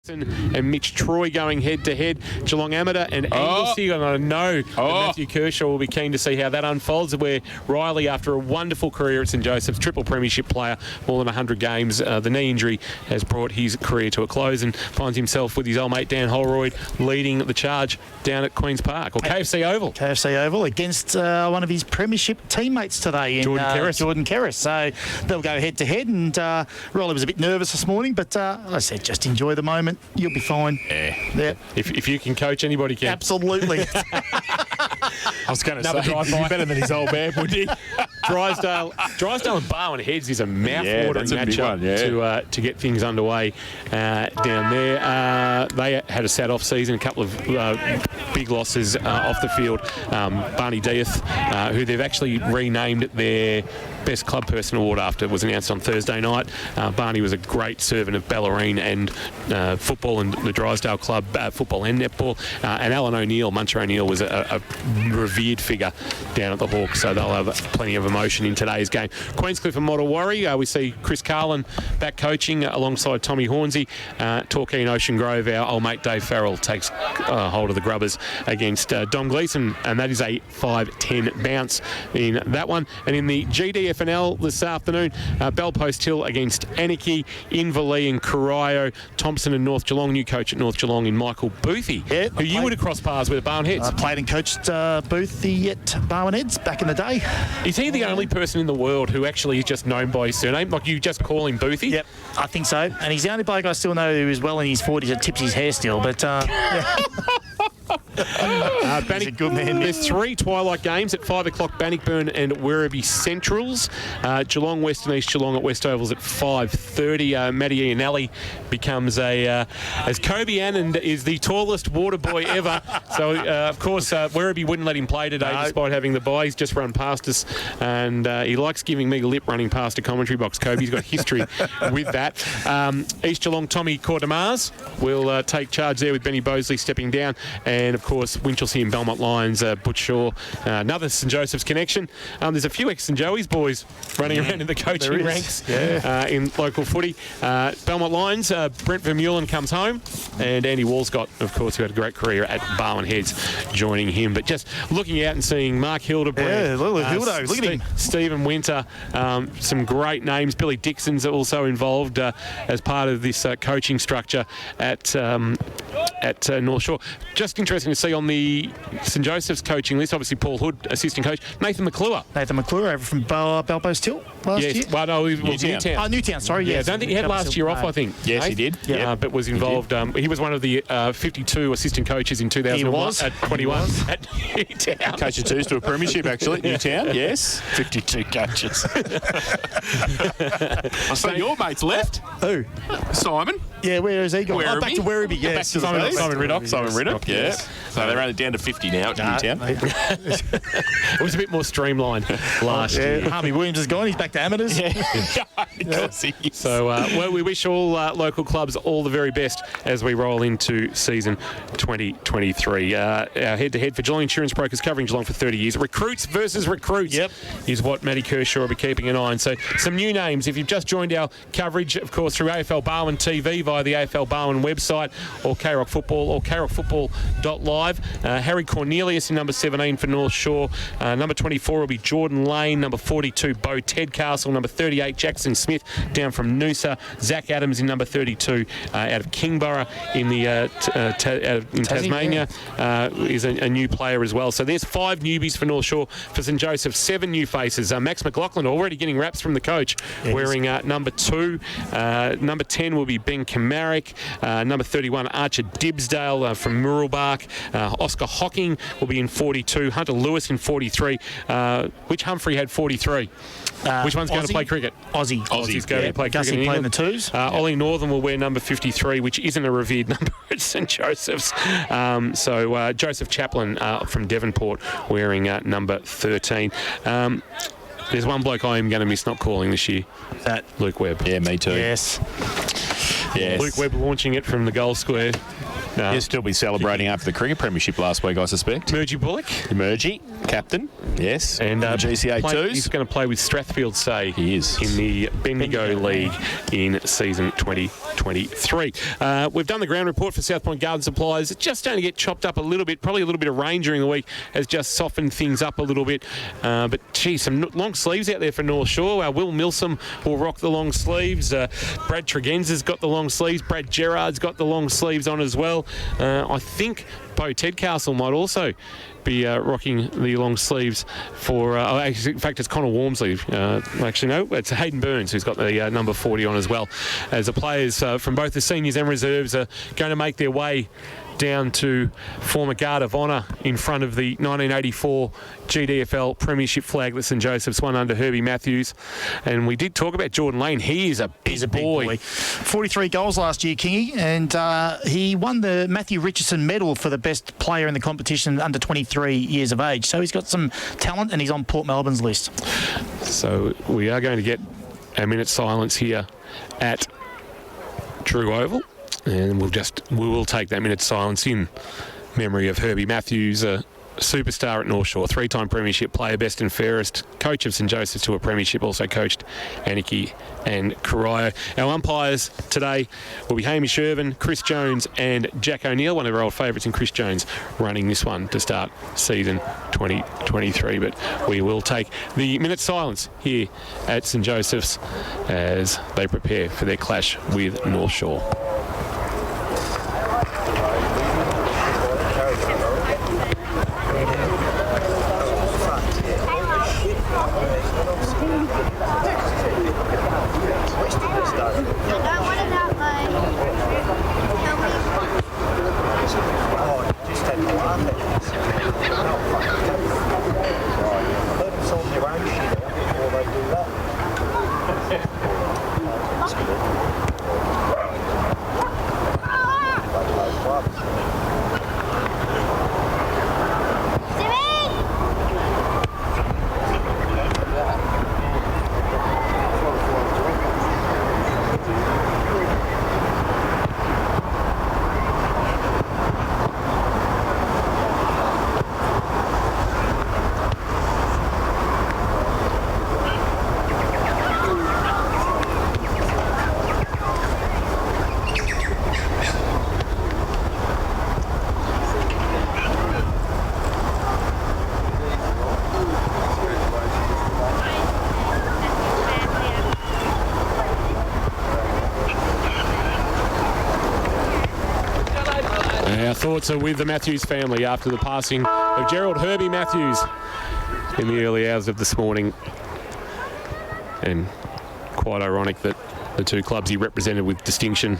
and Mitch Troy going head-to-head. Geelong Amateur and Anglesey. And I know that Matthew Kershaw will be keen to see how that unfolds, where Riley, after a wonderful career at St Joseph's, triple premiership player, more than 100 games, the knee injury has brought his career to a close and finds himself with his old mate Dan Holroyd leading the charge down at Queen's Park, or KFC Oval. KFC Oval against one of his premiership teammates today in Jordan Kerris. So they'll go head-to-head, and Riley was a bit nervous this morning, but I said just enjoy the moment. You'll be fine. Yeah. If you can coach, anybody can. Absolutely. I was going to say, he'd be better than his old man, would he? Drysdale and Barwon Heads is a mouth-watering matchup to get things underway down there. They had a sad off season, a couple of big losses off the field. Barney Dieth, who they've actually renamed their Best Club Person Award after, was announced on Thursday night. Barney was a great servant of Bellarine and football and the Drysdale Club, football and netball. And Alan O'Neill, Muncher O'Neill, was a revered figure down at the Hawks, so they'll have plenty of emotion in today's game. Queenscliff and Mottawari, we see Chris Carlin back coaching alongside Tommy Hornsey. Torquay and Ocean Grove, our old mate Dave Farrell takes hold of the Grubbers against Dom Gleeson, and that is a 5-10 bounce in that one. And in the GDFNL this afternoon, Bellpost Hill against Anarchy, Inverleigh and Corio, Thompson and North Geelong, new coach at North Geelong in Michael Boothie, who you would have crossed paths with at Barwon Heads. I played and coached Boothie at Barwon Heads back in the day. Is he the only person in the world who actually is just known by his surname? Like, you just call him Boothie? Yep, I think so. And he's the only bloke I still know who is well in his 40s that tips his hair still. But he's a good man. There's 3 twilight games at 5 o'clock. Bannockburn and Werribee Centrals. Geelong West and East Geelong at West Ovals at 5:30. Matty Iannelli becomes as Kobe Anand is the tallest water boy ever. So of course Werribee wouldn't let him play today despite having the bye. He's just run past us, and he likes giving me the lip running past a commentary box. Kobe's got history with that. East Geelong, Tommy Cordamars will take charge there with Benny Bosley stepping down. And, of course, Winchelsea and Belmont Lions, Butch Shaw, another St Joseph's connection. There's a few ex-St Joey's boys running around in the coaching ranks in local footy. Belmont Lions, Brent Vermeulen comes home, and Andy Walscott, of course, who had a great career at Barwon Heads, joining him. But just looking out and seeing Mark Hildebrand, look at him. Stephen Winter, some great names. Billy Dixon's also involved as part of this coaching structure at North Shore. Just interesting to see on the St Joseph's coaching list, obviously Paul Hood, assistant coach, Nathan McClure over from Bellpost Hill last year. Well, no, he was Newtown. Oh, Newtown, sorry. Yeah, I don't think he had last year off, I think. Yes, he did. But was involved. He was one of the 52 assistant coaches in 2001 at 21 at Newtown. Coach of twos to a premiership, actually, at Newtown. Yes. 52 coaches. I saw your mate's left. Who? Simon. Yeah, where is he going? Werribee. Back to Werribee, yes. Simon Riddock. Simon Riddock, yeah. So they're only down to 50 now at Newtown. It was a bit more streamlined last year. Harvey Williams is gone. He's back to amateurs. So, well, we wish all local clubs all the very best as we roll into season 2023. Our head-to-head for Geelong Insurance Brokers, covering Geelong for 30 years. Recruits versus recruits is what Matty Kershaw will be keeping an eye on. So, some new names. If you've just joined our coverage, of course, through AFL Barwon TV via the AFL Barwon website, or K-Rock Football, or krockfootball.live. Harry Cornelius in number 17 for North Shore. Number 24 will be Jordan Lane. Number 42, Bo Tedcastle. Number 38, Jackson Smith down from Noosa. Zach Adams in number 32 out of Kingborough in Tasmania is a new player as well. So there's 5 newbies for North Shore. For St Joseph, 7 new faces. Max McLaughlin already getting raps from the coach, wearing number 2. Number 10 will be Ben Kamarick. Number 31, Archer Dibsdale from Muralbark. Oscar Hocking will be in 42. Hunter Lewis in 43. Which Humphrey had 43? Which one's going to play cricket? Aussie's going to play cricket. Gussie playing the twos. Ollie Northern will wear number 53, which isn't a revered number at St Joseph's. So Joseph Chaplin from Devonport wearing number 13. There's one bloke I am going to miss not calling this year. That Luke Webb. Yeah, me too. Yes. Luke Webb launching it from the goal square. He'll still be celebrating after the cricket premiership last week, I suspect. Murgy Bullock. Murgy, captain, yes. And GCA 2s. He's going to play with Strathfield Say. He is. In the Bendigo League in season 2020. 2023. We've done the ground report for South Point Garden Supplies. It's just starting to get chopped up a little bit. Probably a little bit of rain during the week has just softened things up a little bit. But, gee, some long sleeves out there for North Shore. Will Milsom will rock the long sleeves. Brad Tregenza's got the long sleeves. Brad Gerard's got the long sleeves on as well. I think Bo Tedcastle might also be rocking the long sleeves for... in fact, it's Connor Walmsley. Actually, no, it's Hayden Burns who's got the number 40 on as well. As the players from both the seniors and reserves are going to make their way down to former Guard of Honour in front of the 1984 GDFL Premiership flag that St Joseph's won under Herbie Matthews. And we did talk about Jordan Lane. He's a big boy. 43 goals last year, Kingy, and he won the Matthew Richardson medal for the best player in the competition under 23 years of age. So he's got some talent and he's on Port Melbourne's list. So we are going to get a minute's silence here at Drew Oval. And we will take that minute's silence in memory of Herbie Matthews, a superstar at North Shore, 3-time premiership player, best and fairest, coach of St Joseph's to a premiership, also coached Anarchy and Corio. Our umpires today will be Hamish Irvin, Chris Jones and Jack O'Neill, one of our old favourites, and Chris Jones running this one to start season 2023. But we will take the minute's silence here at St Joseph's as they prepare for their clash with North Shore. Our thoughts are with the Matthews family after the passing of Gerald Herbie Matthews in the early hours of this morning. And quite ironic that the two clubs he represented with distinction,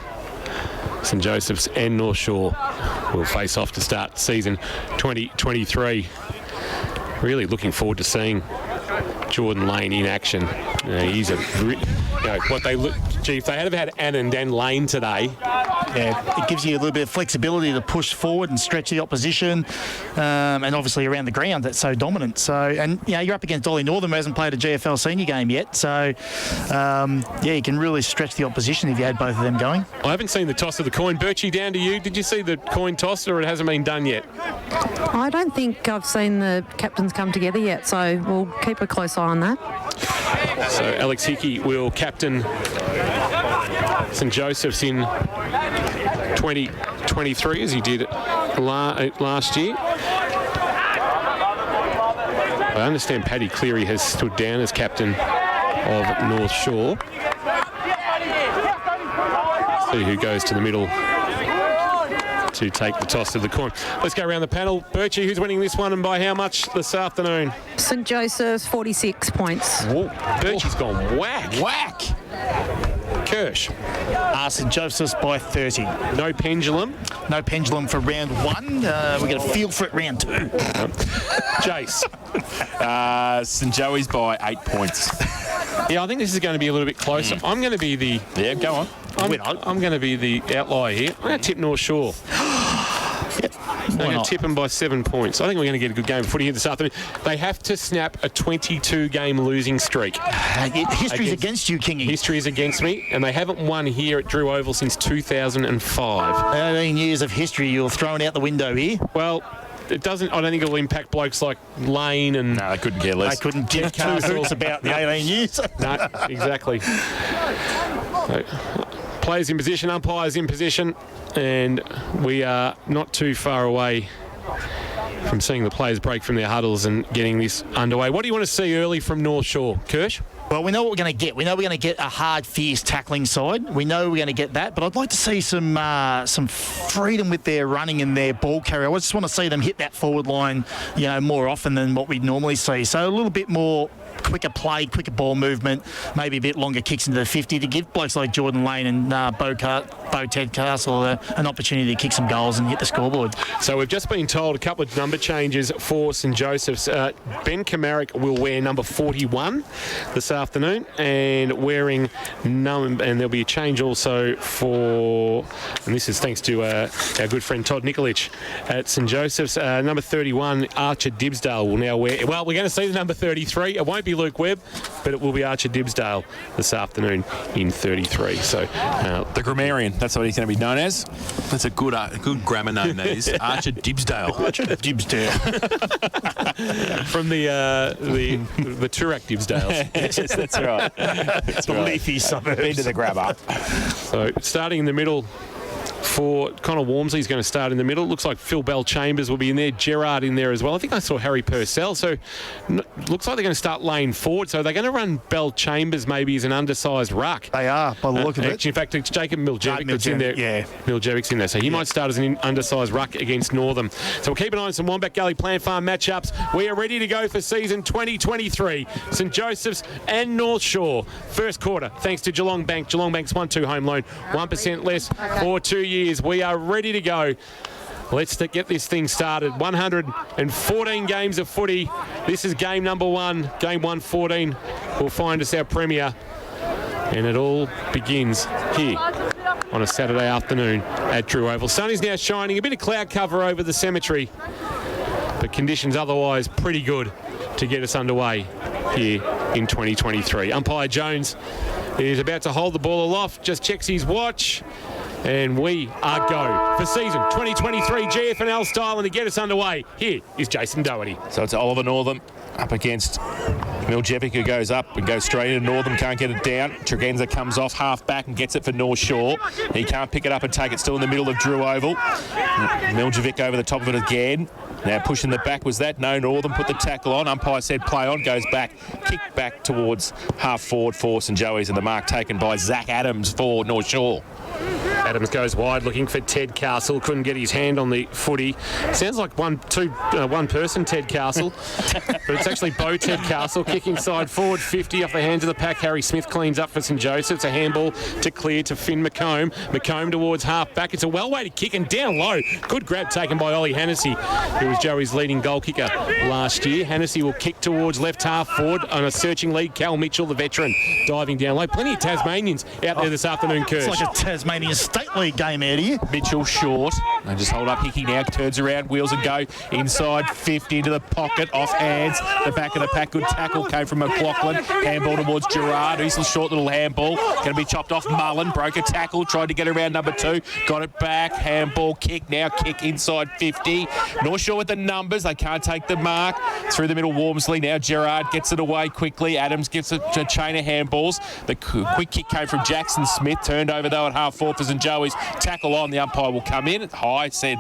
St Joseph's and North Shore, will face off to start season 2023. Really looking forward to seeing Jordan Lane in action. He's a... if they had had Annan and Lane today... Yeah, it gives you a little bit of flexibility to push forward and stretch the opposition, and obviously around the ground that's so dominant. So, and you're up against Ollie Northern, who hasn't played a GFL senior game yet. So, you can really stretch the opposition if you had both of them going. I haven't seen the toss of the coin. Birchie, down to you. Did you see the coin toss, or it hasn't been done yet? I don't think I've seen the captains come together yet, so we'll keep a close eye on that. So Alex Hickey will captain St Joseph's in 2023 as he did last year. I understand Paddy Cleary has stood down as captain of North Shore. See who goes to the middle to take the toss of the coin. Let's go around the panel. Birchie, who's winning this one and by how much this afternoon? St Joseph's, 46 points. Whoa, Birchie's gone whack. Whack! Kirsch. St Joseph's by 30. No pendulum. No pendulum for round one. We get a feel for it round two. Jace. St Joey's by 8 points. Yeah, I think this is going to be a little bit closer. I'm going to be the... Yeah, go on. I'm going to be the outlier here. I'm going to tip North Shore. I'm going to tip them by 7 points. I think we're going to get a good game of footy here this afternoon. They have to snap a 22-game losing streak. History's against you, Kingy. History is against me, and they haven't won here at Drew Oval since 2005. 18 years of history you're throwing out the window here. Well, it doesn't. I don't think it will impact blokes like Lane and... No, they couldn't care less. They couldn't give two hoots about the 18 years. No, exactly. Players in position, umpires in position, and we are not too far away from seeing the players break from their huddles and getting this underway. What do you want to see early from North Shore, Kirsch? Well, we know what we're going to get. We know we're going to get a hard, fierce tackling side. We know we're going to get that, but I'd like to see some freedom with their running and their ball carrier. I just want to see them hit that forward line, more often than what we'd normally see. So a little bit more quicker play, quicker ball movement, maybe a bit longer kicks into the 50 to give blokes like Jordan Lane and Bo Tedcastle an opportunity to kick some goals and hit the scoreboard. So we've just been told a couple of number changes for St Joseph's. Ben Kamarick will wear number 41 this afternoon, and and there'll be a change also and this is thanks to our good friend Todd Nikolic at St Joseph's. Number 31, Archer Dibsdale, will now wear. Well, we're going to see the number 33. It won't be Luke Webb, but it will be Archer Dibsdale this afternoon in 33. So the grammarian, that's what he's going to be known as. That's a good grammar name, that is. Archer Dibsdale. Archer Dibsdale. From the Toorak Dibsdales. Yes, that's right. That's the leafy suburbs. Been to the grabber. So starting in the middle for Connor Walmsley's going to start in the middle. Looks like Phil Bell Chambers will be in there. Gerard in there as well. I think I saw Harry Purcell. So looks like they're going to start laying forward. So they're going to run Bell Chambers maybe as an undersized ruck. They are, by the look of it. In fact, it's Jacob Miljevic that's in there. Yeah. Miljevic's in there. So he might start as an undersized ruck against Northam. So we'll keep an eye on some Wombat Gully Plant Farm matchups. We are ready to go for season 2023. St Joseph's and North Shore. First quarter, thanks to Geelong Bank. Geelong Bank's 1-2 home loan. 1% less for 2 years. We are ready to go. Let's get this thing started. 114 games of footy. This is game number 1. Game 114 will find us our premiere. And it all begins here on a Saturday afternoon at Drew Oval. Sun is now shining. A bit of cloud cover over the cemetery, but conditions otherwise pretty good to get us underway here in 2023. Umpire Jones is about to hold the ball aloft, just checks his watch. And we are go for season 2023 GFL style. And to get us underway, here is Jason Doherty. So it's Oliver Northam up against Miljevic, who goes up and goes straight into Northam, can't get it down. Tregenza comes off half back and gets it for North Shore. He can't pick it up and take it, still in the middle of Drew Oval. Miljevic over the top of it again. Now pushing the back, was that? No, Northam put the tackle on. Umpire said play on, goes back, kick back towards half forward for St Joey's, and the mark taken by Zach Adams for North Shore. Adams goes wide looking for Ted Castle. Couldn't get his hand on the footy. Sounds like one person, Ted Castle. But it's actually Bo Ted Castle kicking side forward 50 off the hands of the pack. Harry Smith cleans up for St Joseph's. A handball to clear to Finn McComb. McComb towards half back. It's a well-weighted kick and down low. Good grab taken by Ollie Hennessy, who was Joey's leading goal kicker last year. Hennessy will kick towards left half forward on a searching lead. Cal Mitchell, the veteran, diving down low. Plenty of Tasmanians out there this afternoon, Kirsch. It's like a Tasmanian State League game out here. Mitchell short. They just hold up Hickey now, turns around, wheels and go inside 50 into the pocket, off hands. The back of the pack, good tackle came from McLaughlin. Handball towards Gerard. He's a short little handball. Going to be chopped off. Mullen broke a tackle, tried to get around number 2, got it back. Handball kick, now kick inside 50. North Shore with the numbers. They can't take the mark. Through the middle, Walmsley. Now Gerard gets it away quickly. Adams gets a chain of handballs. The quick kick came from Jackson Smith. Turned over though at half forward for St Joey's. Tackle on, the umpire will come in. High said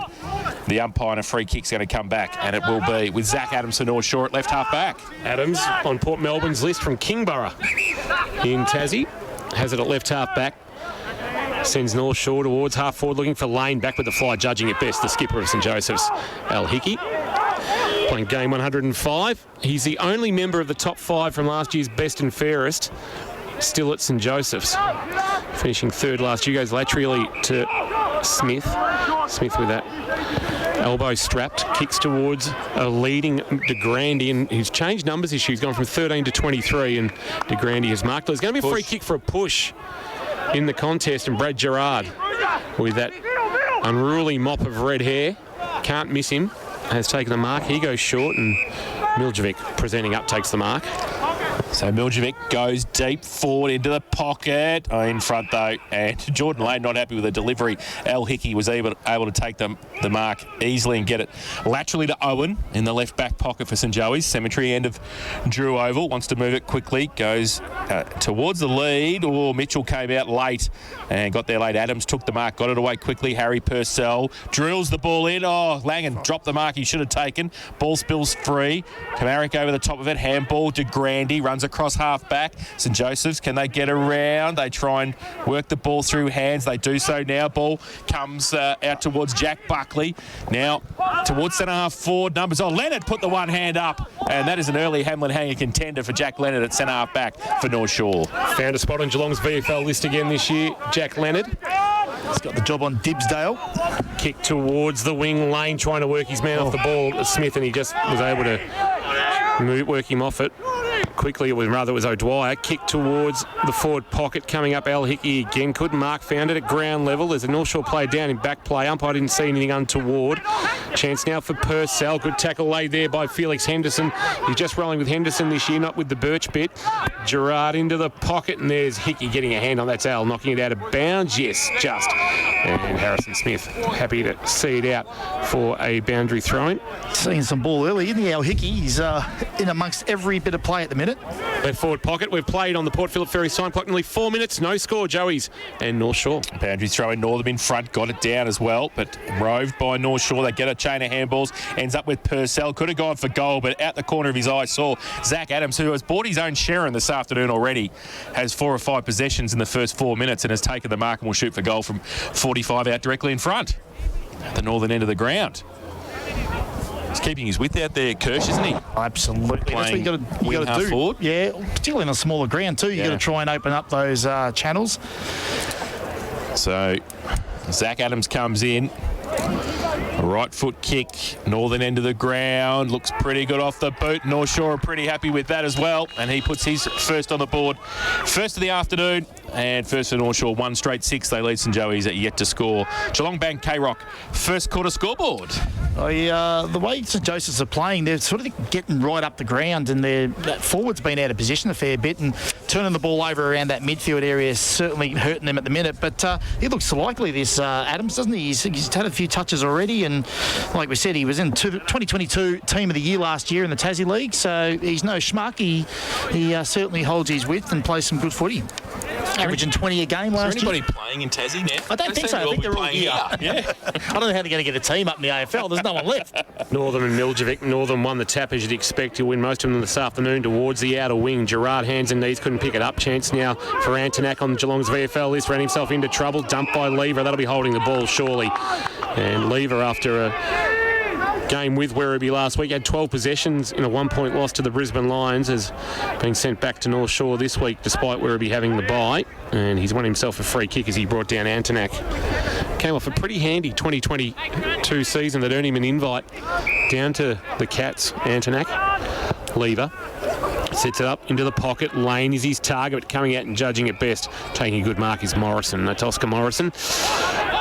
the umpire, and a free kick's going to come back, and it will be with Zach Adams for North Shore at left half back. Adams on Port Melbourne's list from Kingborough in Tassie. Has it at left half back. Sends North Shore towards half forward looking for Lane. Back with the fly, judging it best, the skipper of St Joseph's, Al Hickey. Playing game 105. He's the only member of the top 5 from last year's best and fairest still at St Joseph's. Finishing third last year, goes laterally to Smith. Smith with that elbow strapped, kicks towards a leading De Grande, and he's changed numbers this year. He's gone from 13 to 23, and De Grande has marked. There's going to be a free kick for a push in the contest, and Brad Gerard with that unruly mop of red hair, can't miss him, has taken the mark. He goes short, and Miljevic presenting up takes the mark. So Miljevic goes deep forward into the pocket. In front, though, and Jordan Lane not happy with the delivery. Al Hickey was able to take the mark easily and get it laterally to Owen in the left back pocket for St Joey's. Cemetery end of Drew Oval. Wants to move it quickly. Goes towards the lead. Oh, Mitchell came out late and got there late. Adams took the mark, got it away quickly. Harry Purcell drills the ball in. Oh, Langan dropped the mark he should have taken. Ball spills free. Kamarick over the top of it. Handball to Grandy. Runs across half back. St Joseph's, can they get around? They try and work the ball through hands. They do so now. Ball comes out towards Jack Buckley. Now towards centre half forward numbers. Oh, Leonard put the one hand up. And that is an early Hamlin hanger contender for Jack Leonard at centre half back for North Shore. Found a spot on Geelong's VFL list again this year. Jack Leonard. He's got the job on Dibsdale. Kick towards the wing lane, trying to work his man off the ball. Smith, and he just was able to work him off it. Quickly, it was O'Dwyer. Kick towards the forward pocket, coming up Al Hickey again. Couldn't mark, found it at ground level. There's a North Shore player down in back play. Umpire didn't see anything untoward. Chance now for Purcell. Good tackle laid there by Felix Henderson. He's just rolling with Henderson this year, not with the Birch bit. Gerard into the pocket, and there's Hickey getting a hand on. That's Al knocking it out of bounds. Yes, just. And Harrison Smith happy to see it out for a boundary throw-in. Seeing some ball early, isn't he, Al Hickey? He's in amongst every bit of play at the minute. Left forward pocket. We've played on the Port Phillip Ferry sign clock nearly 4 minutes. No score, Joey's and North Shore. Boundary throw in. Northern in front. Got it down as well, but roved by North Shore. They get a chain of handballs. Ends up with Purcell. Could have gone for goal, but out the corner of his eye saw Zach Adams, who has bought his own Sharon this afternoon already. Has 4 or 5 possessions in the first 4 minutes and has taken the mark and will shoot for goal from 45 out directly in front. At the northern end of the ground. He's keeping his width out there, Kirsch, isn't he? Absolutely. That's what you got to do. Forward. Yeah, particularly in a smaller ground too. You got to try and open up those channels. So Zach Adams comes in. Right foot kick, northern end of the ground. Looks pretty good off the boot. North Shore are pretty happy with that as well. And he puts his first on the board. First of the afternoon. And first for North Shore, 1 straight 6. They lead St Joey's yet to score. Geelong Bank K-Rock, first quarter scoreboard. The way St Joseph's are playing, they're sort of getting right up the ground, and that forward's been out of position a fair bit, and turning the ball over around that midfield area is certainly hurting them at the minute. But he looks likely, this Adams, doesn't he? He's had a few touches already, and like we said, he was in 2022 Team of the Year last year in the Tassie League, so he's no schmuck. He certainly holds his width and plays some good footy. Averaging 20 a game last year. Is there anybody playing in Tassie now? I don't think so. I think they're all here. Yeah. I don't know how they're going to get a team up in the AFL. There's no one left. Northern and Miljevic. Northern won the tap, as you'd expect. He'll win most of them this afternoon towards the outer wing. Gerard, hands and knees, couldn't pick it up. Chance now for Antonak on Geelong's VFL list. Ran himself into trouble. Dumped by Lever. That'll be holding the ball, surely. And Lever, after a game with Werribee last week, had 12 possessions in a 1-point loss to the Brisbane Lions, has been sent back to North Shore this week despite Werribee having the bye, and he's won himself a free kick as he brought down Antonak. Came off a pretty handy 2022 season that earned him an invite down to the Cats. Antonak. Lever sets it up into the pocket. Lane is his target, but coming out and judging it best, taking a good mark is Morrison. That's Oscar Morrison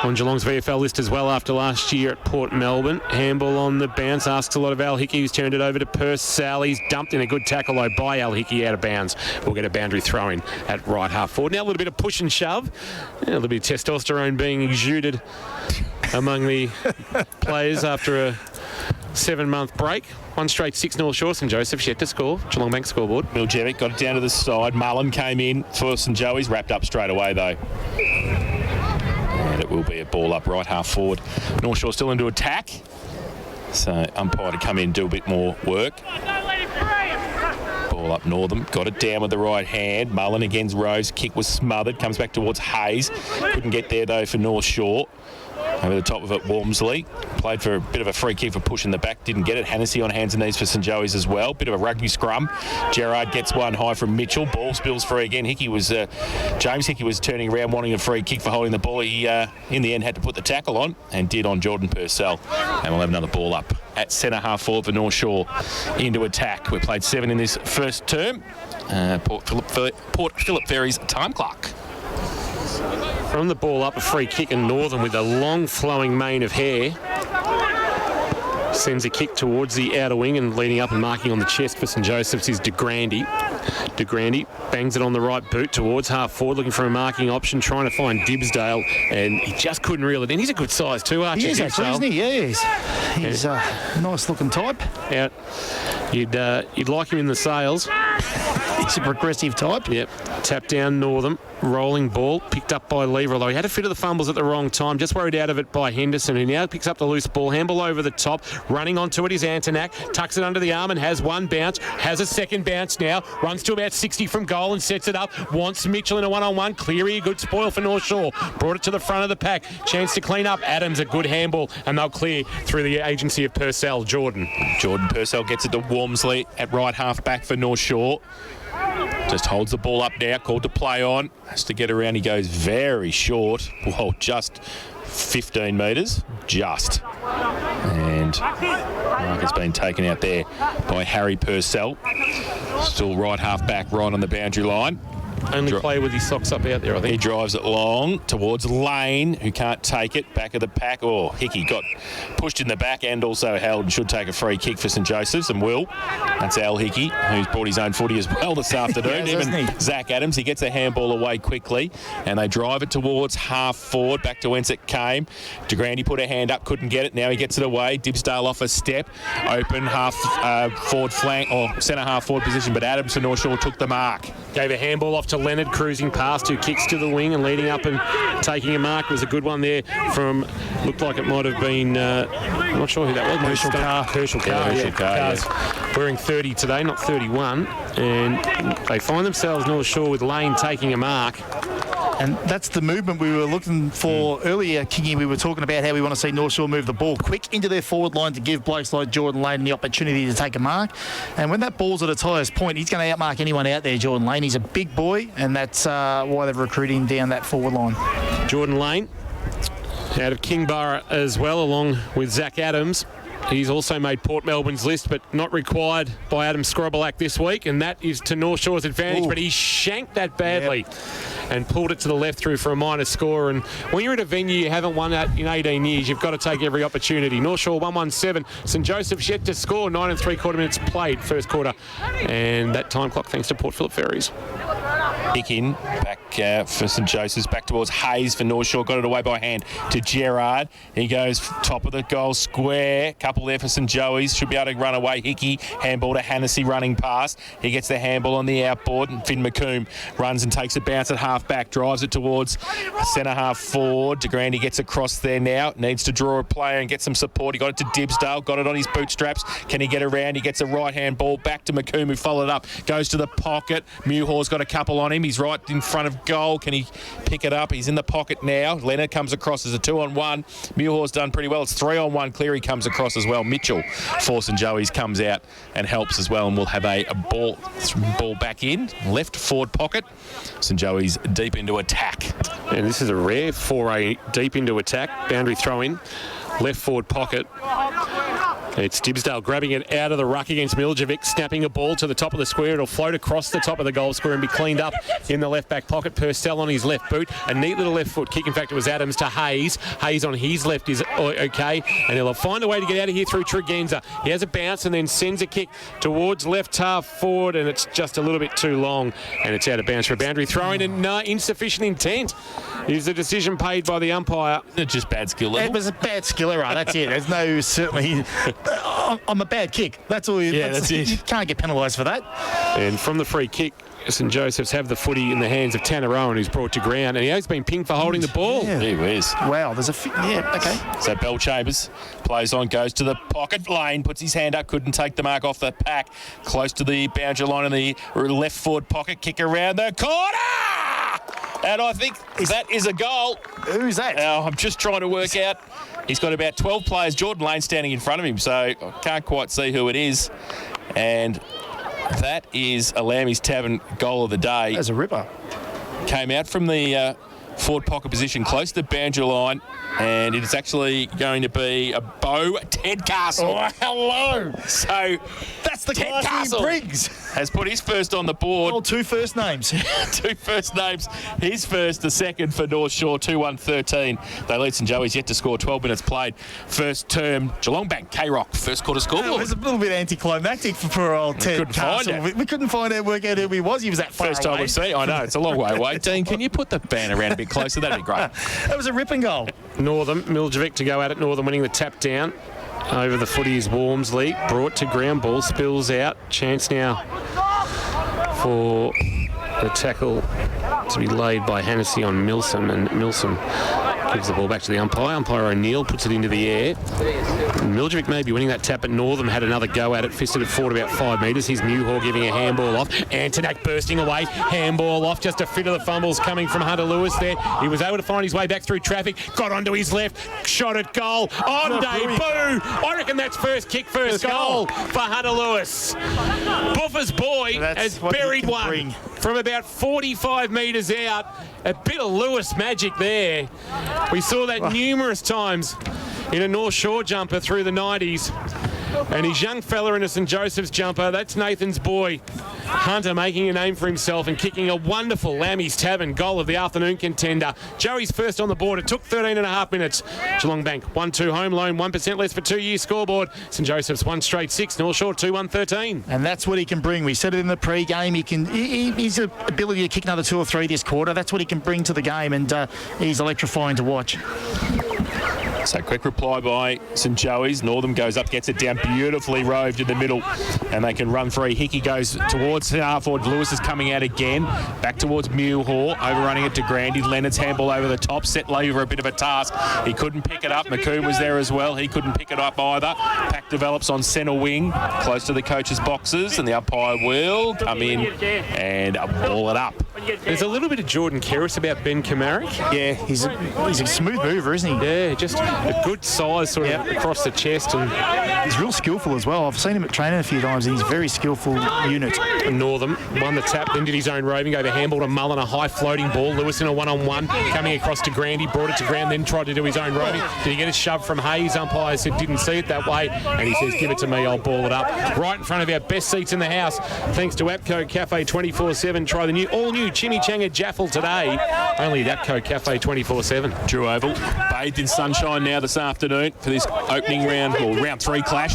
on Geelong's VFL list as well after last year at Port Melbourne. Handball on the bounce, asks a lot of Al Hickey, who's turned it over to Purcell. He's dumped in a good tackle though by Al Hickey out of bounds. We'll get a boundary throw in at right half forward. Now a little bit of push and shove, a little bit of testosterone being exuded among the players after a 7-month break. 1 straight 6 North Shore. St Joseph's yet to score. Geelong Bank scoreboard. Miljevic got it down to the side. Mullen came in for St Joey's. Wrapped up straight away though. And it will be a ball up right half forward. North Shore still into attack. So umpire to come in and do a bit more work. Ball up Northam. Got it down with the right hand. Mullen against Rose. Kick was smothered. Comes back towards Hayes. Couldn't get there though for North Shore. Over the top of it, Walmsley. Played for a bit of a free kick for pushing the back. Didn't get it. Hennessy on hands and knees for St Joey's as well. Bit of a rugby scrum. Gerard gets one high from Mitchell. Ball spills free again. James Hickey was turning around wanting a free kick for holding the ball. He, in the end, had to put the tackle on and did on Jordan Purcell. And we'll have another ball up at centre half forward for North Shore into attack. We've played 7 in this first term. Port Phillip Ferry's time clock. From the ball up, a free kick, and Northern with a long flowing mane of hair Sends a kick towards the outer wing and leading up and marking on the chest for St Joseph's is De Grande. De Grande bangs it on the right boot towards half forward, looking for a marking option, trying to find Dibsdale, and he just couldn't reel it in. He's a good size too, Archie. He is actually, isn't he? Yeah, he's a nice looking type. Out. You'd like him in the sails. He's a progressive type. Yep. Tap down Northam. Rolling ball picked up by Lever, although he had a fit of the fumbles at the wrong time. Just worried out of it by Henderson, who now picks up the loose ball. Handball over the top. Running onto it is Antonak. Tucks it under the arm and has one bounce. Has a second bounce now. Runs to about 60 from goal and sets it up. Wants Mitchell in a one-on-one. Cleary, a good spoil for North Shore. Brought it to the front of the pack. Chance to clean up. Adams, a good handball, and they'll clear through the agency of Purcell. Jordan Purcell gets it to Wormsley at right half back for North Shore. Just holds the ball up now, called to play on. Has to get around, he goes very short. Well, just 15 metres, just. And Mark has been taken out there by Harry Purcell. Still right half back, right on the boundary line. Only play with his socks up out there, I think. He drives it long towards Lane, who can't take it. Back of the pack. Oh, Hickey got pushed in the back and also held and should take a free kick for St Joseph's and will. That's Al Hickey, who's brought his own footy as well this afternoon. Even Zach Adams, he gets a handball away quickly and they drive it towards half forward, back to whence it came. De Grande put a hand up, couldn't get it. Now he gets it away. Dibsdale off a step. Open half forward flank or centre half forward position, but Adams for North Shore took the mark. Gave a handball off to Leonard, cruising past, who kicks to the wing and leading up and taking a mark. Was a good one there from, looked like it might have been, I'm not sure who that was. Herschel Carr. Yeah. Wearing 30 today, not 31. And they find themselves North Shore with Lane taking a mark. And that's the movement we were looking for earlier, Kingy. We were talking about how we want to see North Shore move the ball quick into their forward line to give blokes like Jordan Lane the opportunity to take a mark. And when that ball's at its highest point, he's going to outmark anyone out there, Jordan Lane. He's a big boy, and that's why they're recruiting him down that forward line. Jordan Lane out of Kingborough as well, along with Zach Adams. He's also made Port Melbourne's list, but not required by Adam Scrobelac this week, and that is to North Shore's advantage. Ooh. But he shanked that badly and pulled it to the left through for a minor score. And when you're at a venue you haven't won at in 18 years, you've got to take every opportunity. North Shore 1-1-7. St Joseph's yet to score. 9 3/4 minutes played first quarter, and that time clock thanks to Port Phillip Ferries. Kick in, back for St Joseph's, back towards Hayes for North Shore, got it away by hand to Gerard. He goes top of the goal square, couple there for St Joey's, should be able to run away. Hickey, handball to Hannessy running past. He gets the handball on the outboard, and Finn McComb runs and takes a bounce at half back, drives it towards centre half forward. De Grande gets across there now, needs to draw a player and get some support. He got it to Dibsdale, got it on his bootstraps. Can he get around? He gets a right hand ball back to McComb, who followed up, goes to the pocket. Muir's got a couple on him. He's right in front of goal. Can he pick it up? He's in the pocket now. Leonard comes across as a 2-on-1. Muir's done pretty well. It's 3-on-1. Cleary comes across as well. Mitchell for St Joey's comes out and helps as well, and we'll have a ball back in. Left forward pocket. St Joey's deep into attack. And this is a rare foray deep into attack. Boundary throw in. Left forward pocket. It's Dibsdale grabbing it out of the ruck against Miljevic, snapping a ball to the top of the square. It'll float across the top of the goal square and be cleaned up in the left back pocket. Purcell on his left boot. A neat little left foot kick. In fact, it was Adams to Hayes. Hayes on his left is okay. And he'll find a way to get out of here through Tregenza. He has a bounce and then sends a kick towards left half forward, and it's just a little bit too long. And it's out of bounds for a boundary throw in, and insufficient intent is the decision paid by the umpire. It's just bad skill level. It was a bad skill error. That's it. There's no certainly. I'm a bad kick. That's all. That's it. You can't get penalised for that. And from the free kick, St Joseph's have the footy in the hands of Tanner Owen, who's brought to ground, and he has been pinged for holding the ball. Yeah. Gee whiz. Wow, there's okay. So Bell Chambers plays on, goes to the pocket. Lane puts his hand up, couldn't take the mark off the pack. Close to the boundary line in the left forward pocket. Kick around the corner! And I think that is a goal. Who's that? Now, I'm just trying to work out. He's got about 12 players. Jordan Lane standing in front of him, so I can't quite see who it is. And that is a Lammy's Tavern goal of the day. As a ripper. Came out from the forward pocket position close to the boundary line, and it is actually going to be a Bo Tedcastle. Oh, hello. So that's the class he brings. Has put his first on the board. Oh, 2 first names. 2 first names. His first, the second for North Shore, 2-1-13. They lead St Joey's yet to score. 12 minutes played. First term, Geelong Bank, K-Rock, first quarter scoreboard. It was a little bit anticlimactic for old Ted Castle. We couldn't work out who he was. He was that far First time away. we've seen. I know, it's a long way away. Dean, can you put the band around a bit closer? That'd be great. That was a ripping goal. Northern, Miljevic to go at it. Northern winning the tap down. Over the footy is Wormsley. Brought to ground ball. Spills out. Chance now for the tackle to be laid by Hennessy on Milsom. And Milsom gives the ball back to the umpire. Umpire O'Neill puts it into the air. Miljevic may be winning that tap, but Northern had another go at it. Fisted it forward about 5 metres. Here's Newhall giving a handball off. Antonak bursting away. Handball off. Just a fit of the fumbles coming from Hunter Lewis there. He was able to find his way back through traffic. Got onto his left. Shot at goal. On debut. I reckon that's first kick, first goal for Hunter Lewis. Buffer's boy has buried one from about 45 metres out. A bit of Lewis magic there. We saw that numerous times in a North Shore jumper through the 90s. And his young fella in a St Joseph's jumper, that's Nathan's boy, Hunter, making a name for himself and kicking a wonderful Lammy's Tavern goal of the afternoon contender. Joey's first on the board. It took 13.5 minutes. Geelong Bank 1-2 home loan, 1% less for 2 years scoreboard. St Joseph's 1 straight 6. North Shore 2-1-13. And that's what he can bring. We said it in the pre-game. His ability to kick another 2 or 3 this quarter, that's what he can bring to the game, and he's electrifying to watch. So quick reply by St Joey's. Northam goes up, gets it down, beautifully roved in the middle, and they can run free. Hickey goes towards half forward. Lewis is coming out again. Back towards Mulehall, overrunning it to Grandy. Leonard's handball over the top, set Lever a bit of a task. He couldn't pick it up. McComb was there as well. He couldn't pick it up either. Pack develops on centre wing, close to the coach's boxes, and the umpire will come in and ball it up. There's a little bit of Jordan Kerris about Ben Kamarick. Yeah, he's a smooth mover, isn't he? Yeah, just a good size sort of across the chest, and he's real skillful as well. I've seen him at training a few times, and he's a very skillful unit. Northam won the tap, then did his own roving, over handball to Mullen, a high floating ball. Lewis in a one-on-one, coming across to Grandy, brought it to ground, then tried to do his own roving. Did he get a shove from Hayes? Umpire said didn't see it that way, and he says give it to me, I'll ball it up. Right in front of our best seats in the house, thanks to Apco Cafe 24/7. Try the all-new Chimichanga Jaffle today, only at Apco Cafe 24/7. Drew Oval, bathed in sunshine now this afternoon for this opening round, or round 3 clash.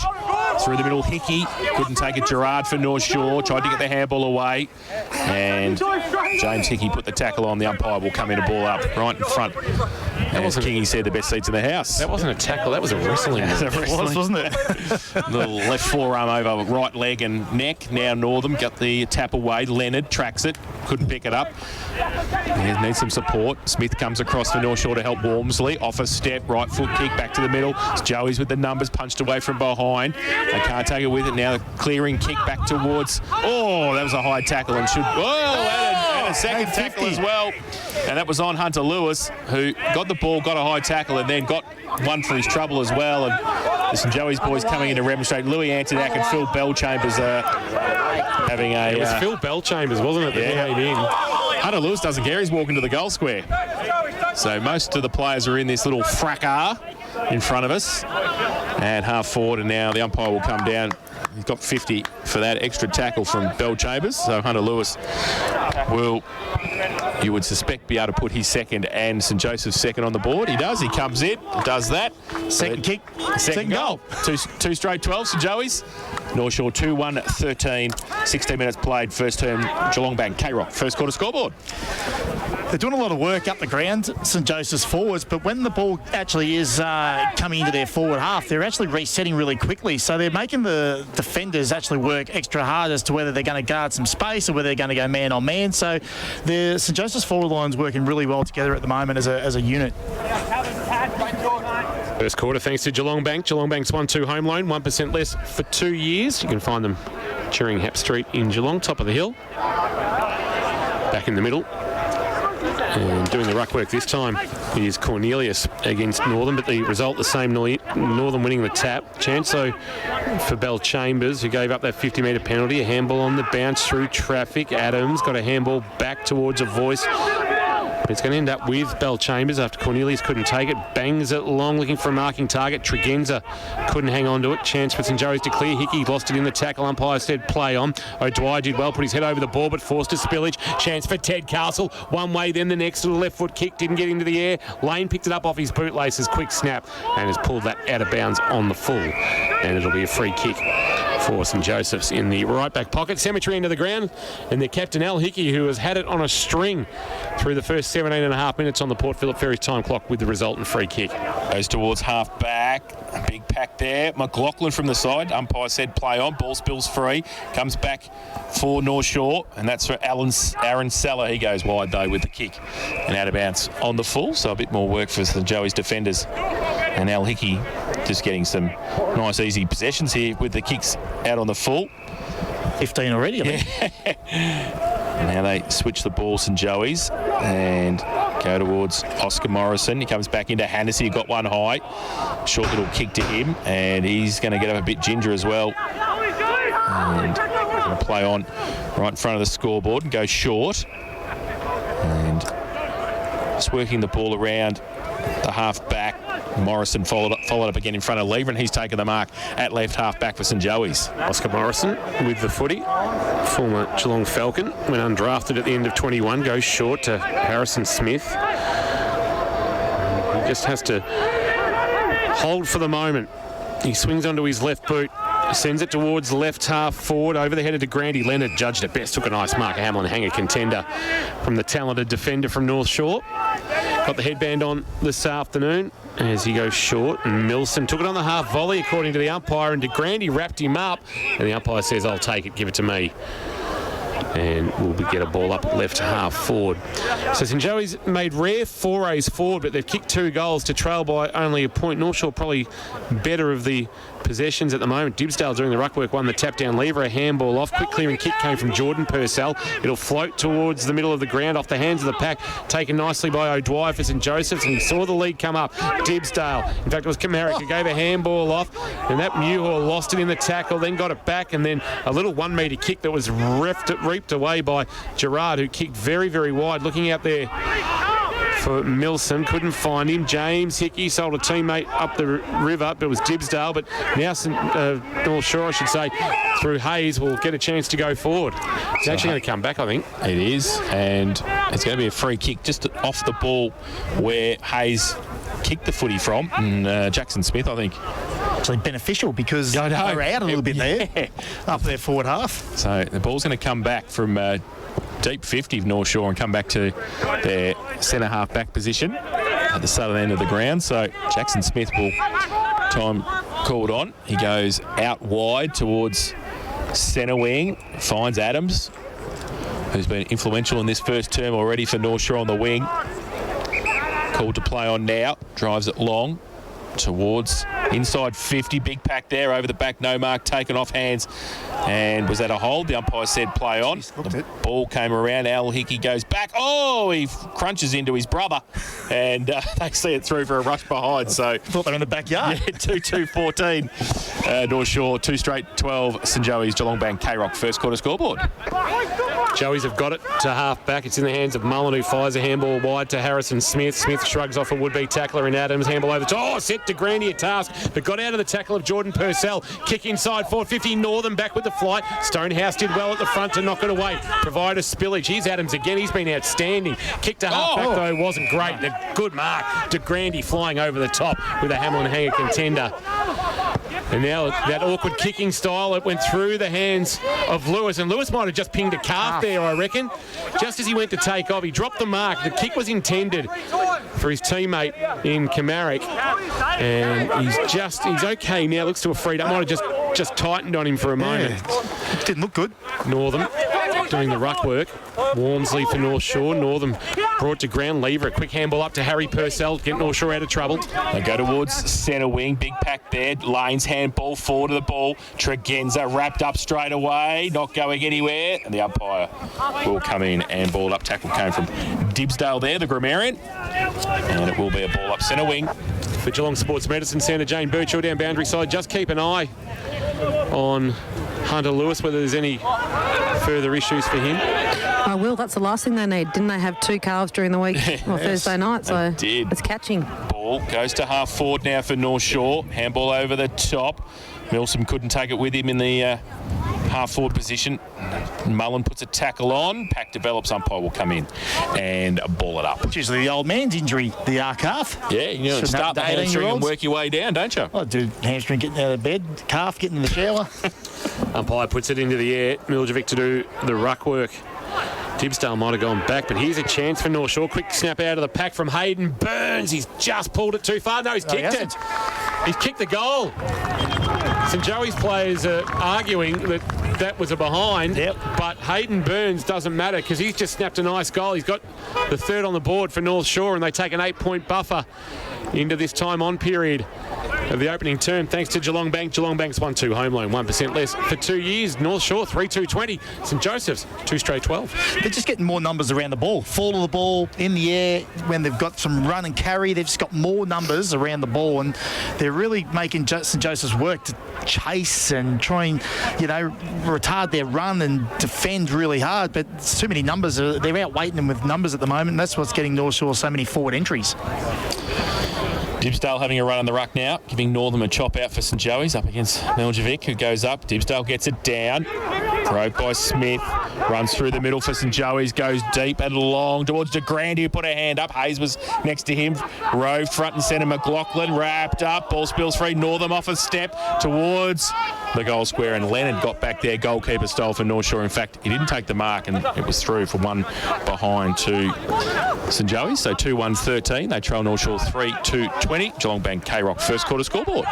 Through the middle, Hickey couldn't take it. Gerard for North Shore tried to get the handball away, and James Hickey put the tackle on. The umpire will come in a ball up right in front. And as Kingy said, the best seats in the house. That wasn't a tackle, that was a wrestling. It was, wasn't it? Little left forearm over right leg and neck. Now Northam got the tap away. Leonard tracks it, couldn't pick it up. He needs some support. Smith comes across for North Shore to help Wormsley. Off a step, right foot kick back to the middle. It's Joey's with the numbers, punched away from behind. They can't take it with it now. Clearing kick back towards. Oh, that was a high tackle and should. And a second tackle as well. And that was on Hunter Lewis, who got the ball, got a high tackle, and then got one for his trouble as well. And the St Joey's boys coming in to remonstrate. Louis Antonak and Phil Bellchambers having a. It was Phil Bellchambers, wasn't it, that came in? Hunter Lewis doesn't care. He's walking to the goal square. So most of the players are in this little fracas in front of us. And half forward, and now the umpire will come down. He's got 50 for that extra tackle from Bellchambers. So Hunter Lewis will, you would suspect, be able to put his second and St Joseph's second on the board. He does. He comes in, does that. Second kick, second goal. Two straight 12s for Joey's. North Shore 2-1-13. 16 minutes played. First term, Geelong Bank, K-Rock. First quarter scoreboard. They're doing a lot of work up the ground, St Joseph's forwards, but when the ball actually is coming into their forward half, they're actually resetting really quickly. So they're making the defenders actually work extra hard as to whether they're going to guard some space or whether they're going to go man on man. So the St Joseph's forward line's working really well together at the moment as a unit. First quarter, thanks to Geelong Bank. Geelong Bank's 1-2 home loan, 1% less for 2 years. You can find them during Hap Street in Geelong, top of the hill. Back in the middle. And doing the ruck work this time is Cornelius against Northern, but the result the same, Northern winning the tap. Chance, so for Bellchambers, who gave up that 50-metre penalty, a handball on the bounce through traffic. Adams got a handball back towards a voice. It's going to end up with Bell Chambers after Cornelius couldn't take it. Bangs it long, looking for a marking target. Tregenza couldn't hang on to it. Chance for St Joey's to clear. Hickey lost it in the tackle. Umpire said play on. O'Dwyer did well, put his head over the ball, but forced a spillage. Chance for Ted Castle. One way, then the next to the left foot kick. Didn't get into the air. Lane picked it up off his bootlaces. Quick snap and has pulled that out of bounds on the full. And it'll be a free kick for St Joseph's in the right back pocket. Cemetery into the ground, and their captain Al Hickey, who has had it on a string through the first 17.5 minutes on the Port Phillip Ferries time clock with the resultant free kick. Goes towards half back. A big pack there. McLaughlin from the side. Umpire said play on. Ball spills free. Comes back for North Shore, and that's for Aaron Seller. He goes wide though with the kick and out of bounds on the full. So a bit more work for St Joey's defenders. And Al Hickey just getting some nice easy possessions here with the kicks out on the full. 15 already, I think. Now they switch the ball, St Joey's, and go towards Oscar Morrison. He comes back into Hannessy. He got one high. Short little kick to him, and he's going to get up a bit ginger as well. And going to play on right in front of the scoreboard and go short. And just working the ball around the half back. Morrison followed up again in front of Lever, and he's taken the mark at left half back for St Joey's. Oscar Morrison with the footy, former Geelong Falcon, when undrafted at the end of 21, goes short to Harrison Smith. He just has to hold for the moment. He swings onto his left boot, sends it towards left half forward, over the head of Grandy. Leonard judged it best, took a nice mark. A Hamlin hanger contender from the talented defender from North Shore. Got the headband on this afternoon as he goes short, and Milson took it on the half volley according to the umpire, and Grandy wrapped him up, and the umpire says, I'll take it, give it to me. And we'll get a ball up left half forward. So St Joey's made rare forays forward, but they've kicked 2 goals to trail by only a point. North Shore probably better of the possessions at the moment. Dibsdale doing the ruck work, won the tap down Lever, a handball off. Quick clearing kick came from Jordan Purcell. It'll float towards the middle of the ground off the hands of the pack, taken nicely by O'Dwyer for St Joseph's, and he saw the lead come up. Dibsdale, in fact it was Kamarick who gave a handball off, and that Muhor lost it in the tackle, then got it back, and then a little 1 metre kick that was reaped away by Gerard, who kicked very, very wide. Looking out there for Milson, couldn't find him. James Hickey sold a teammate up the river, but it was Dibsdale. But now North Shore, I should say, through Hayes, will get a chance to go forward. It's actually going to come back, I think. It is, and it's going to be a free kick just off the ball where Hayes kicked the footy from, and Jackson Smith, I think. Actually beneficial because they were out a little bit there, up their forward half. So the ball's going to come back from deep 50 of North Shore and come back to their centre half back position at the southern end of the ground. So Jackson Smith will time called on. He goes out wide towards centre wing, finds Adams, who's been influential in this first term already for North Shore on the wing. Called to play on now, drives it long towards inside 50, big pack there over the back, no mark, taken off hands, and was that a hold? The umpire said play on. The ball came around, Al Hickey goes back, he crunches into his brother, and they see it through for a rush behind. So thought they were in the backyard. Yeah, 2-2-14 North Shore, 2 straight 12 St Joey's, Geelong Bank K-Rock first quarter scoreboard. Joey's have got it to half back. It's in the hands of Mullen, who fires a handball wide to Harrison Smith. Smith shrugs off a would-be tackler in Adams. Handball over to set to Grandy a task, but got out of the tackle of Jordan Purcell. Kick inside 450. Northern back with the flight. Stonehouse did well at the front to knock it away. Provide a spillage. Here's Adams again. He's been outstanding. Kick to half back though wasn't great. And a good mark to Grandy flying over the top with a Hamlin hanger contender. And now that awkward kicking style, it went through the hands of Lewis, and Lewis might have just pinged a calf there, I reckon. Just as he went to take off, he dropped the mark. The kick was intended for his teammate in Kamarick, and he's okay now. Looks to a freed up. Might have just tightened on him for a moment. Yeah. Didn't look good. Northam doing the ruck work. Walmsley for North Shore. Northam brought to ground. Lever, a quick handball up to Harry Purcell to get North Shore out of trouble. They go towards centre wing. Big pack there. Lane's handball forward to the ball. Tregenza wrapped up straight away. Not going anywhere. And the umpire will come in and ball up. Tackle came from Dibsdale there, the grammarian. And it will be a ball up centre wing. For Geelong Sports Medicine Centre, Jane Birchall down boundary side. Just keep an eye on Hunter Lewis, whether there's any further issues for him. Oh, Will, that's the last thing they need. Didn't they have 2 calves during the week or Thursday night? So did. it's catching. Ball goes to half forward now for North Shore. Handball over the top. Milsom couldn't take it with him in the half forward position. Mullen puts a tackle on. Pack develops. Umpire will come in and ball it up. It's usually the old man's injury, the calf. Yeah, you know, start the hamstring and work your way down, don't you? I do hamstring getting out of bed, calf getting in the shower. Umpire puts it into the air. Miljevic to do the ruck work. Dibsdale might have gone back, but here's a chance for North Shore. Quick snap out of the pack from Hayden Burns. He's just pulled it too far. No, he's kicked it. He's kicked the goal. St Joey's players are arguing that was a behind, but Hayden Burns doesn't matter because he's just snapped a nice goal. He's got the third on the board for North Shore, and they take an 8-point buffer into this time on period of the opening term, thanks to Geelong Bank. Geelong Bank's 1-2 home loan, 1% less for 2 years. North Shore 3-2-20. St Joseph's 2 straight 12. They're just getting more numbers around the ball. Fall of the ball in the air when they've got some run and carry. They've just got more numbers around the ball, and they're really making St Joseph's work to chase and try and, retard their run and defend really hard. But it's too many numbers. They're outweighting them with numbers at the moment. And that's what's getting North Shore so many forward entries. Dibsdale having a run on the ruck now, giving Northam a chop out for St Joey's up against Miljevic, who goes up. Dibsdale gets it down. Broke by Smith. Runs through the middle for St Joey's, goes deep and long towards De Grande, who put her hand up. Hayes was next to him. Rowe front and centre. McLaughlin wrapped up. Ball spills free. Northam off a step towards the goal square, and Leonard got back there, goalkeeper style for North Shore. In fact, he didn't take the mark, and it was through for one behind to St Joey's. So 2-1-13. They trail North Shore 3-2-20. Geelong Bank K-Rock first quarter scoreboard.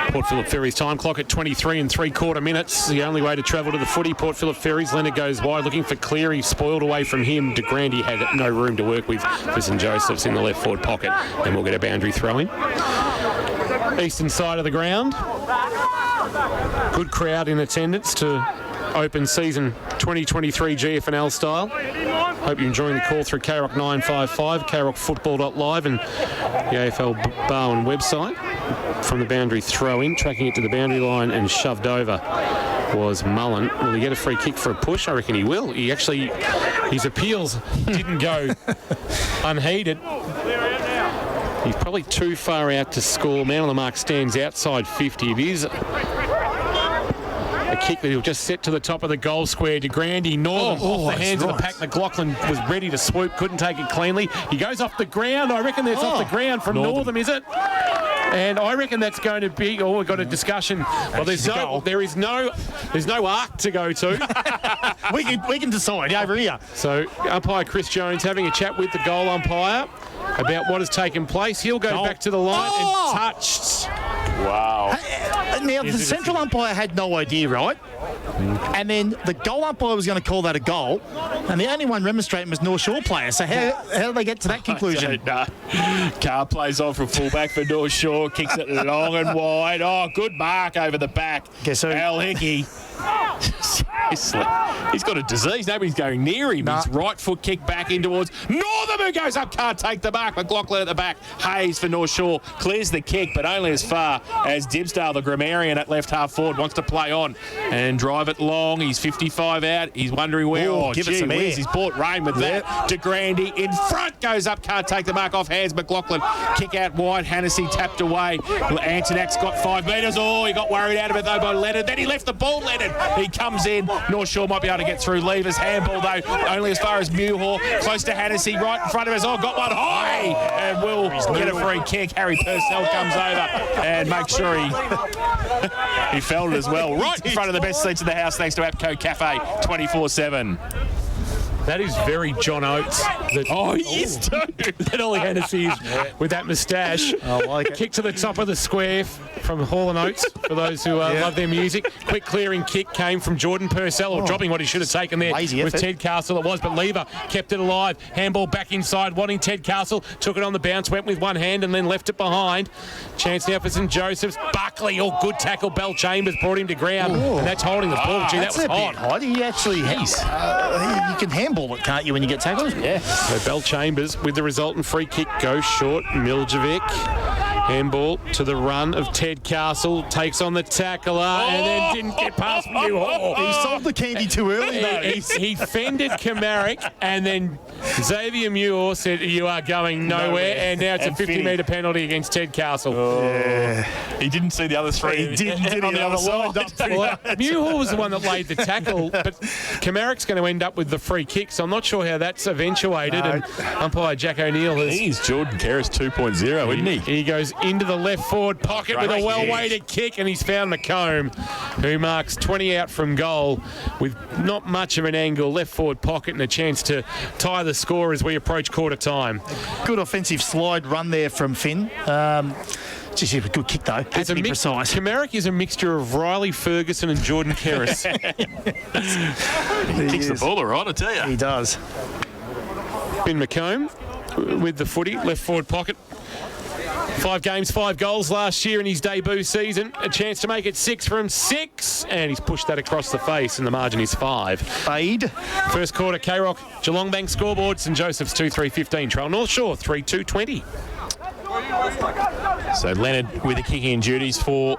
Port Phillip Ferries time clock at 23 3/4 minutes. The only way to travel to the footy. Port Phillip Ferries. Leonard goes wide looking for Cleary. Spoiled away from him. De Grande had no room to work with for St Joseph's in the left forward pocket. And we'll get a boundary throw in. Eastern side of the ground. Good crowd in attendance to open season 2023 GFL style. Hope you're enjoying the call through KROC 955, KROCfootball.live and the AFL Barwon website. From the boundary throw in, tracking it to the boundary line and shoved over was Mullen. Will he get a free kick for a push? I reckon he will. His appeals didn't go unheeded. He's probably too far out to score. Man on the mark stands outside 50. It is a kick that he'll just set to the top of the goal square. De Grande, Northam off the hands of the pack. McLaughlin was ready to swoop, couldn't take it cleanly. He goes off the ground. I reckon that's off the ground from Northam, is it? And I reckon that's going to be. Oh, we've got a discussion. Well, there's no arc to go to. we can decide over here. So umpire Chris Jones having a chat with the goal umpire about what has taken place. He'll go back to the line and touched. Wow. Now, the central umpire had no idea, right? And then the goal umpire was going to call that a goal, and the only one remonstrating was North Shore player. So how did they get to that conclusion? Carr plays on from fullback for North Shore, kicks it long and wide. Oh, good mark over the back. Guess who? Al Hickey. Seriously, he's got a disease. Nobody's going near him. His right foot kick back in towards Northam, who goes up, can't take the mark. McLaughlin at the back. Hayes for North Shore clears the kick, but only as far as Dibsdale, the grammarian at left half forward, wants to play on and drive it long. He's 55 out. He's wondering where. Give it some air. He's bought rain with that. De Grande in front, goes up, can't take the mark off hands. McLaughlin kick out wide. Hennessy tapped away. Antonak's got 5 metres. Oh, he got worried out of it though by Leonard. Then he left the ball, Leonard. He comes in. North Shore might be able to get through. Levers handball though, only as far as Muhor, close to Hennessy, right in front of us. Oh, got one high, and will get a free kick. Harry Purcell comes over and makes sure he felt it as well. Right in front of the best seats in the house, thanks to APCO Cafe 24/7. That is very John Oates. He is too. That Ollie Hennessy is with that moustache. I like it. Kick to the top of the square from Hall & Oates, for those who love their music. Quick clearing kick came from Jordan Purcell, dropping what he should have taken there with Ted Castle. It was, but Lever kept it alive. Handball back inside, wanting Ted Castle. Took it on the bounce, went with one hand and then left it behind. Chance now for St Joseph's. Buckley, good tackle. Bell Chambers brought him to ground, and that's holding the ball. Gee, that was hot. He actually you can handball it, can't you, when you get tackled? Yeah. So Bell Chambers with the resultant free kick goes short. Miljevic. Handball to the run of Ted Castle. Takes on the tackler and then didn't get past Muir. He sold the candy too early, though. He fended Kamarick, and then Xavier Muir said, "You are going nowhere." And now it's a 50-metre penalty against Ted Castle. He didn't see the other three. He did on the other side. Muir was the one that laid the tackle, but Kamarick's going to end up with the free kick, so I'm not sure how that's eventuated. No. And umpire Jack O'Neill has... He's Jordan Kerris 2.0, isn't he? He goes into the left forward pocket with a well-weighted kick, and he's found McComb, who marks 20 out from goal with not much of an angle, left forward pocket, and a chance to tie the score as we approach quarter time. Good offensive slide run there from Finn. Just a good kick, though. Has to be precise. Kamarick is a mixture of Riley Ferguson and Jordan Kerris. He kicks the ball all right, I tell you. He does. Ben McComb with the footy, left forward pocket. 5 games, 5 goals last year in his debut season. A chance to make it 6 from 6, and he's pushed that across the face, and the margin is 5. Fade. First quarter, K-Rock, Geelong Bank scoreboard, St Joseph's 2-3-15, Trail North Shore 3-2-20. So Leonard with the kicking duties for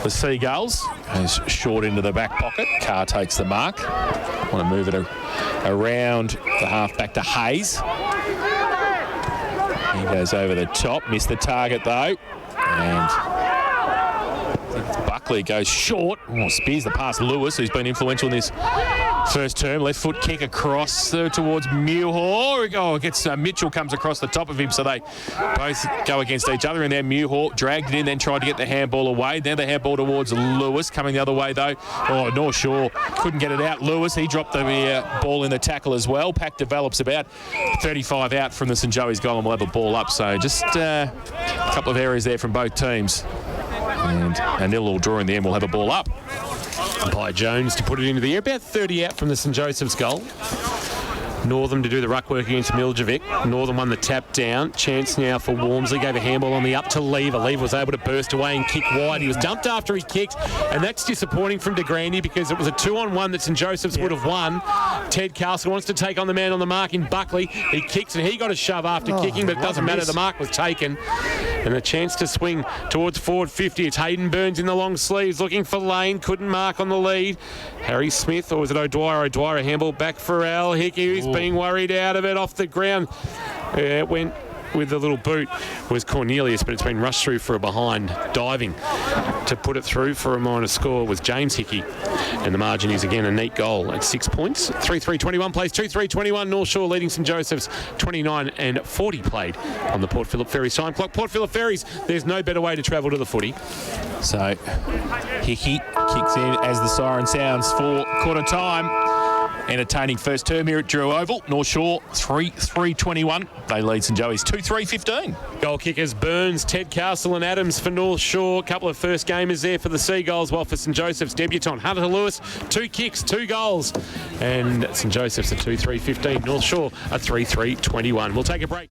the Seagulls. Goes short into the back pocket. Carr takes the mark. Want to move it around the half back to Hayes. He goes over the top. Missed the target though. And Buckley goes short. Spears the pass Lewis, who's been influential in this first term. Left foot kick across towards Muir. Mitchell comes across the top of him, so they both go against each other. And then Muir dragged it in, then tried to get the handball away. Then the handball towards Lewis, coming the other way though. North Shore couldn't get it out. Lewis, he dropped the ball in the tackle as well. Pack develops about 35 out from the St Joey's goal, and we'll have a ball up. So just a couple of areas there from both teams. And a nil-all draw in the end, we'll have a ball up. By Jones to put it into the air, about 30 out from the St Joseph's goal. Northern to do the ruck work against Miljevic. Northern won the tap down. Chance now for Walmsley. Gave a handball on the up to Lever. Lever was able to burst away and kick wide. He was dumped after he kicked, and that's disappointing from De Grande because it was a 2-on-1 that St Joseph's would have won. Ted Castle wants to take on the man on the mark in Buckley. He kicks and he got a shove after kicking, but it doesn't matter. The mark was taken. And a chance to swing towards forward 50. It's Hayden Burns in the long sleeves looking for Lane. Couldn't mark on the lead. Harry Smith, or was it O'Dwyer? O'Dwyer, a handball back for Al Hickey, who's being worried out of it off the ground. It went with the little boot was Cornelius, but it's been rushed through for a behind. Diving to put it through for a minor score was James Hickey. And the margin is again a neat goal at 6 points. 3-3-21 plays 2-3-21. North Shore leading St Joseph's 29 and 40 played on the Port Phillip Ferries time clock. Port Phillip Ferries, there's no better way to travel to the footy. So Hickey kicks in as the siren sounds for quarter time. Entertaining first term here at Drew Oval. North Shore 3-3-21. They lead St Joey's 2-3-15. Goal kickers Burns, Ted Castle and Adams for North Shore. Couple of first gamers there for the Seagulls, while for St Joseph's debutant Hunter Lewis, 2 kicks, 2 goals. And St Joseph's a 2-3-15. North Shore a 3-3-21. We'll take a break.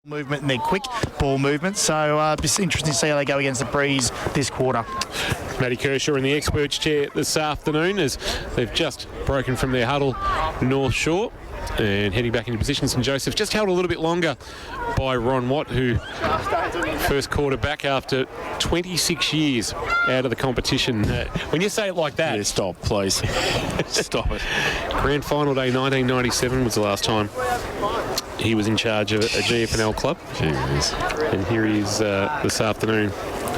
movement and their quick ball movement. So it's interesting to see how they go against the Breeze this quarter. Matty Kershaw in the experts chair this afternoon as they've just broken from their huddle North Shore and heading back into position. St Joseph just held a little bit longer by Ron Watt, who first quarter back after 26 years out of the competition. When you say it like that... Yeah, stop, please. Stop it. Grand Final Day 1997 was the last time he was in charge of a GFL club. Jeez. And here he is this afternoon.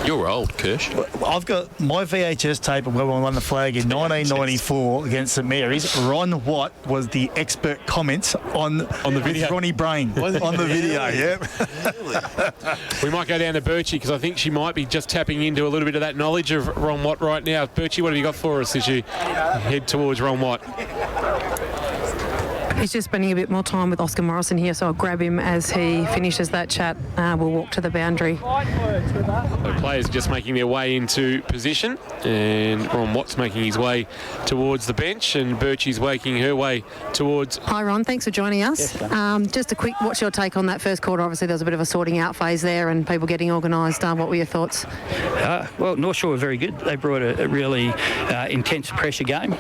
You're old, Kirsch. I've got my VHS tape of when we won the flag in 1994 against St Mary's. Ron Watt was the expert comment on the video. Ronnie Brain on the video, yeah. We might go down to Birchie because I think she might be just tapping into a little bit of that knowledge of Ron Watt right now. Birchie, what have you got for us as you head towards Ron Watt? He's just spending a bit more time with Oscar Morrison here, so I'll grab him as he finishes that chat. We'll walk to the boundary. The players just making their way into position, and Ron Watt's making his way towards the bench, and Birchie's making her way towards... Hi, Ron. Thanks for joining us. Just a quick, what's your take on that first quarter? Obviously, there was a bit of a sorting out phase there and people getting organised. What were your thoughts? Well, North Shore were very good. They brought a really intense pressure game,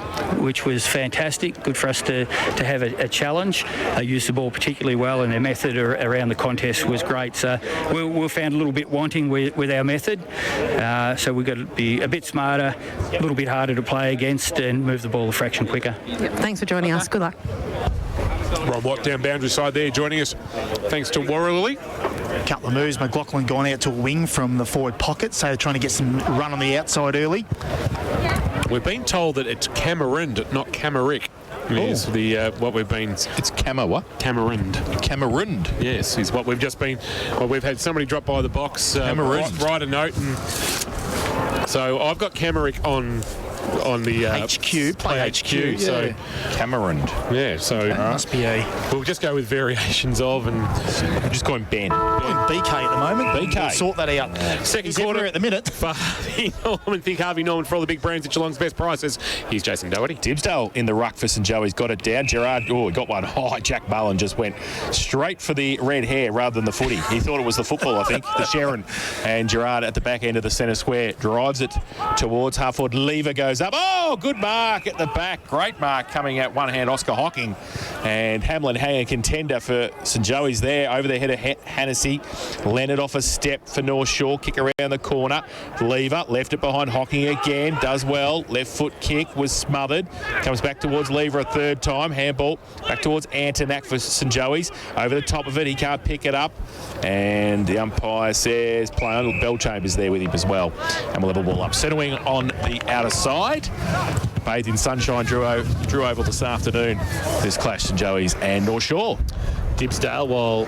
which was fantastic. Good for us to have a challenge. They used the ball particularly well, and their method around the contest was great. So we found a little bit wanting with our method. So we've got to be a bit smarter, a little bit harder to play against, and move the ball a fraction quicker. Yep. Thanks for joining us. Good luck. Ron Watt down boundary side there, joining us thanks to Warralilly. Couple of moves. McLaughlin gone out to a wing from the forward pocket, so they're trying to get some run on the outside early. We've been told that it's Cameroon, not Camerick. Is the what we've been... It's what? Cameroon. Cameroon. Yes, is what we've just been... Well, we've had somebody drop by the box, write a note, and so I've got Camerick on the HQ, play HQ, yeah. So Cameroon. Yeah, so must be we'll just go with variations of, and I'm just going Ben. BK at the moment. BK. We'll sort that out. Second quarter at the minute. Harvey Norman. Think Harvey Norman for all the big brands at Geelong's best prices. Here's Jason Doherty. Dibsdale in the ruck for St Joey's got it down. Gerard, he got one. Jack Mullen just went straight for the red hair rather than the footy. He thought it was the football, I think, the Sharon. And Gerard at the back end of the centre square drives it towards half forward. Lever goes up. Oh, good mark at the back. Great mark coming out one hand. Oscar Hocking and Hamlin hanging contender for St Joey's there. Over the head of Hennessy. Leonard off a step for North Shore. Kick around the corner. Lever left it behind Hocking again. Does well. Left foot kick was smothered. Comes back towards Lever a third time. Handball back towards Antonak for St Joey's. Over the top of it. He can't pick it up. And the umpire says play on. Bellchambers there with him as well. And we'll have a ball up. Centre wing on the outer side. Bathed in sunshine drew over this afternoon. This clash St Joey's and North Shore. Dibsdale, while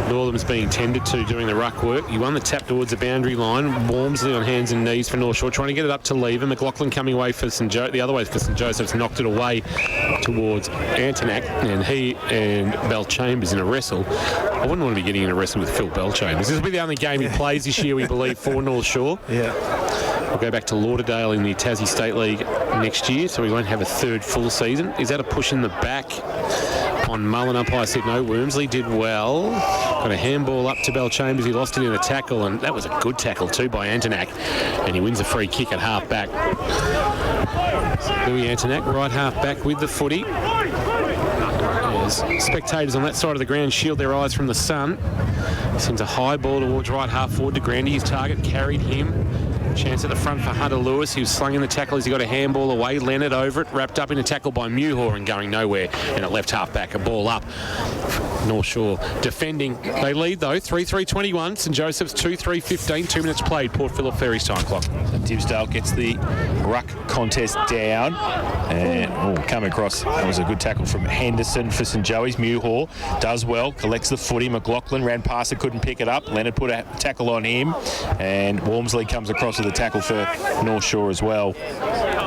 Northam's being tended to doing the ruck work. He won the tap towards the boundary line. Walmsley on hands and knees for North Shore, trying to get it up to Lever. McLaughlin coming away for the other way for St Joseph's, knocked it away towards Antonak, and he and Bellchambers in a wrestle. I wouldn't want to be getting in a wrestle with Phil Bellchambers. This will be the only game he plays this year, we believe, for North Shore. Yeah. We'll go back to Lauderdale in the Tassie State League next year, so we won't have a third full season. Is that a push in the back on Mullen? Umpire said no. Wormsley did well. Got a handball up to Bellchambers. He lost it in a tackle, and that was a good tackle too by Antonak. And he wins a free kick at half back. Louis Antonak, right half back with the footy. As spectators on that side of the ground shield their eyes from the sun. Sends a high ball towards right half forward to Grandy. His target carried him. Chance at the front for Hunter Lewis. He was slung in the tackle as he got a handball away. Leonard over it, wrapped up in a tackle by Muhor and going nowhere. And at left half back, a ball up. North Shore defending. They lead though, 3-3-21. St Joseph's 2-3-15. 2 minutes played. Port Phillip Ferries time clock. Dibsdale gets the ruck contest down and come across. That was a good tackle from Henderson for St Joey's. Muhor does well, collects the footy. McLaughlin ran past it, couldn't pick it up. Leonard put a tackle on him, and Walmsley comes across with a tackle for North Shore as well.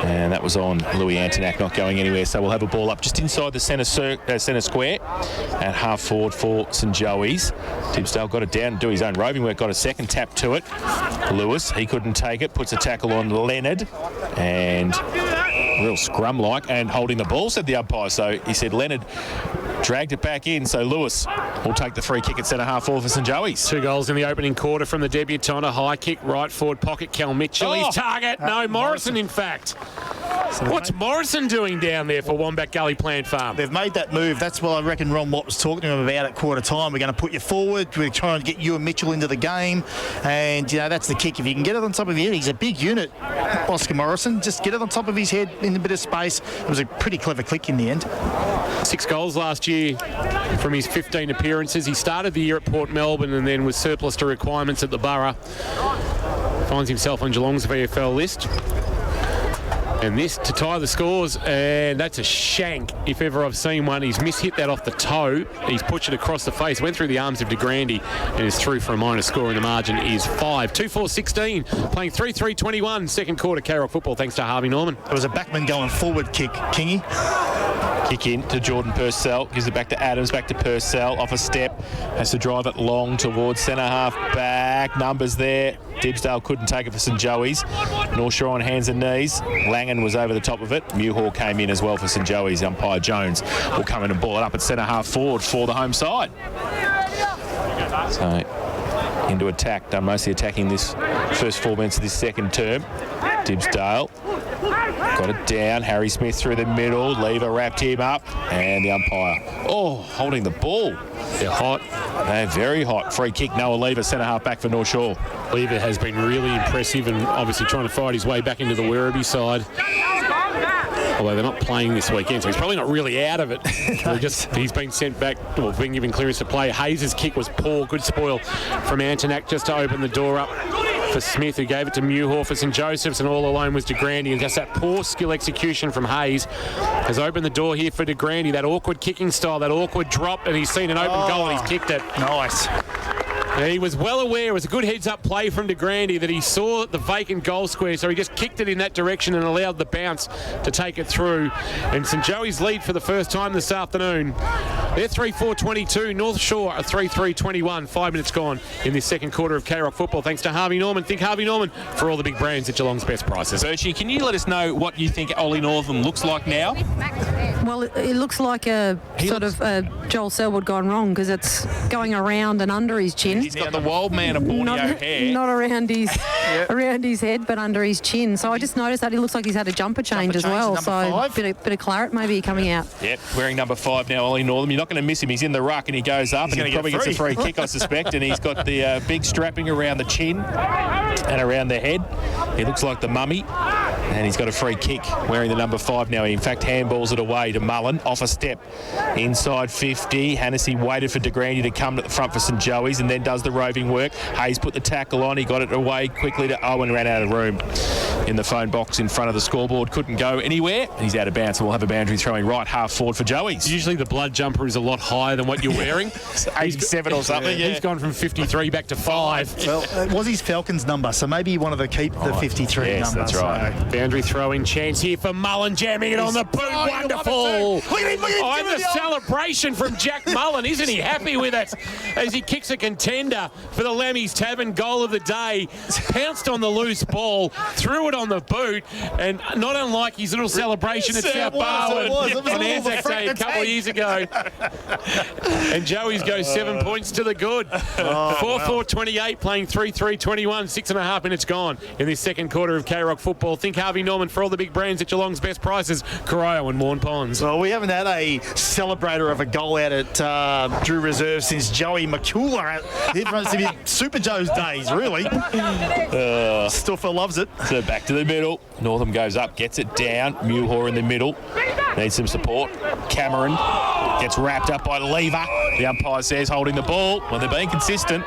And that was on Louis Antonak, not going anywhere. So we'll have a ball up just inside the centre square at half forward for St Joey's. Dibsdale got it down and do his own roving work, got a second tap to it. Lewis, he couldn't take it, puts a tackle on Leonard, and real scrum-like, and holding the ball, said the umpire. So he said Leonard Dragged it back in, so Lewis will take the free kick at centre-half forward for St Joey's. 2 goals in the opening quarter from the debutant. A high kick, right forward pocket. Cal Mitchell, his target. No, Morrison, in fact. What's Morrison doing down there for Wombat Gully Plant Farm? They've made that move. That's what I reckon Ron Watt was talking to him about at quarter time. We're going to put you forward. We're trying to get you and Mitchell into the game. And, that's the kick. If you can get it on top of the head, he's a big unit, Oscar Morrison. Just get it on top of his head in a bit of space. It was a pretty clever click in the end. 6 goals last year from his 15 appearances. He started the year at Port Melbourne and then was surplus to requirements at the Borough. Finds himself on Geelong's VFL list. And this to tie the scores, and that's a shank if ever I've seen one. He's mishit that off the toe. He's pushed it across the face, went through the arms of De Grande, and is through for a minor score, and the margin is 5. 2-4-16, playing 3-3-21, second quarter K-Rock football, thanks to Harvey Norman. It was a backman going forward kick, Kingy. Kick in to Jordan Purcell, gives it back to Adams, back to Purcell, off a step, has to drive it long towards centre-half back. Numbers there. Dibsdale couldn't take it for St Joey's. North Shore on hands and knees. Langan was over the top of it. Muhor came in as well for St Joey's. Umpire Jones will come in and ball it up at centre-half forward for the home side. So, into attack. Done mostly attacking this first 4 minutes of this second term. Dibsdale got it down. Harry Smith through the middle. Lever wrapped him up. And the umpire, holding the ball. They're hot. They're very hot. Free kick, Noah Lever, centre-half back for North Shore. Lever has been really impressive and obviously trying to fight his way back into the Werribee side. Although they're not playing this weekend, so he's probably not really out of it. He's been sent back, being given clearance to play. Hayes' kick was poor. Good spoil from Antonak just to open the door up for Smith, who gave it to Muhor for St Joseph's, and all alone was De Grande. And just that poor skill execution from Hayes has opened the door here for De Grande. That awkward kicking style, that awkward drop, and he's seen an open goal and he's kicked it. Nice. He was well aware, it was a good heads-up play from De Grande, that he saw the vacant goal square, so he just kicked it in that direction and allowed the bounce to take it through. And St Joey's lead for the first time this afternoon. They're 3-4-22. North Shore are 3-3-21. 5 minutes gone in this second quarter of K-Rock football. Thanks to Harvey Norman. Think Harvey Norman for all the big brands at Geelong's best prices. Berchie, can you let us know what you think Ollie Northam looks like now? Well, it looks like a Joel Selwood gone wrong, because it's going around and under his chin. He's got the wild man of Borneo hair. Not around his around his head, but under his chin. So I just noticed that he looks like he's had a jumper change as well. So a bit of claret maybe coming out. Yep, wearing number 5 now, Ollie Northam. You're not going to miss him. He's in the ruck and he goes up and he probably gets a free kick, I suspect. And he's got the big strapping around the chin and around the head. He looks like the mummy. And he's got a free kick wearing the number 5 now. He, in fact, handballs it away to Mullen. Off a step. Inside 50. Hannessy waited for De Grande to come to the front for St Joey's and then does the roving work. Hayes put the tackle on. He got it away quickly to Owen. Ran out of room in the phone box in front of the scoreboard. Couldn't go anywhere. He's out of bounds. So we'll have a boundary throwing right half forward for Joey's. Usually the blood jumper is a lot higher than what you're wearing. 87 or something. He's gone from 53 back to 5. Well, it was his Falcons number, so maybe he wanted to keep the 53 yes, number. That's right. So. Boundary throwing chance here for Mullen, jamming it on the boot. Wonderful. Look at him, The celebration from Jack Mullen. Isn't he happy with it? As he kicks a contender for the Lammy's Tavern goal of the day. Pounced on the loose ball, threw it on the boot, and not unlike his little celebration at South Barwon on Anzac Day a couple of years ago. And Joey's goes 7 points to the good. 4-4-28, playing 3-3-21. 6.5 minutes gone in this second quarter of K-Rock football. Think Harvey Norman for all the big brands at Geelong's best prices. Corio and Warn Ponds. Well, we haven't had a celebrator of a goal out at Drew Reserve since Joey McCullough. It must be Super Joe's days, really. Stuffer loves it. So back to the middle. Northam goes up, gets it down. Muhor in the middle. Needs some support. Cameron gets wrapped up by Lever. The umpire says holding the ball. Well, they're being consistent.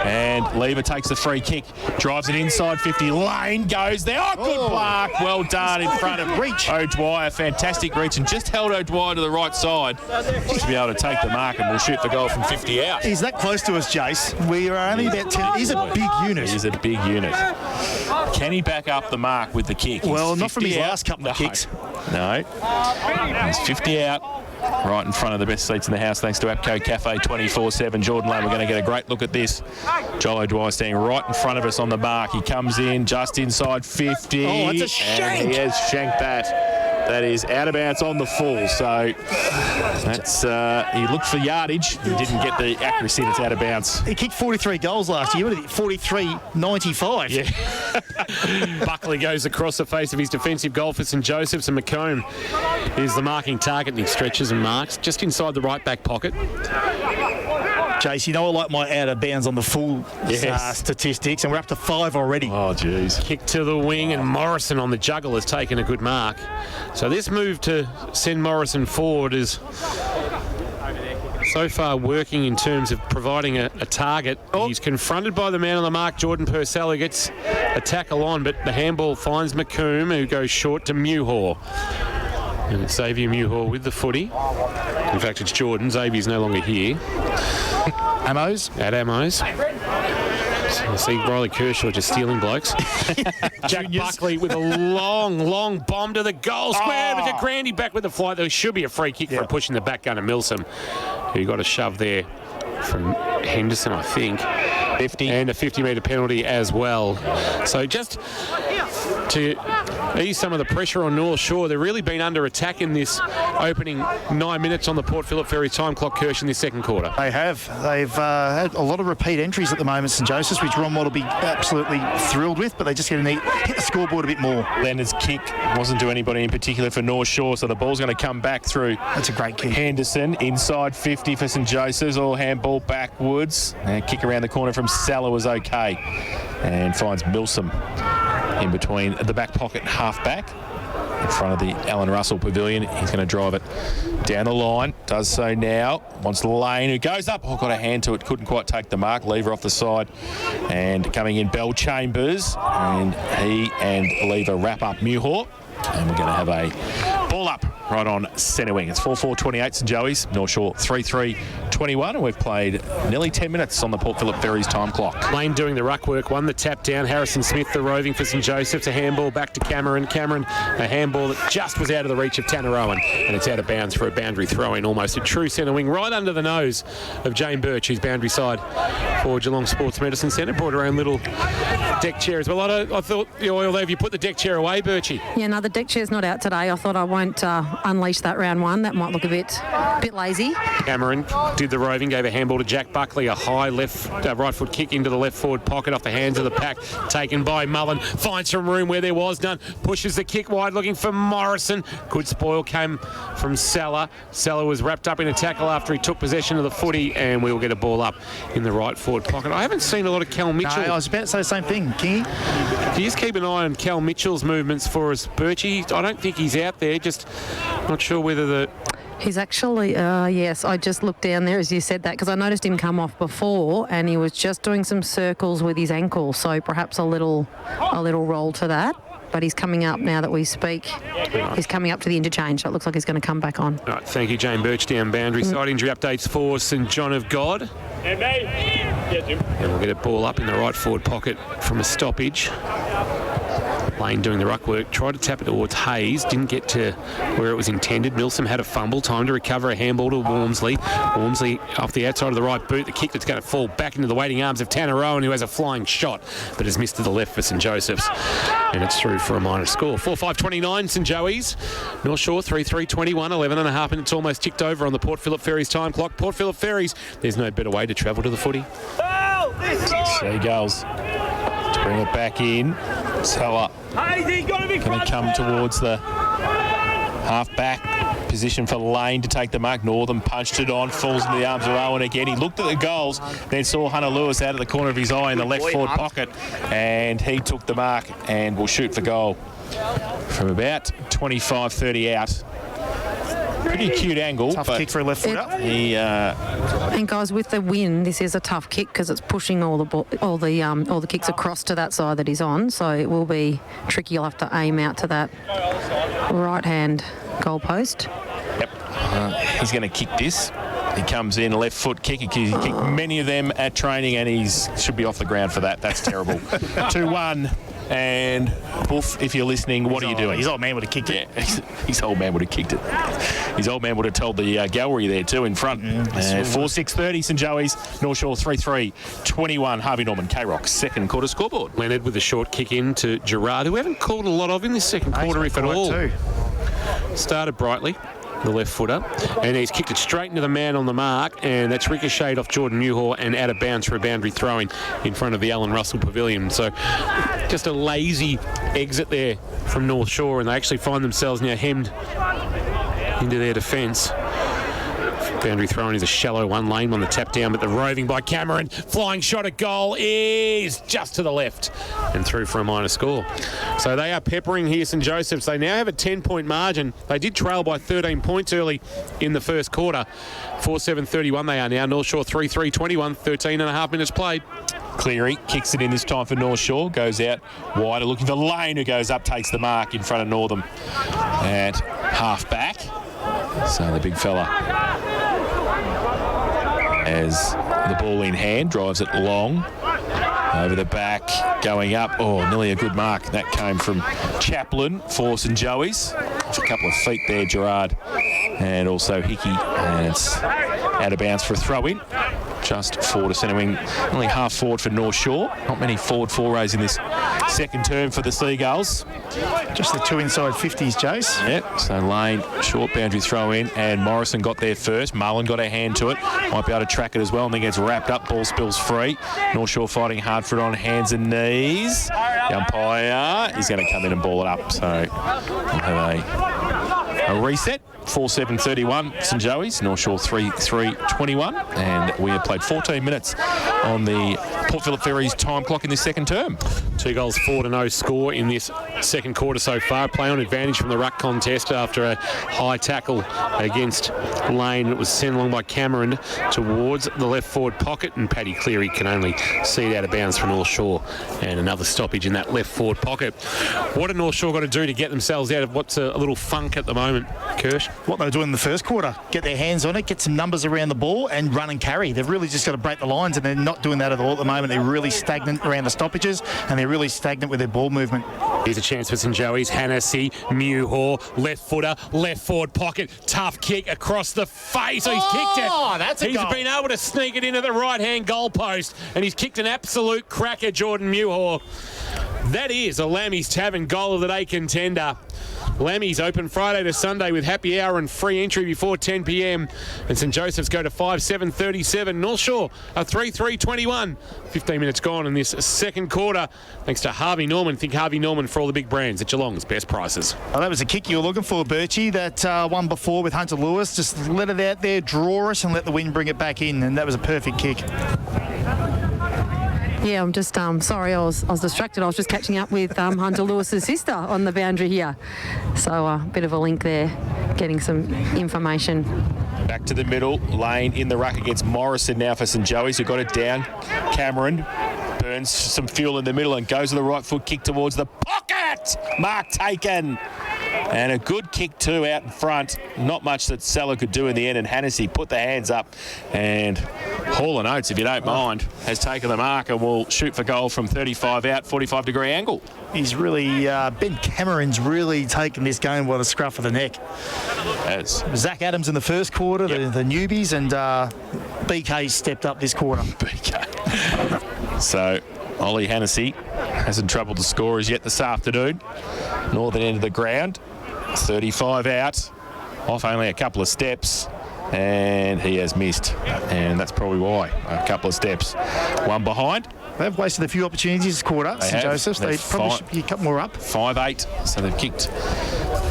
And Lever takes the free kick. Drives it inside 50. Lane goes there. Oh, good block. Well done in front of Reach. O'Dwyer. Fantastic reach. And just held O'Dwyer to the right side to be able to take the mark, and we'll shoot the goal from 50 out. He's that close to us, Jace. We are only about 10. He's a big unit. He's a big unit. Can he back up the mark with the kick? Well, not from his last couple of kicks. No. He's 50 out. Right in front of the best seats in the house, thanks to APCO Cafe 24/7. Jordan Lane, we're going to get a great look at this. Joel O'Dwyer standing right in front of us on the mark. He comes in just inside 50. Oh, it's a shank. And he has shanked that That is out of bounds on the full. So that's he looked for yardage and didn't get the accuracy. That's out of bounds. He kicked 43 goals last year. 43-95. Yeah. Buckley goes across the face of his defensive goal for St Joseph's, and McComb is the marking target, and he stretches and marks just inside the right back pocket. Jace, you know I like my out of bounds on the full statistics, and we're up to 5 already. Oh, jeez. Kick to the wing, and Morrison on the juggle has taken a good mark. So this move to send Morrison forward is so far working in terms of providing a target. He's confronted by the man on the mark, Jordan Purcell, who gets a tackle on, but the handball finds McComb, who goes short to Muhor. And it's Xavier Muhor with the footy. In fact, it's Jordan. Xavier's no longer here. Amos? At Amos. So I see Riley Kershaw just stealing blokes. Jack Buckley with a long bomb to the goal square. But the Grandy back with the flight. There should be a free kick for pushing the back gunner Milsom, who got a shove there from Henderson, I think. 50. And a 50-metre penalty as well. So just to ease some of the pressure on North Shore, they've really been under attack in this opening 9 minutes on the Port Phillip Ferry time clock, Kirsch, in this second quarter. They have. They've had a lot of repeat entries at the moment, St Joseph's, which Ron will be absolutely thrilled with, but they just hit the scoreboard a bit more. Leonard's kick wasn't to anybody in particular for North Shore, so the ball's going to come back through. That's a great kick. Henderson inside 50 for St Joseph's, all handball backwards. And kick around the corner from Salah was okay, and finds Milsom in between the back pocket and half back in front of the Alan Russell Pavilion. He's going to drive it down the line. Does so now. Wants Lane, who goes up. Oh, got a hand to it. Couldn't quite take the mark. Lever off the side. And coming in, Bell Chambers. And he and Lever wrap up Muhor. And we're going to have a ball up right on centre wing. It's 4-4-28 St Joey's. North Shore 3-3-21. And we've played nearly 10 minutes on the Port Phillip Ferries time clock. Lane doing the ruck work. Won the tap down. Harrison Smith, the roving for St Joseph's. A handball back to Cameron. Cameron, a handball that just was out of the reach of Tanner Owen. And it's out of bounds for a boundary throw-in. Almost a true centre wing right under the nose of Jane Birch, who's boundary side for Geelong Sports Medicine Centre. Brought her own little deck chair as well. I thought, although if you put the deck chair away, Birchie. Yeah, no, the deck chair's not out today. I thought I won't unleash that round one. That might look a bit lazy. Cameron did the roving, gave a handball to Jack Buckley, a high right foot kick into the left forward pocket off the hands of the pack, taken by Mullen, finds some room where there was none, pushes the kick wide looking for Morrison. Good spoil came from Salah. Salah was wrapped up in a tackle after he took possession of the footy, and we'll get a ball up in the right forward pocket. I haven't seen a lot of Cal Mitchell. No, I was about to say the same thing, Kingy. Can you just keep an eye on Cal Mitchell's movements for us, Birchie? I don't think he's out there, just not sure whether the... He's actually, yes, I just looked down there as you said that, because I noticed him come off before and he was just doing some circles with his ankle, so perhaps a little roll to that. But he's coming up now that we speak. He's coming up to the interchange, so it looks like he's going to come back on. All right, thank you, Jane Birch, down boundary side. Injury updates for St John of God. And we'll get a ball up in the right forward pocket from a stoppage. Lane doing the ruck work, tried to tap it towards Hayes, didn't get to where it was intended. Milsom had a fumble, time to recover, a handball to Wormsley. Wormsley off the outside of the right boot, the kick that's going to fall back into the waiting arms of Tanner Owen, who has a flying shot, but has missed to the left for St Joseph's. And it's through for a minor score. 4-5-29 St Joey's. North Shore 3-3-21, 11 and a half minutes almost ticked over on the Port Phillip Ferries time clock. Port Phillip Ferries, there's no better way to travel to the footy. Seagulls to bring it back in. Salah going to come towards the half-back position for Lane to take the mark. Northern punched it on, falls into the arms of Owen again. He looked at the goals, then saw Hunter Lewis out of the corner of his eye in the left forward pocket, and he took the mark and will shoot for goal from about 25-30 out. Pretty cute angle. Tough kick for a left footer. And guys, with the win, this is a tough kick because it's pushing all the kicks across to that side that he's on. So it will be tricky. You'll have to aim out to that right hand goal post. Yep. He's going to kick this. He comes in, left foot kick. He kicked many of them at training, and he should be off the ground for that. That's terrible. 2-1. And Wolf, if you're listening, what are you doing? His old man would have kicked it. Yeah, his old man would have kicked it. His old man would have told the gallery there too in front. 4-6-30 St Joey's, North Shore 3-3-21. Harvey Norman, K-Rock, second quarter scoreboard. Leonard with a short kick in to Gerard, who we haven't called a lot of in this second quarter, if at all. started brightly, the left footer, and he's kicked it straight into the man on the mark, and that's ricocheted off Jordan Newhaw and out of bounds for a boundary throw-in in front of the Alan Russell Pavilion. So just a lazy exit there from North Shore, and they actually find themselves now hemmed into their defence. Boundary throw-in is a shallow one, lane on the tap down, but the roving by Cameron, flying shot at goal is just to the left and through for a minor score. So they are peppering here St Joseph's. They now have a 10-point margin. They did trail by 13 points early in the first quarter. 4-7-31 they are now. North Shore 3-3-21, 13 and a half minutes played. Cleary kicks it in this time for North Shore, goes out wider looking for Lane, who goes up, takes the mark in front of Northam at half back. So the big fella, as the ball in hand, drives it long over the back, going up. Oh, nearly a good mark. That came from Chaplin for St Joey's. Just a couple of feet there, Gerard, and also Hickey, and it's out of bounds for a throw-in. Just forward to centre wing, only half forward for North Shore. Not many forward forays in this second term for the Seagulls. Just the two inside 50s, Jace. Yep, so Lane, short boundary throw in, and Morrison got there first. Mullen got a hand to it, might be able to track it as well, and then gets wrapped up, ball spills free. North Shore fighting hard for it on hands and knees. The umpire, he's going to come in and ball it up, so we'll have a reset. 4-7-31 St Joey's, North Shore 3-3-21, and we have played 14 minutes on the Port Phillip Ferries time clock in this second term. 2 goals, 4-0 score in this second quarter so far. Play on advantage from the ruck contest after a high tackle against Lane. It was sent along by Cameron towards the left forward pocket, and Paddy Cleary can only see it out of bounds for North Shore, and another stoppage in that left forward pocket. What have North Shore got to do to get themselves out of what's a little funk at the moment, Kirsch? What they were doing in the first quarter, get their hands on it, get some numbers around the ball and run and carry. They've really just got to break the lines, and they're not doing that at all at the moment. They're really stagnant around the stoppages, and they're really stagnant with their ball movement. Here's a chance for St Joey's. Hannessy, Mewhaw, left footer, left forward pocket, tough kick across the face. He's kicked it. That's a He's goal. been able to sneak it into the right-hand goal post, and he's kicked an absolute cracker, Jordan Mewhaw. That is a Lammy's Tavern goal of the day contender. Lammy's open Friday to Sunday with happy hour and free entry before 10 p.m. And St Joseph's go to 5-7-37. North Shore a 3-3-21. 15 minutes gone in this second quarter. Thanks to Harvey Norman. Think Harvey Norman for all the big brands at Geelong's best prices. Oh, that was a kick you were looking for, Birchie. That one before with Hunter Lewis. Just let it out there, draw it, and let the wind bring it back in. And that was a perfect kick. Yeah, I'm just sorry, I was distracted. I was just catching up with Hunter Lewis's sister on the boundary here. So a bit of a link there, getting some information. Back to the middle, Lane in the ruck against Morrison now for St Joey's, who got it down. Cameron burns some fuel in the middle and goes with the right foot kick towards the pocket. Mark taken. And a good kick too out in front. Not much that Salah could do in the end, and Hennessy put the hands up, and Hall and Oates, if you don't mind, has taken the mark and will shoot for goal from 35 out, 45-degree angle. He's really, Ben Cameron's really taken this game by the scruff of the neck. As Zach Adams in the first quarter, Yep. the newbies, and BK stepped up this quarter. BK. So Ollie Hennessy hasn't troubled the scorers yet this afternoon. Northern end of the ground, 35 out, off only a couple of steps, and he has missed, and that's probably why. A couple of steps, one behind. They've wasted a few opportunities this quarter, St Joseph's. They probably should be a couple more up. 5-8, so they've kicked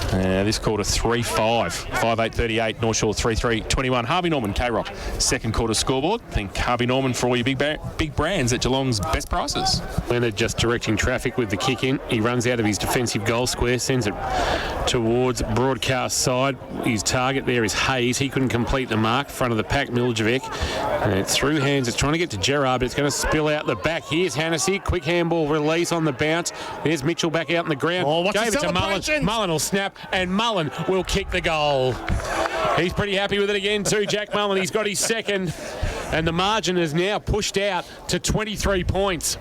this quarter 3-5. 5-8-38, North Shore 3-3-21. Harvey Norman, K-Rock, second quarter scoreboard. Think Harvey Norman for all your big brands at Geelong's best prices. Leonard just directing traffic with the kick in. He runs out of his defensive goal square, sends it towards broadcast side. His target there is Hayes. He couldn't complete the mark. Front of the pack, Miljevic. And it's through hands. It's trying to get to Gerard, but it's going to spill out the back. Here's Hannessy. Quick handball release on the bounce. There's Mitchell back out in the ground. Oh, what's Gave the it to Mullen. celebration? Mullen will snap, and Mullen will kick the goal. He's pretty happy with it again too, Jack Mullen. He's got his second, and the margin is now pushed out to 23 points.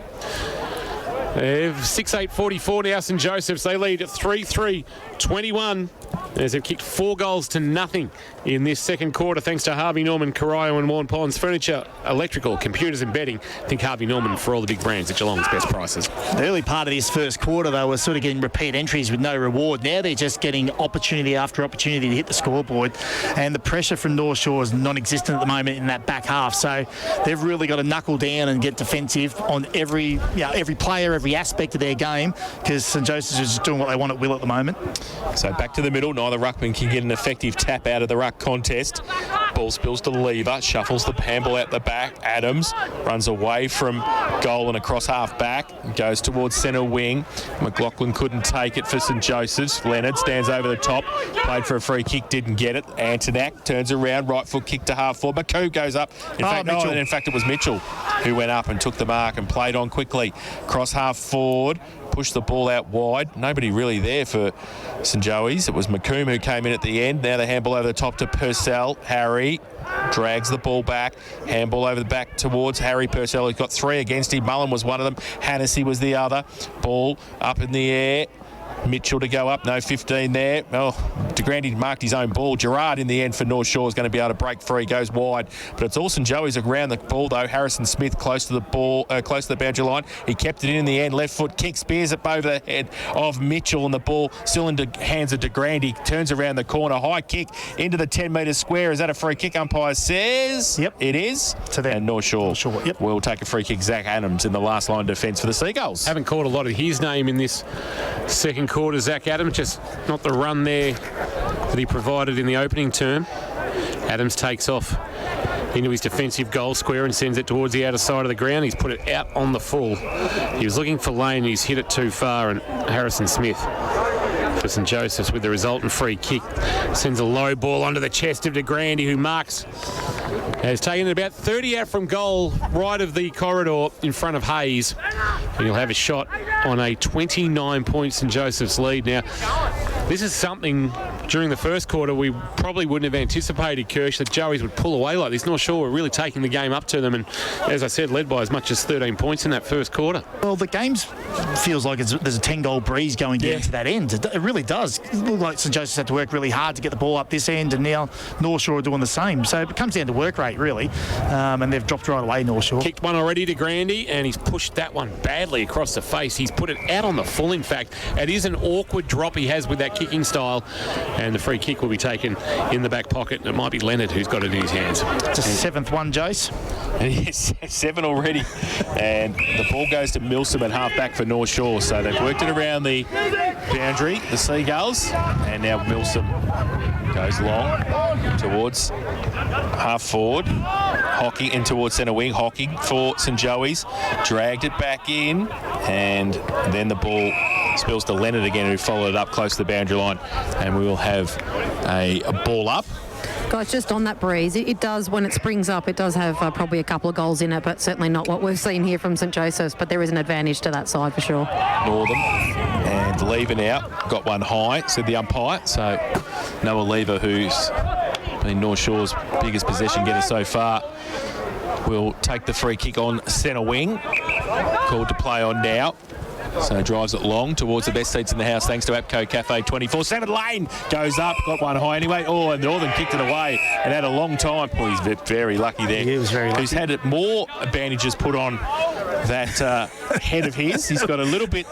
6-8-44 now, St Joseph's. They lead at 3-3-21. as they've kicked 4 goals to nothing in this second quarter, thanks to Harvey Norman, Corio and Warren Ponds Furniture, Electrical, Computers and Bedding. Think Harvey Norman for all the big brands at Geelong's best prices. The early part of this first quarter, they were sort of getting repeat entries with no reward. Now they're just getting opportunity after opportunity to hit the scoreboard, and the pressure from North Shore is non-existent at the moment in that back half. So they've really got to knuckle down and get defensive on every player, every aspect of their game, because St Joseph's is doing what they want at will at the moment. So back to the middle. Neither ruckman can get an effective tap out of the ruck contest. Ball spills to Lever, shuffles the handball out the back. Adams runs away from goal and across half back, goes towards centre wing. McLaughlin couldn't take it for St Joseph's. Leonard stands over the top, played for a free kick, didn't get it. Antonak turns around, right foot kick to half forward. McCoo goes up. In fact, it was Mitchell who went up and took the mark and played on quickly. Cross half forward, pushed the ball out wide. Nobody really there for St Joey's. It was McComb who came in at the end. Now the handball over the top to Purcell. Harry drags the ball back. Handball over the back towards Harry Purcell. He's got 3 against him. Mullen was one of them. Hannessy was the other. Ball up in the air. Mitchell to go up, no 15 there. Oh, DeGrande marked his own ball. Gerard in the end for North Shore is going to be able to break free, goes wide. But it's all St Joey's around the ball though. Harrison Smith close to the ball, close to the boundary line. He kept it in the end. Left foot kick, spears it over the head of Mitchell, and the ball still in the hands of DeGrande. Turns around the corner, high kick into the 10-metre square. Is that a free kick? Umpire says yep, it is. To them. And North Shore yep, will take a free kick. Zach Adams in the last line of defence for the Seagulls. Haven't caught a lot of his name in this second quarter, Zach Adams. Just not the run there that he provided in the opening term. Adams takes off into his defensive goal square and sends it towards the outer side of the ground. He's put it out on the full. He was looking for Lane, he's hit it too far, and Harrison Smith for St Joseph's with the resultant free kick sends a low ball under the chest of DeGrande, who marks. Has taken it about 30 out from goal, right of the corridor in front of Hayes. And he'll have a shot on a 29-point St Joseph's lead. Now, this is something during the first quarter we probably wouldn't have anticipated, Kirsch, that Joey's would pull away like this. North Shore were really taking the game up to them, and as I said, led by as much as 13 points in that first quarter. Well, the game feels like there's a 10-goal breeze going down to that end. It really does. It looks like St Joseph's had to work really hard to get the ball up this end, and now North Shore are doing the same. So it comes down to work rate, really, and they've dropped right away, North Shore. Kicked one already to Grandy, and he's pushed that one badly across the face. He's put it out on the full, in fact. It is an awkward drop he has with that kicking style, and the free kick will be taken in the back pocket. It might be Leonard who's got it in his hands. It's a 7th one, Jace. Yes, 7 already. And the ball goes to Milsom at half-back for North Shore. So they've worked it around the boundary, the Seagulls. And now Milsom goes long towards half-forward. Hocking in towards centre wing. Hocking for St Joey's. Dragged it back in. And then the ball spills to Leonard again, who followed it up close to the boundary line. And we will have a ball up. Guys, just on that breeze, it does, when it springs up, it does have probably a couple of goals in it, but certainly not what we've seen here from St Joseph's, but there is an advantage to that side for sure. Northern and Lever now got one high, said the umpire. So Noah Lever, who's been North Shore's biggest possession getter so far, will take the free kick on centre wing. Called to play on now. So drives it long towards the best seats in the house thanks to APCO Cafe 24/7. Lane goes up, got one high anyway. Oh, and Northern kicked it away and had a long time. Well, he's very lucky there. He was very lucky. He's had more bandages put on that head of his. He's got a little bit,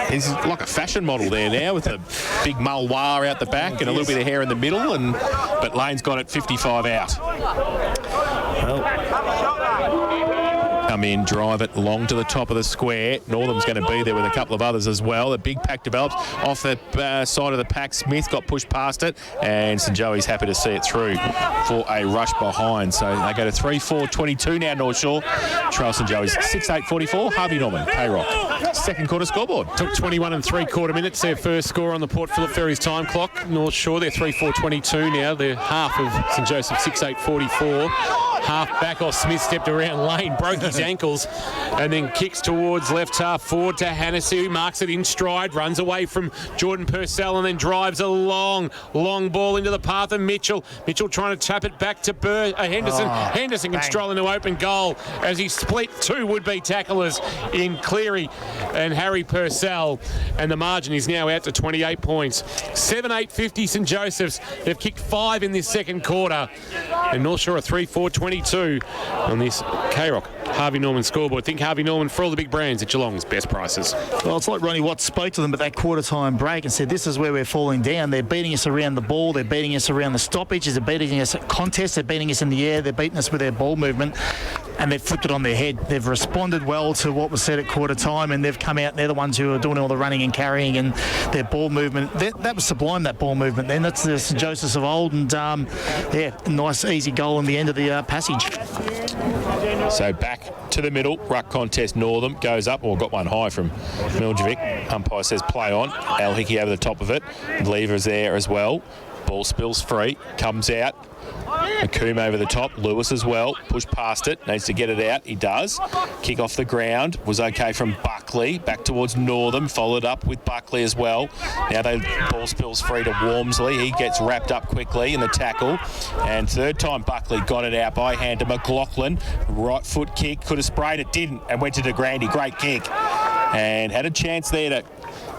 he's like a fashion model there now with a big mulwar out the back and a little bit of hair in the middle. But Lane's got it 55 out. Come in, drive it long to the top of the square. Northam's going to be there with a couple of others as well. The big pack develops off the side of the pack. Smith got pushed past it, and St Joey's happy to see it through for a rush behind. So they go to 3-4-22 now, North Shore. Trail St Joey's 6-8-44. Harvey Norman, K-Rock. Second quarter scoreboard. Took 21 3/4 minutes, their first score on the Port Phillip Ferries time clock. North Shore, they're 3-4-22 now. They're half of St Joseph 6-8-44. half back, or Smith stepped around Lane, broke his ankles, and then kicks towards left half forward to Hannessy, who marks it in stride, runs away from Jordan Purcell, and then drives a long ball into the path of Mitchell. Mitchell trying to tap it back to Henderson. Henderson can stroll into open goal as he split two would-be tacklers in Cleary and Harry Purcell, and the margin is now out to 28 points. 7-8-50 St Joseph's. They've kicked 5 in this second quarter, and North Shore are 3-4-22 on this K-Rock Harvey Norman scoreboard. Think Harvey Norman for all the big brands at Geelong's best prices. Well, it's like Ronnie Watts spoke to them at that quarter-time break and said, this is where we're falling down. They're beating us around the ball. They're beating us around the stoppages. They're beating us at contests. They're beating us in the air. They're beating us with their ball movement. And they've flipped it on their head. They've responded well to what was said at quarter time, and they've come out and they're the ones who are doing all the running and carrying, and their ball movement. That was sublime, that ball movement then. That's the St Joseph's of old, and a nice easy goal in the end of the passage. So back to the middle, ruck contest. Northam goes up, or got one high from Miljevic. Umpire says play on. Al Hickey over the top of it. Lever's there as well. Ball spills free, comes out. McComb over the top, Lewis as well, push past it, needs to get it out, he does. Kick off the ground, was okay from Buckley, back towards Northam, followed up with Buckley as well. Now the ball spills free to Wormsley, he gets wrapped up quickly in the tackle, and third time Buckley got it out by hand to McLaughlin, right foot kick, could have sprayed it, didn't, and went to DeGrande, great kick, and had a chance there to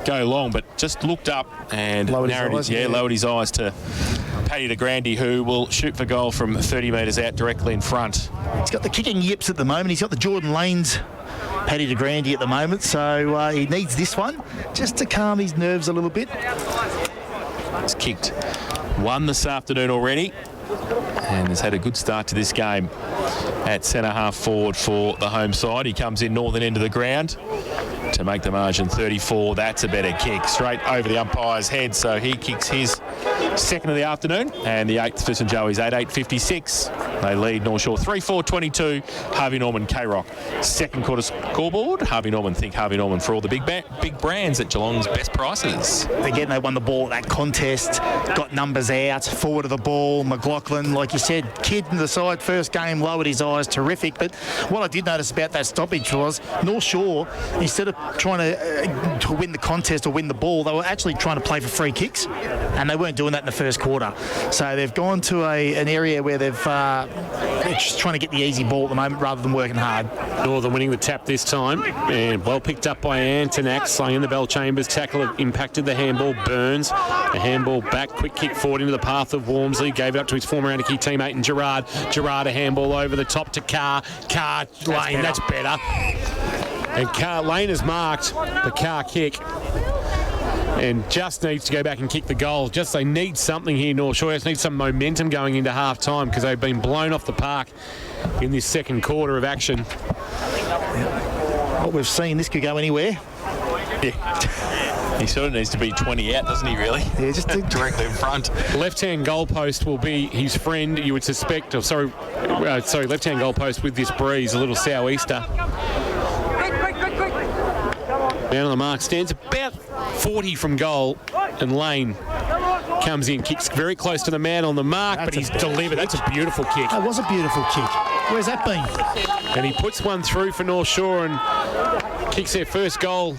go long, but just looked up and lowered his eyes to Paddy DeGrande, who will shoot for goal from 30 metres out directly in front. He's got the kicking yips at the moment. He's got the Jordan Lanes Paddy DeGrande at the moment, so he needs this one just to calm his nerves a little bit. He's kicked one this afternoon already and has had a good start to this game at centre half forward for the home side. He comes in northern end of the ground to make the margin 34. That's a better kick, straight over the umpire's head, so he kicks his second of the afternoon, and the 8th for St Joey's 8-8-56. They lead North Shore 3-4-22. Harvey Norman K-Rock second quarter scoreboard. Harvey Norman, think Harvey Norman for all the big brands at Geelong's best prices. Again, they won the ball at that contest, got numbers out, forward of the ball. McLaughlin, like you said, kid in the side, first game, lowered his eyes, terrific. But what I did notice about that stoppage was North Shore, instead of trying to win the contest or win the ball, they were actually trying to play for free kicks, and they weren't doing that in the first quarter. So they've gone to an area where they're just trying to get the easy ball at the moment rather than working hard. Northern winning the tap this time, and well picked up by Antonak, slung in the bell chambers. Tackle impacted the handball. Burns, the handball back, quick kick forward into the path of Wormsley, gave it up to his former Anarchy teammate in Gerard. Gerard, a handball over the top to Carr. Lane, that's better. And Lane has marked the Carr kick and just needs to go back and kick the goal. Just they need something here, North Shore. They need some momentum going into half-time because they've been blown off the park in this second quarter of action. What we've seen, this could go anywhere. Yeah. He sort of needs to be 20 out, doesn't he, really? Yeah, just directly in front. Left-hand goalpost will be his friend, you would suspect. Left-hand goalpost with this breeze, a little sou'easter. Down on the mark, stands about 40 from goal, and Lane comes in, kicks very close to the man on the mark, but he's delivered. That's a beautiful kick. That was a beautiful kick. Where's that been? And he puts one through for North Shore and kicks their first goal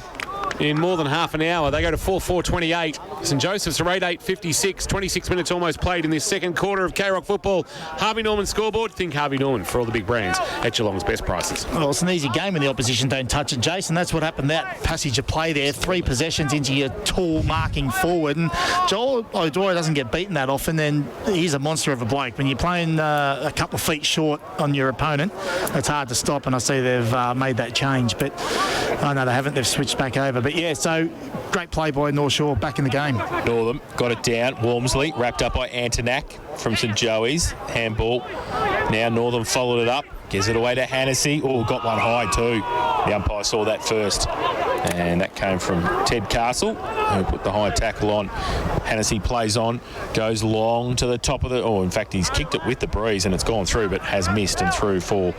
in more than half an hour. They go to 4-4-28. St Joseph's are 8-8-56. 26 minutes almost played in this second quarter of K-Rock football. Harvey Norman scoreboard. Think Harvey Norman for all the big brands at Geelong's best prices. Well, it's an easy game when the opposition don't touch it, Jason. That's what happened, that passage of play there. 3 possessions into your tall marking forward. And Joel O'Dwyer doesn't get beaten that often, and he's a monster of a bloke. When you're playing a couple of feet short on your opponent, it's hard to stop, and I see they've made that change. But I know they haven't. They've switched back over. But yeah, so great play by North Shore back in the game. Northam got it down. Wormsley wrapped up by Antonak from St Joey's. Handball. Now Northam followed it up. Gives it away to Hannessy. Oh, got one high too. The umpire saw that first. And that came from Ted Castle, who put the high tackle on. Hannessy plays on, goes long to the top of the... Oh, in fact, he's kicked it with the breeze and it's gone through, but has missed and through for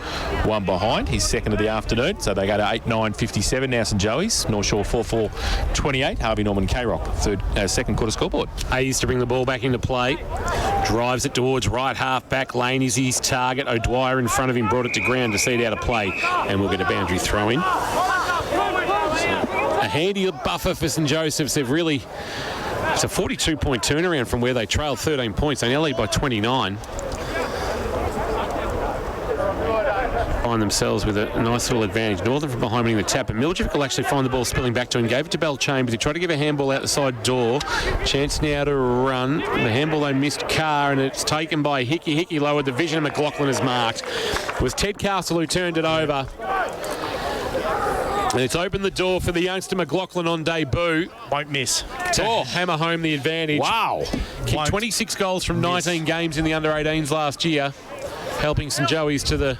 one behind. His second of the afternoon. So they go to 8-9-57 now, St Joey's. North Shore 4-4-28. Harvey Norman K-Rock, second quarter scoreboard. Hayes to bring the ball back into play. Drives it towards right half back lane is his target. O'Dwyer in front of him brought it to ground to see it out of play, and we'll get a boundary throw in. A handy buffer for St Joseph's. They've really... It's a 42-point turnaround from where they trailed 13 points. They now lead by 29. Find themselves with a nice little advantage. Northern from behind winning the tap, and Miljevic will actually find the ball spilling back to him. Gave it to Bell Chambers. He tried to give a handball out the side door. Chance now to run. The handball they missed Carr, and it's taken by Hickey. Hickey lowered the vision. McLaughlin is marked. It was Ted Castle who turned it over. And it's opened the door for the youngster McLaughlin on debut. Won't miss. To hammer home the advantage. Wow. Kicked 26 goals from 19 games in the under-18s last year, helping St Joey's to the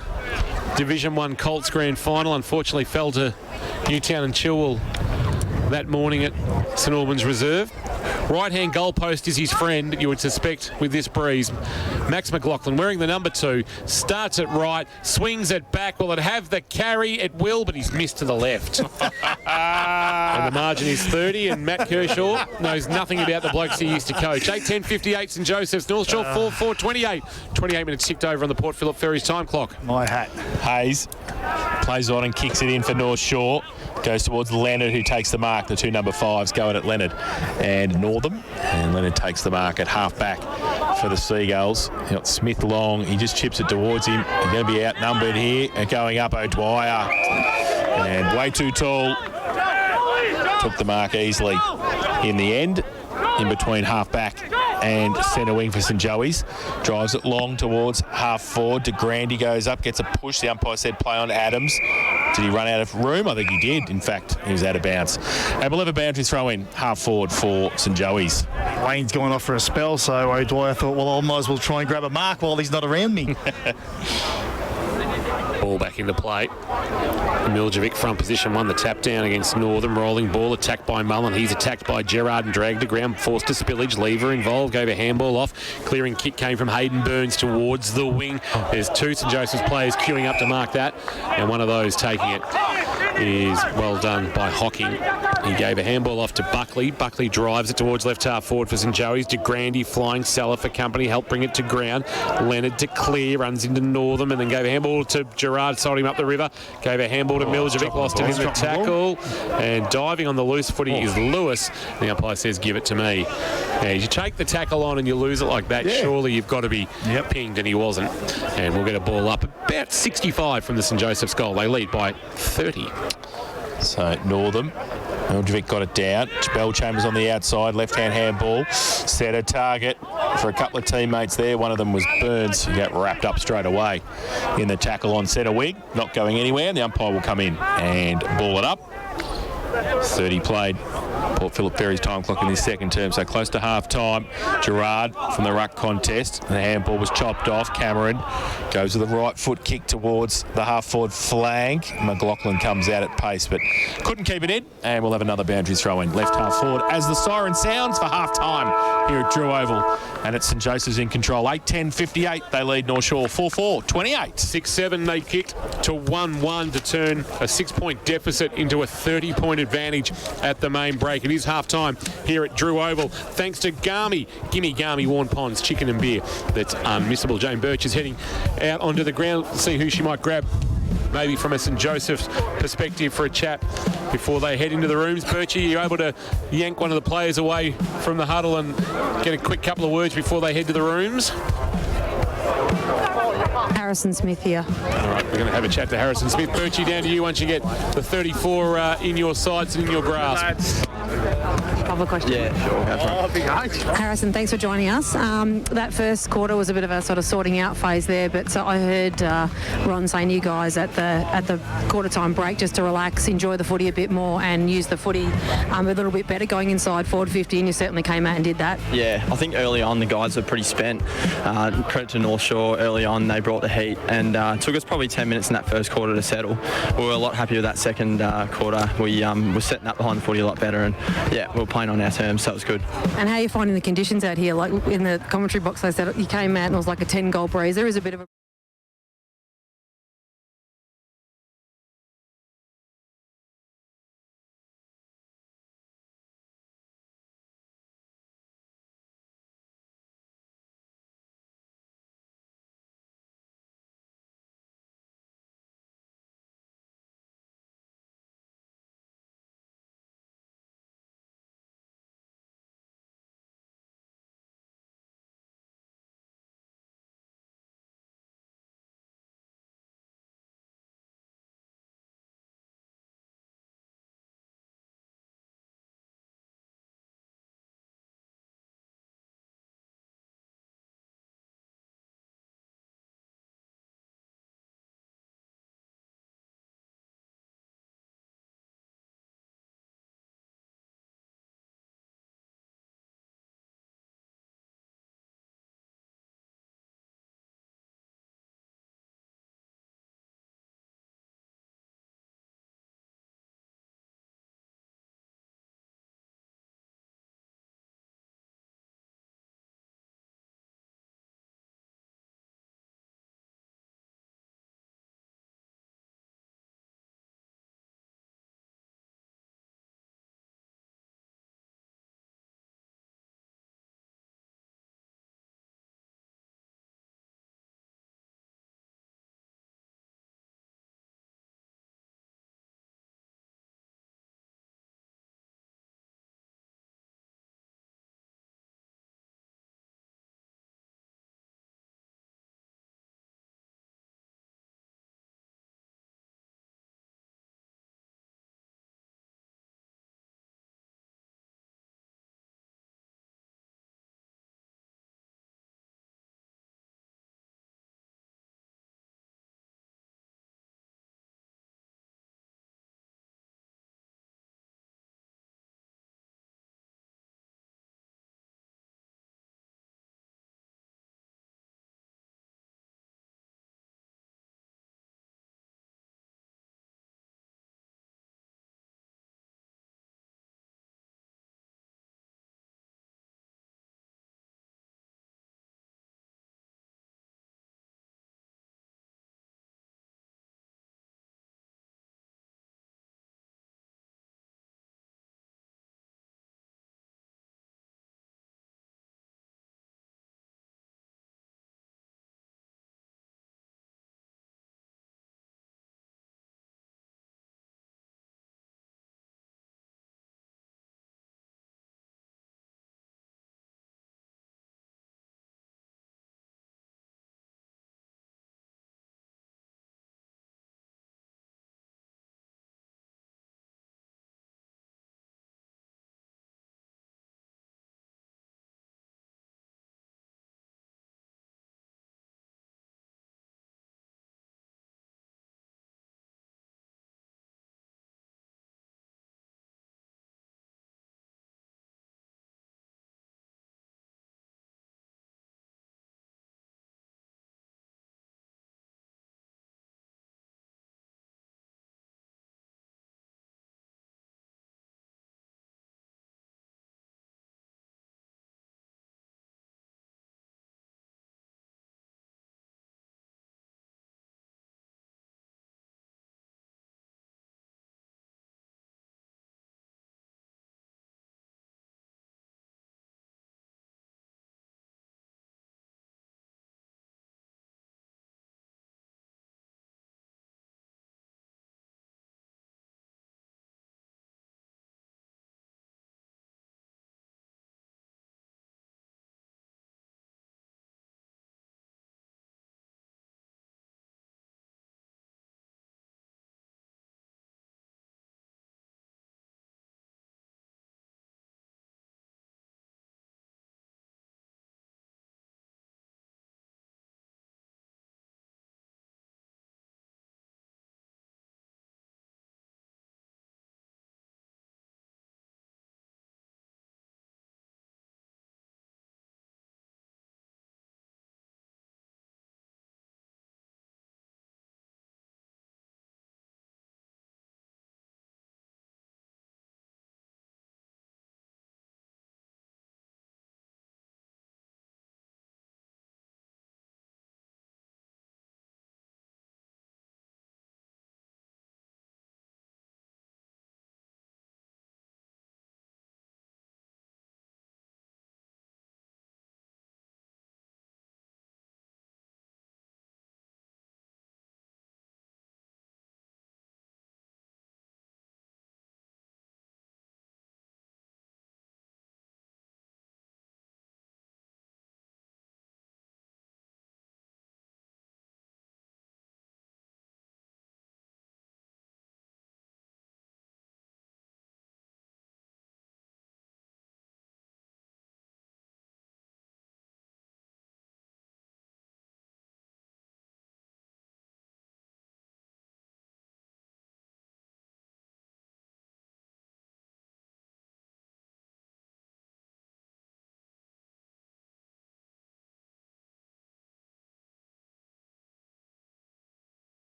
Division 1 Colts Grand Final. Unfortunately fell to Newtown and Chilwell that morning at St Albans Reserve. Right-hand goalpost is his friend, you would suspect, with this breeze. Max McLaughlin wearing the number 2, starts it right, swings it back. Will it have the carry? It will, but he's missed to the left. And the margin is 30, and Matt Kershaw knows nothing about the blokes he used to coach. 8:10:58 St Joseph's, North Shore 4:28. 28 minutes ticked over on the Port Phillip Ferries time clock. My hat. Hayes plays on and kicks it in for North Shore. Goes towards Leonard, who takes the mark. The two number 5s going at Leonard and Northam. And Leonard takes the mark at half back for the Seagulls. You got Smith long. He just chips it towards him. He's going to be outnumbered here. And going up, O'Dwyer. And way too tall. Took the mark easily in the end. In between half back and centre wing for St Joey's. Drives it long towards half forward. De Grande goes up, gets a push. The umpire said play on Adams. Did he run out of room? I think he did. In fact, he was out of bounds. And we'll have a boundary throw in half forward for St Joey's. Wayne's gone off for a spell, so O'Dwyer thought, well, I might as well try and grab a mark while he's not around me. Ball back into play. Miljevic front position, won the tap down against Northern. Rolling ball attacked by Mullen. He's attacked by Gerard and dragged to ground. Forced to spillage. Lever involved. Gave a handball off. Clearing kick came from Hayden Burns towards the wing. There's two St Joseph's players queuing up to mark that. And one of those taking it is well done by Hocking. He gave a handball off to Buckley. Buckley drives it towards left half forward for St Joey's. De Grande flying Salah for company. Helped bring it to ground. Leonard to clear. Runs into Northern and then gave a handball to Gerard. Sold him up the river. Gave a handball to Miljevic. Lost it in the tackle. And diving on the loose footy is Lewis. The umpire says, give it to me. Yeah, you take the tackle on and you lose it like that. Yeah. Surely you've got to be pinged, and he wasn't. And we'll get a ball up about 65 from the St Joseph's goal. They lead by 30. So Northam. Miljevic got it down. Bell Chambers on the outside, left-hand handball. Set a target for a couple of teammates there. One of them was Burns, who got wrapped up straight away in the tackle on centre wing. Not going anywhere, and the umpire will come in and ball it up. 30 played. Port Phillip Ferries time clock in this second term, so close to half time. Gerard from the ruck contest. The handball was chopped off. Cameron goes with the right foot kick towards the half forward flank. McLaughlin comes out at pace but couldn't keep it in, and we'll have another boundary throw in left half forward as the siren sounds for half time here at Drew Oval, and it's St Joseph's in control. 8:10:58 they lead North Shore 4-4-28. 6-7 they kicked to 1-1 to turn a 6-point deficit into a 30-point advantage at the main break. It is half-time here at Drew Oval. Thanks to Garmy. Gimme Garmy Warn Ponds Chicken and Beer. That's unmissable. Jane Birch is heading out onto the ground to see who she might grab, maybe from a St Joseph's perspective, for a chat before they head into the rooms. Birchie, are you able to yank one of the players away from the huddle and get a quick couple of words before they head to the rooms? Harrison Smith here. All right, we're going to have a chat to Harrison Smith. Birchie, down to you once you get the 34 in your sights and in your grasp. Couple of questions. Yeah, sure. Harrison, thanks for joining us. That first quarter was a bit of a sort of sorting out phase there, but so I heard Ron saying you guys at the quarter time break just to relax, enjoy the footy a bit more and use the footy a little bit better going inside forward 50, and you certainly came out and did that. Yeah, I think early on the guys were pretty spent. Credit to North Shore, early on they brought the heat, and it took us probably 10 minutes in that first quarter to settle. We were a lot happier with that second quarter. We were setting up behind the footy a lot better, and yeah, we were playing on our terms, so it was good. And how are you finding the conditions out here? Like in the commentary box, they said you came out and it was like a 10-goal breeze. There is a bit of a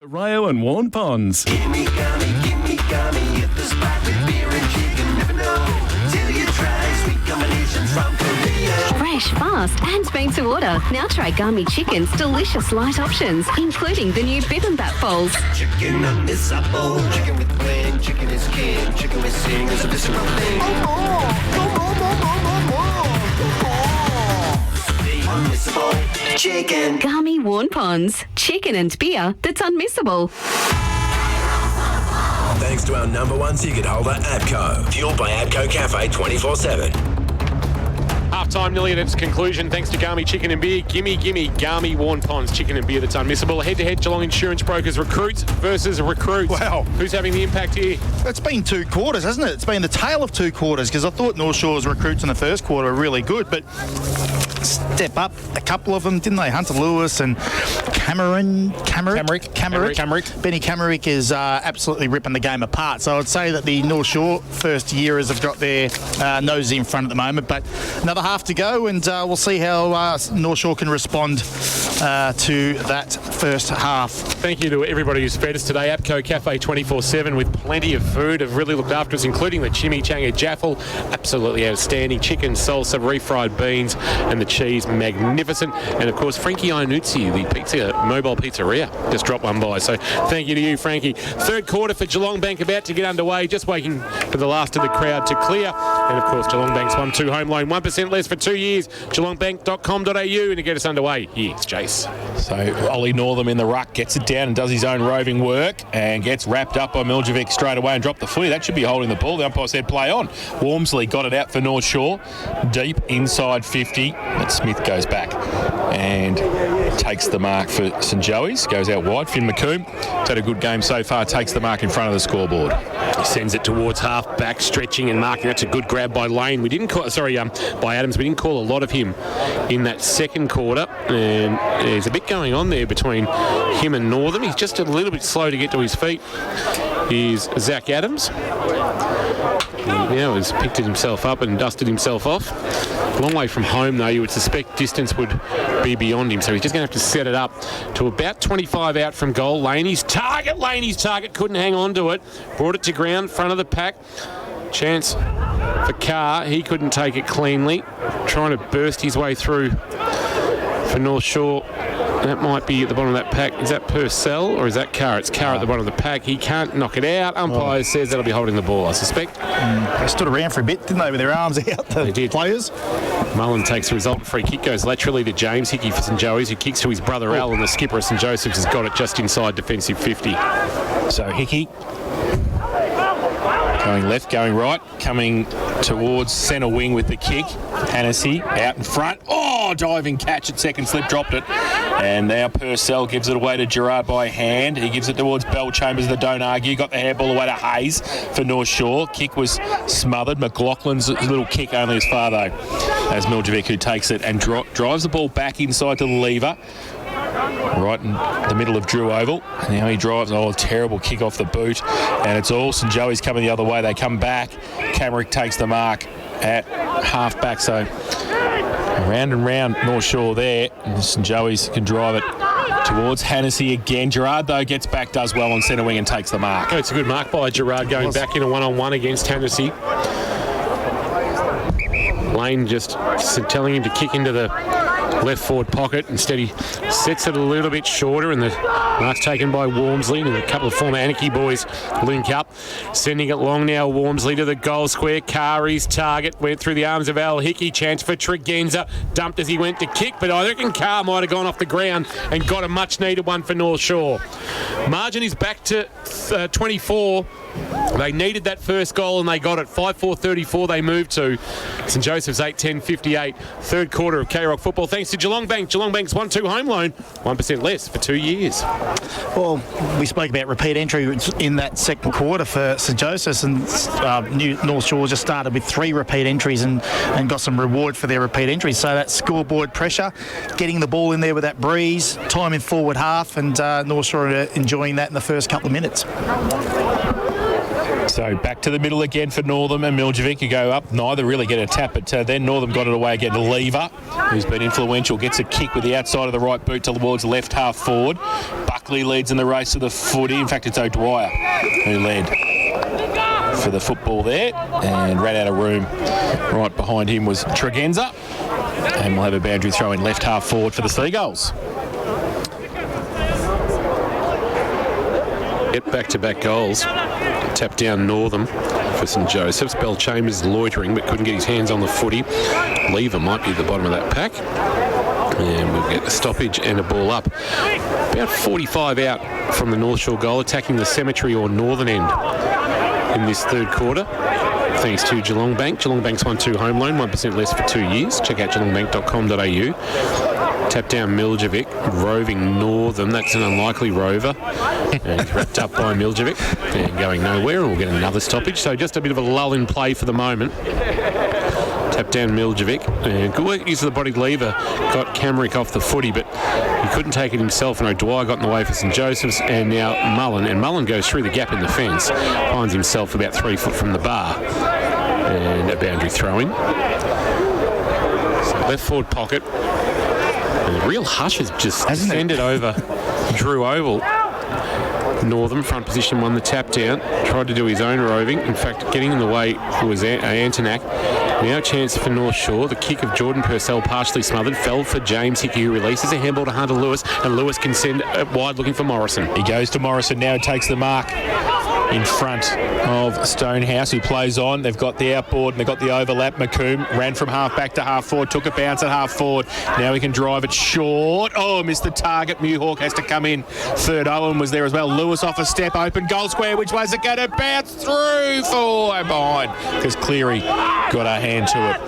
Rio and Warn Ponds. Gimme, gummy, at the spot with beer and chicken. Never know till you try sweet combinations from Korea. Fresh, fast, and made to order. Now try Gummy Chicken's delicious light options, including the new bibimbap bowls. Chicken unmissable. Chicken with wing, chicken is king. Chicken with sing is a visceral thing. The unmissable chicken. Gummy Warn Ponds. Chicken and beer that's unmissable. Thanks to our #1 ticket holder, APCO. Fueled by APCO Cafe 24/7. Half-time nearly at its conclusion. Thanks to Garmy Chicken and Beer. Gimme, Garmy Warn Ponds Chicken and Beer that's unmissable. Head-to-head Geelong Insurance Brokers recruits versus recruits. Wow. Who's having the impact here? It's been 2 quarters, hasn't it? It's been the tale of 2 quarters because I thought North Shore's recruits in the first quarter were really good, but step up a couple of them, didn't they? Hunter Lewis and Camerick. Benny Camerick is absolutely ripping the game apart. So I'd say that the North Shore first yearers have got their noses in front at the moment, but another half to go, and we'll see how North Shore can respond to that first half. Thank you to everybody who's fed us today. APCO Cafe 24/7 with plenty of food. Have really looked after us, including the chimichanga jaffle, absolutely outstanding. Chicken, salsa, refried beans, and the cheese, magnificent. And of course, Frankie Iannuzzi, the mobile pizzeria, just dropped one by. So thank you to you, Frankie. Third quarter for Geelong Bank about to get underway. Just waiting for the last of the crowd to clear. And of course, Geelong Bank's 1-2 home loan, 1% less for 2 years. GeelongBank.com.au, and to get us underway, here's Jace. So Ollie Northam in the ruck gets it down and does his own roving work and gets wrapped up by Miljevic straight away and dropped the footy. That should be holding the ball. The umpire said play on. Walmsley got it out for North Shore. Deep inside 50. But Smith goes back and takes the mark for St Joey's. Goes out wide. Finn McComb has had a good game so far. Takes the mark in front of the scoreboard. He sends it towards half back, stretching and marking. That's a good grab by Lane. We didn't call, by Adams. We didn't call a lot of him in that second quarter, and there's a bit going on there between him and Northam. He's just a little bit slow to get to his feet. Here's Zach Adams. He now has picked himself up and dusted himself off. A long way from home, though. You would suspect distance would be beyond him, so he's just going to have to set it up to about 25 out from goal. Laney's target couldn't hang on to it. Brought it to ground, front of the pack. Chance for Carr. He couldn't take it cleanly. Trying to burst his way through for North Shore. That might be at the bottom of that pack. Is that Purcell or is that Carr? It's Carr at the bottom of the pack. He can't knock it out. Umpire says that'll be holding the ball, I suspect. They stood around for a bit, didn't they, with their arms out, the players? Mullen takes the resultant free kick, goes laterally to James Hickey for St Joey's, who kicks to his brother Al, and the skipper of St Joseph's has got it just inside defensive 50. So Hickey going left, going right, coming towards centre wing with the kick. Hennessy out in front. Oh, diving catch at second slip, dropped it. And now Purcell gives it away to Gerard by hand. He gives it towards Bell Chambers, the don't argue. Got the hairball away to Hayes for North Shore. Kick was smothered. McLaughlin's little kick only as far, though, as Miljevic, who takes it and drives the ball back inside to the lever. Right in the middle of Drew Oval. Now he drives. Oh, a terrible kick off the boot. And it's all St Joey's coming the other way. They come back. Camerick takes the mark at half back. So round and round North Shore there. And St Joey's can drive it towards Hennessy again. Gerard, though, gets back, does well on centre wing and takes the mark. Oh, it's a good mark by Gerard going back in a one-on-one against Hennessy. Lane just telling him to kick into the left forward pocket. Instead, he sets it a little bit shorter, and the mark's taken by Walmsley, and a couple of former Anarchy boys link up. Sending it long now, Walmsley to the goal square. Kari's target went through the arms of Al Hickey. Chance for Tregenza. Dumped as he went to kick, but I reckon Carr might have gone off the ground and got a much-needed one for North Shore. Margin is back to 24. They needed that first goal and they got it. 5-4-34 they moved to. St Joseph's 8-10-58. Third quarter of K-Rock football. Thanks to Geelong Bank. Geelong Bank's 1-2 home loan. 1% less for 2 years. Well, we spoke about repeat entry in that second quarter for St Joseph's, and North Shore just started with 3 repeat entries and got some reward for their repeat entries. So that scoreboard pressure, getting the ball in there with that breeze, time in forward half, and North Shore enjoying that in the first couple of minutes. So back to the middle again for Northam and Miljevic, who go up. Neither really get a tap, but then Northam got it away again to Lever, who's been influential. Gets a kick with the outside of the right boot towards left half forward. Buckley leads in the race to the footy. In fact, it's O'Dwyer who led for the football there and ran out of room. Right behind him was Tregenza, and we'll have a boundary throw in left half forward for the Seagulls. Get back-to-back goals. Tap down Northam for St Joseph's. Bell Chambers loitering but couldn't get his hands on the footy. Lever might be at the bottom of that pack. And we'll get a stoppage and a ball up. About 45 out from the North Shore goal, attacking the cemetery or northern end in this third quarter. Thanks to Geelong Bank. Geelong Bank's 1-2 home loan, 1% less for 2 years. Check out geelongbank.com.au. Tap down Miljevic, roving Northam. That's an unlikely rover. And wrapped up by Miljevic and going nowhere, and we'll get another stoppage. So just a bit of a lull in play for the moment. Tap down Miljevic, and good work use of the body lever. Got Camerick off the footy, but he couldn't take it himself, and O'Dwyer got in the way for St Joseph's, and now Mullen. And Mullen goes through the gap in the fence, finds himself about 3 foot from the bar, and a boundary throw-in. So left forward pocket. And the real hush has just descended over Drew Oval. Northam, front position, won the tap down, tried to do his own roving. In fact, getting in the way was Antonak. Now a chance for North Shore. The kick of Jordan Purcell partially smothered, fell for James Hickey, who releases a handball to Hunter Lewis, and Lewis can send it wide looking for Morrison. He goes to Morrison now, takes the mark in front of Stonehouse, who plays on. They've got the outboard and they've got the overlap. McComb ran from half back to half forward, took a bounce at half forward. Now he can drive it short. Oh, missed the target. Muhawk has to come in. Third Owen was there as well. Lewis off a step, open goal square. Which way's it going to bounce through for behind? Because Cleary got a hand to it.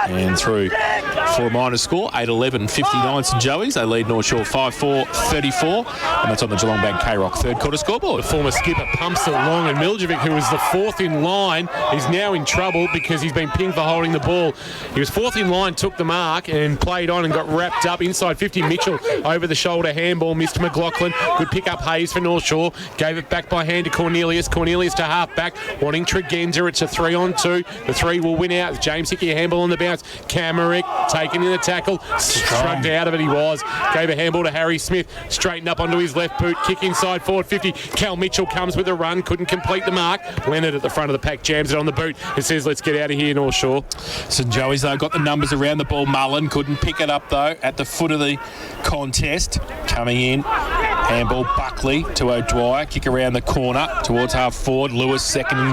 And through for a minor score, 8-11, 59 St Joey's. They lead North Shore 5-4, 34. And that's on the Geelong Bank K-Rock third quarter scoreboard. The former skipper pumps it along, and Miljevic, who was the fourth in line, is now in trouble because he's been pinged for holding the ball. He was fourth in line, took the mark and played on and got wrapped up inside 50. Mitchell over the shoulder handball, missed McLaughlin. Good pick up Hayes for North Shore. Gave it back by hand to Cornelius. Cornelius to half back, wanting Tregenza. It's a 3-on-2. The 3 will win out. James Hickey, a handball on the bounce. Camerick taken in the tackle. Shrugged out of it, he was. Gave a handball to Harry Smith. Straightened up onto his left boot. Kick inside forward 50. Cal Mitchell comes with a run. Couldn't complete the mark. Leonard at the front of the pack jams it on the boot and says, let's get out of here, North Shore. St Joey's, though, got the numbers around the ball. Mullen couldn't pick it up, though, at the foot of the contest. Coming in. Handball Buckley to O'Dwyer. Kick around the corner towards half forward. Lewis second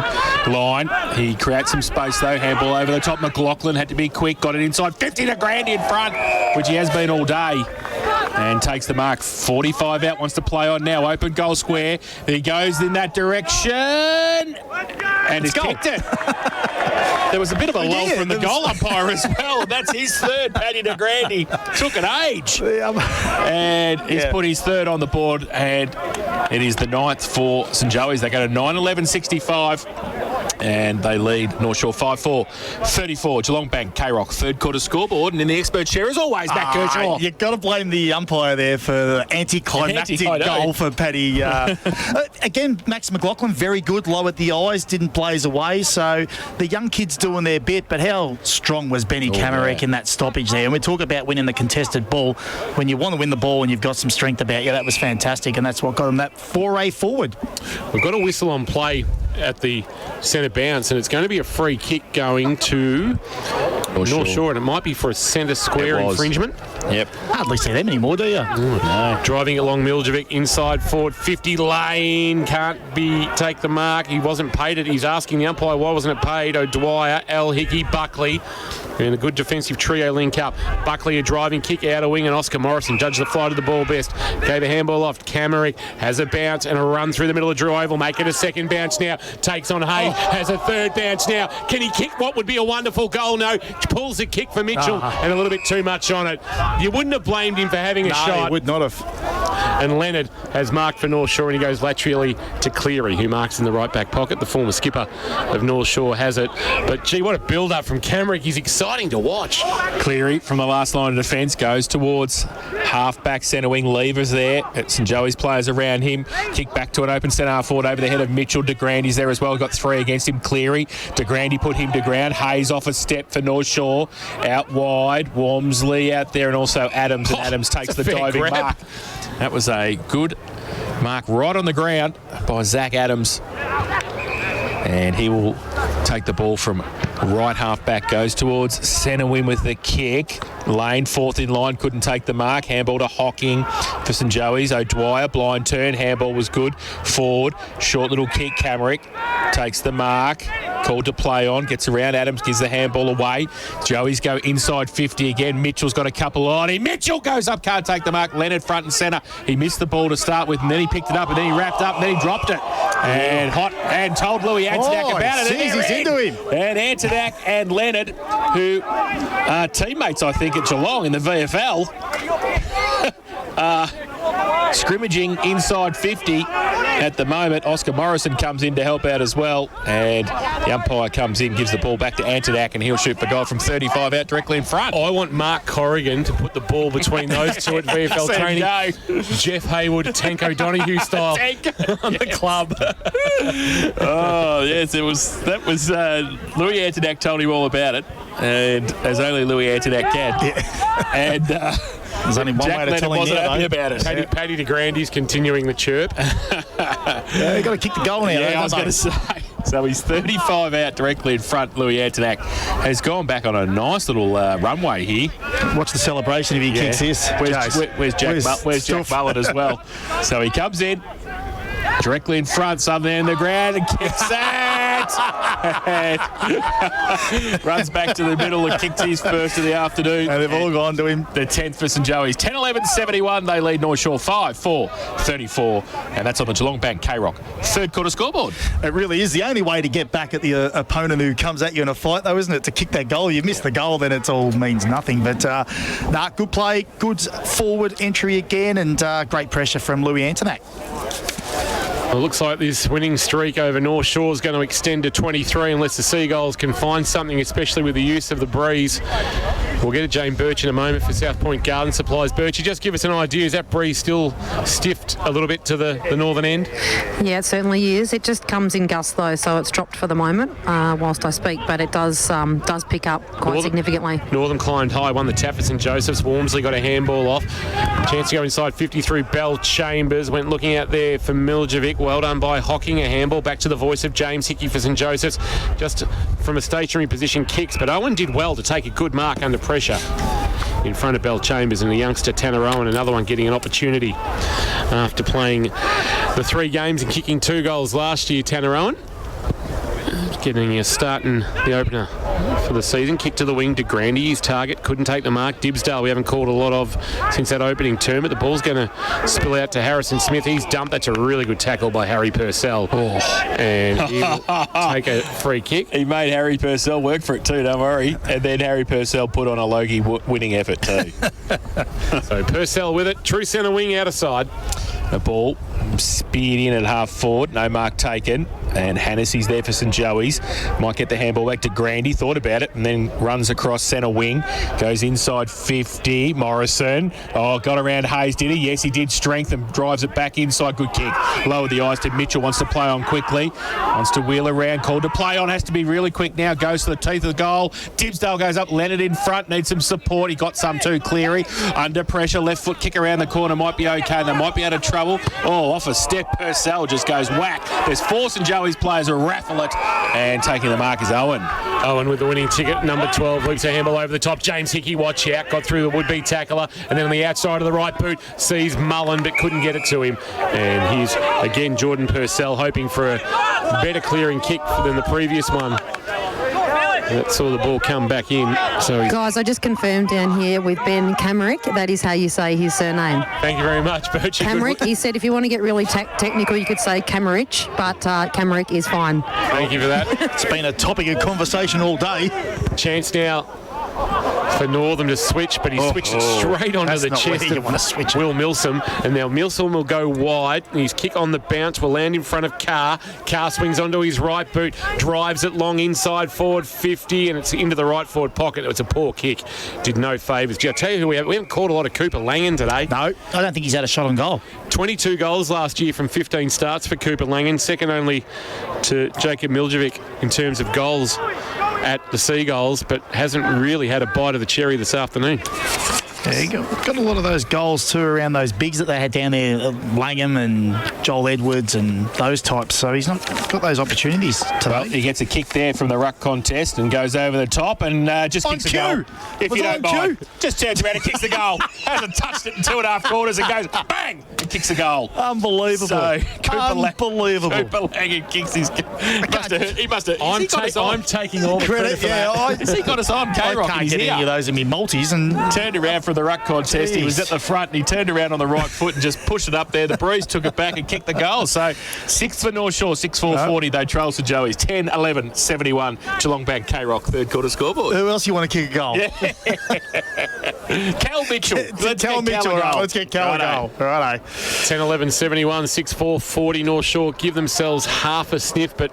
line. He creates some space, though. Handball over the top. McLaughlin had to be quick. Got it inside. 50 to Grandy in front, which he has been all day. And takes the mark. 45 out. Wants to play on now. Open goal square. He goes in that direction. And he's kicked it. There was a bit of a lull from the goal umpire as well. That's his third. Paddy de Grandy took an age. And he's put his third on the board. And it is the 9th for St Joey's. They go to 9-11-65. And they lead North Shore 5-4, 34. Geelong Bank, K-Rock, third quarter scoreboard. And in the expert chair, as always, Matt Kershaw. You've got to blame the umpire there for the anticlimactic goal for Paddy. Again, Max McLaughlin, very good, low at the eyes, didn't blaze away. So the young kids doing their bit. But how strong was Benny Camerick in that stoppage there? And we talk about winning the contested ball. When you want to win the ball and you've got some strength about you, that was fantastic. And that's what got him that foray forward. We've got a whistle on play at the centre bounce, and it's going to be a free kick going to North Shore, and it might be for a centre square infringement. Yep. Hardly see them anymore, do you? No. Driving it along Miljevic, inside forward, 50 lane, can't take the mark. He wasn't paid it. He's asking the umpire why wasn't it paid. O'Dwyer, Al Hickey, Buckley. And a good defensive trio link up. Buckley a driving kick out of wing, and Oscar Morrison judged the flight of the ball best. Gave a handball off. Camerick has a bounce and a run through the middle of Drew Oval. Make it a second bounce now. Takes on Hayes. Has a third bounce now. Can he kick what would be a wonderful goal? No. Pulls a kick for Mitchell and a little bit too much on it. You wouldn't have blamed him for having a shot. No, would not have. And Leonard has marked for North Shore, and he goes laterally to Cleary, who marks in the right back pocket. The former skipper of North Shore has it. But, gee, what a build-up from Camrick. He's exciting to watch. Cleary from the last line of defence goes towards half-back centre wing. Levers there. St Joey's players around him. Kick back to an open centre half forward over the head of Mitchell. De Grandy's there as well. Got 3 against him. Cleary. De Grandy put him to ground. Hayes off a step for North Shore. Out wide. Walmsley out there, and also Adams. And Adams takes the diving mark. That was a good mark right on the ground by Zach Adams. And he will take the ball from right half back, goes towards centre wing with the kick. Lane, fourth in line, couldn't take the mark. Handball to Hocking for St Joey's. O'Dwyer, blind turn. Handball was good. Forward, short little kick. Camrick takes the mark. Called to play on, gets around. Adams gives the handball away. Joey's go inside 50 again. Mitchell's got a couple on him. Mitchell goes up, can't take the mark. Leonard front and centre. He missed the ball to start with, and then he picked it up, and then he wrapped up, and then he dropped it. And hot and told Louis Antonak about it. He's into him. And Antonak and Leonard, who are teammates, I think, at Geelong in the VFL, scrimmaging inside 50 at the moment. Oscar Morrison comes in to help out as well, and the umpire comes in, gives the ball back to Antonak, and he'll shoot for goal from 35 out directly in front. I want Mark Corrigan to put the ball between those two at VFL training. Jeff Hayward, Tank O'Donoghue style on the club. Oh, yes, that was Louis Antonak told him all about it, and as only Louis Antonak can. Yeah. And there's only one way to tell him wasn't happy about it. Paddy de Grandy's continuing the chirp. Yeah, you got to kick the goal now. Yeah, I was going to say. So he's 35 out directly in front. Louis Antonak has gone back on a nice little runway here. Watch the celebration if he kicks this. Where's Jack Mullet as well? So he comes in directly in front, something in the ground, and kicks that. And runs back to the middle and kicks his first of the afternoon. And they've all gone to him. The 10th for St Joey's. 10-11-71. They lead North Shore 5-4-34. And that's on the Geelong Bank K-Rock third quarter scoreboard. It really is the only way to get back at the opponent who comes at you in a fight, though, isn't it? To kick that goal. You miss the goal, then it all means nothing. But, good play. Good forward entry again, and great pressure from Louis Antonak. Well, it looks like this winning streak over North Shore is going to extend to 23 unless the Seagulls can find something, especially with the use of the breeze. We'll get to Jane Birch in a moment for South Point Garden Supplies. Birchie, just give us an idea. Is that breeze still stiffed a little bit to the northern end? Yeah, it certainly is. It just comes in gusts, though, so it's dropped for the moment whilst I speak, but it does pick up quite significantly. Northern climbed high, won the tap for St Joseph's. Walmsley got a handball off. Chance to go inside 50 through Bell Chambers. Went looking out there for Miljevic. Well done by Hocking. A handball back to the voice of James Hickey for St Joseph's. Just from a stationary position kicks, but Owen did well to take a good mark under pressure in front of Bell Chambers, and the youngster Tanner Owen, another one getting an opportunity after playing the 3 games and kicking 2 goals last year. Tanner Owen getting a start in the opener for the season. Kick to the wing to Grandy, his target, couldn't take the mark. Dibsdale we haven't called a lot of since that opening term, but the ball's going to spill out to Harrison Smith. He's dumped. That's a really good tackle by Harry Purcell. And he will take a free kick. He made Harry Purcell work for it too, don't worry. And then Harry Purcell put on a Logie winning effort too. So Purcell with it. True centre wing out of side. The ball speared in at half forward. No mark taken. And Hannessy's there for St Joey's. Might get the handball back to Grandy. Thought about it and then runs across centre wing. Goes inside 50. Morrison. Oh, got around Hayes, did he? Yes, he did. Strength and drives it back inside. Good kick. Lowered the eyes to Mitchell. Wants to play on quickly. Wants to wheel around. Called to play on. Has to be really quick now. Goes to the teeth of the goal. Dibsdale goes up. Leonard in front. Needs some support. He got some too. Cleary under pressure. Left foot kick around the corner. Might be okay. They might be out of trouble. Oh, off a step. Purcell just goes whack. There's 4 St Joey's players who raffle it, and taking the mark is Owen. Owen with the winning ticket, number 12, leaps a handball over the top. James Hickey, watch out, got through the would-be tackler, and then on the outside of the right boot, sees Mullen, but couldn't get it to him. And here's, again, Jordan Purcell hoping for a better clearing kick than the previous one. That saw the ball come back in. So guys, I just confirmed down here with Ben Camrick. That is how you say his surname. Thank you very much, Birchie. Camrick, he said if you want to get really technical, you could say Camerich, but Camrick is fine. Thank you for that. It's been a topic of conversation all day. Chance now for Northam to switch, but he switched it straight onto the chest of Will Milsom. And now Milsom will go wide. His kick on the bounce will land in front of Carr. Carr swings onto his right boot, drives it long inside forward 50, and it's into the right forward pocket. It was a poor kick. Did no favours. I'll tell you who we haven't caught a lot of Cooper Langan today. No, I don't think he's had a shot on goal. 22 goals last year from 15 starts for Cooper Langan, second only to Jacob Miljevic in terms of goals at the Seagulls, but hasn't really had a bite of the cherry this afternoon. Yeah, he got a lot of those goals too around those bigs that they had down there, Langham and Joel Edwards and those types. So he's not got those opportunities today. Well, he gets a kick there from the ruck contest and goes over the top and just kicks a goal. If you don't mind, just turns around and kicks the goal. Hasn't touched it in 2.5 quarters and goes bang and kicks a goal. Unbelievable. So Unbelievable. Cooper Langan kicks his. He must have. I'm taking all the credit for that. Has he got us on? K-Rock, I can't get any of those in me multis and turned around for the ruck contest. He was at the front and he turned around on the right foot and just pushed it up there. The Breeze took it back and kicked the goal. So 6th for North Shore, 6-4-40. They trail St Joey's 10-11-71. Geelong Bank K-Rock third quarter scoreboard. Who else you want to kick a goal? Yeah. Cal Mitchell. Cal Mitchell. Right, let's get Cal a goal. Righto. 10-11-71, 6-4-40. North Shore give themselves half a sniff, but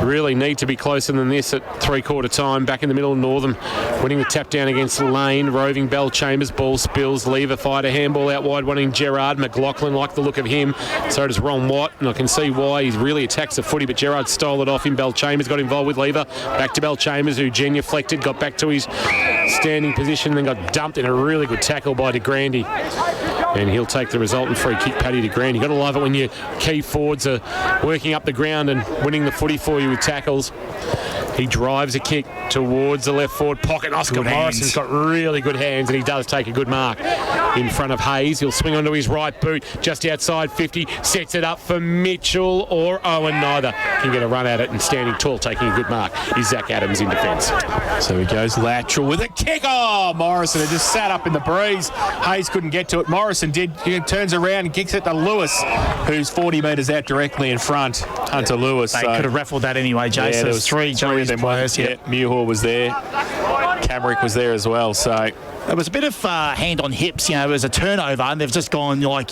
really need to be closer than this at three-quarter time. Back in the middle, Northam winning the tap down against Lane. Roving Bell Chambers, ball spills. Lever fired a handball out wide, wanting Gerard. McLaughlin like the look of him. So does Ron Watt, and I can see why he really attacks the footy, but Gerard stole it off him. Bell Chambers got involved with Lever. Back to Bell Chambers, who genuflected, got back to his standing position, then got dumped in a really good tackle by De Grande. And he'll take the resultant free kick, Paddy De Grande. You've got to love it when your key forwards are working up the ground and winning the footy for you with tackles. He drives a kick towards the left forward pocket. Oscar Morrison's got really good hands, and he does take a good mark in front of Hayes. He'll swing onto his right boot just outside 50, sets it up for Mitchell or Owen. Neither can get a run at it, and standing tall, taking a good mark, is Zach Adams in defence. So he goes lateral with a kick. Oh, Morrison had just sat up in the breeze. Hayes couldn't get to it. Morrison did. He turns around and kicks it to Lewis, who's 40 metres out directly in front. Hunter Lewis. They could have raffled that anyway, Jason. Yeah, there was three players. Yeah, Muir was there. Camrick was there as well. So it was a bit of hand on hips. It was a turnover, and they've just gone a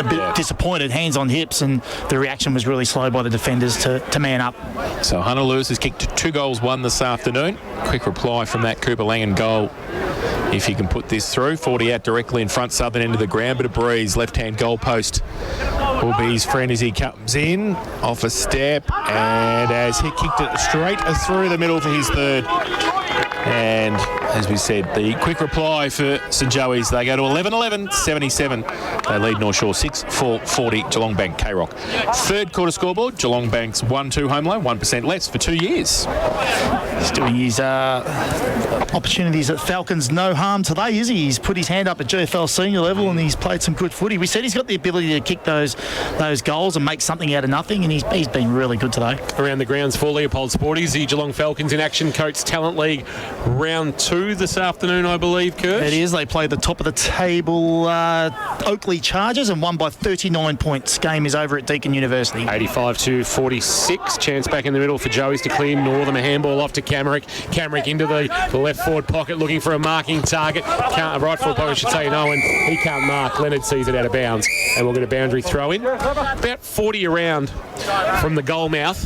bit disappointed, hands on hips, and the reaction was really slow by the defenders to man up. So Hunter Lewis has kicked 2 goals, 1 this afternoon. Quick reply from that Cooper Langan goal. If he can put this through, 40 out directly in front, southern end of the ground, bit of breeze, left-hand goal post will be his friend as he comes in, off a step, and as he kicked it straight through the middle for his third. And as we said, the quick reply for St Joey's, they go to 11-11-77. They lead North Shore 6-4-40, Geelong Bank K-Rock. Third quarter scoreboard, Geelong Bank's 1-2 home loan, 1% less for 2 years. He's doing his opportunities at Falcons no harm today, is he? He's put his hand up at GFL senior level and he's played some good footy. We said he's got the ability to kick those goals and make something out of nothing, and he's been really good today. Around the grounds for Leopold Sporties, the Geelong Falcons in action. Coates Talent League round 2 this afternoon, I believe, Kurt. It is. They played the top of the table Oakley Chargers and won by 39 points. Game is over at Deakin University. 85-46. Chance back in the middle for Joey's to clear Northam. A handball off to Camrick. Camrick into the left forward pocket looking for a marking target. Right forward pocket, I should say, and Owen. He can't mark. Leonard sees it out of bounds, and we'll get a boundary throw in. About 40 around from the goal mouth.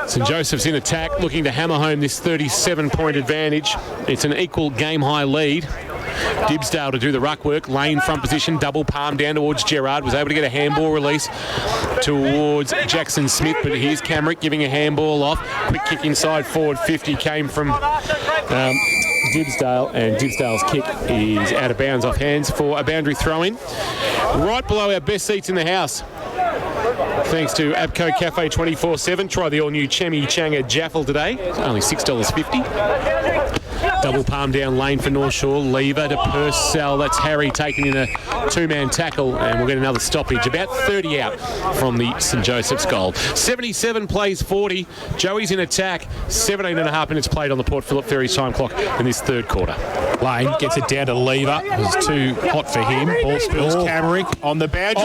St Joseph's in attack, looking to hammer home this 37-point advantage. It's an equal game-high lead. Dibsdale to do the ruck work. Lane front position, double palm down towards Gerard. Was able to get a handball release towards Jackson Smith, but here's Camrick giving a handball off. Quick kick inside forward 50 came from Dibsdale, and Dibsdale's kick is out of bounds off hands for a boundary throw-in. Right below our best seats in the house. Thanks to Abco Cafe 24/7. Try the all-new Chimichanga Jaffle today. It's only $6.50. Double palm down lane for North Shore. Lever to Purcell. That's Harry taking in a 2-man tackle, and we'll get another stoppage. About 30 out from the St Joseph's goal. 77 plays 40. Joey's in attack. 17.5 minutes played on the Port Phillip Ferries time clock in this third quarter. Lane gets it down to Lever. It was too hot for him. Ball spills. Camrick on the boundary.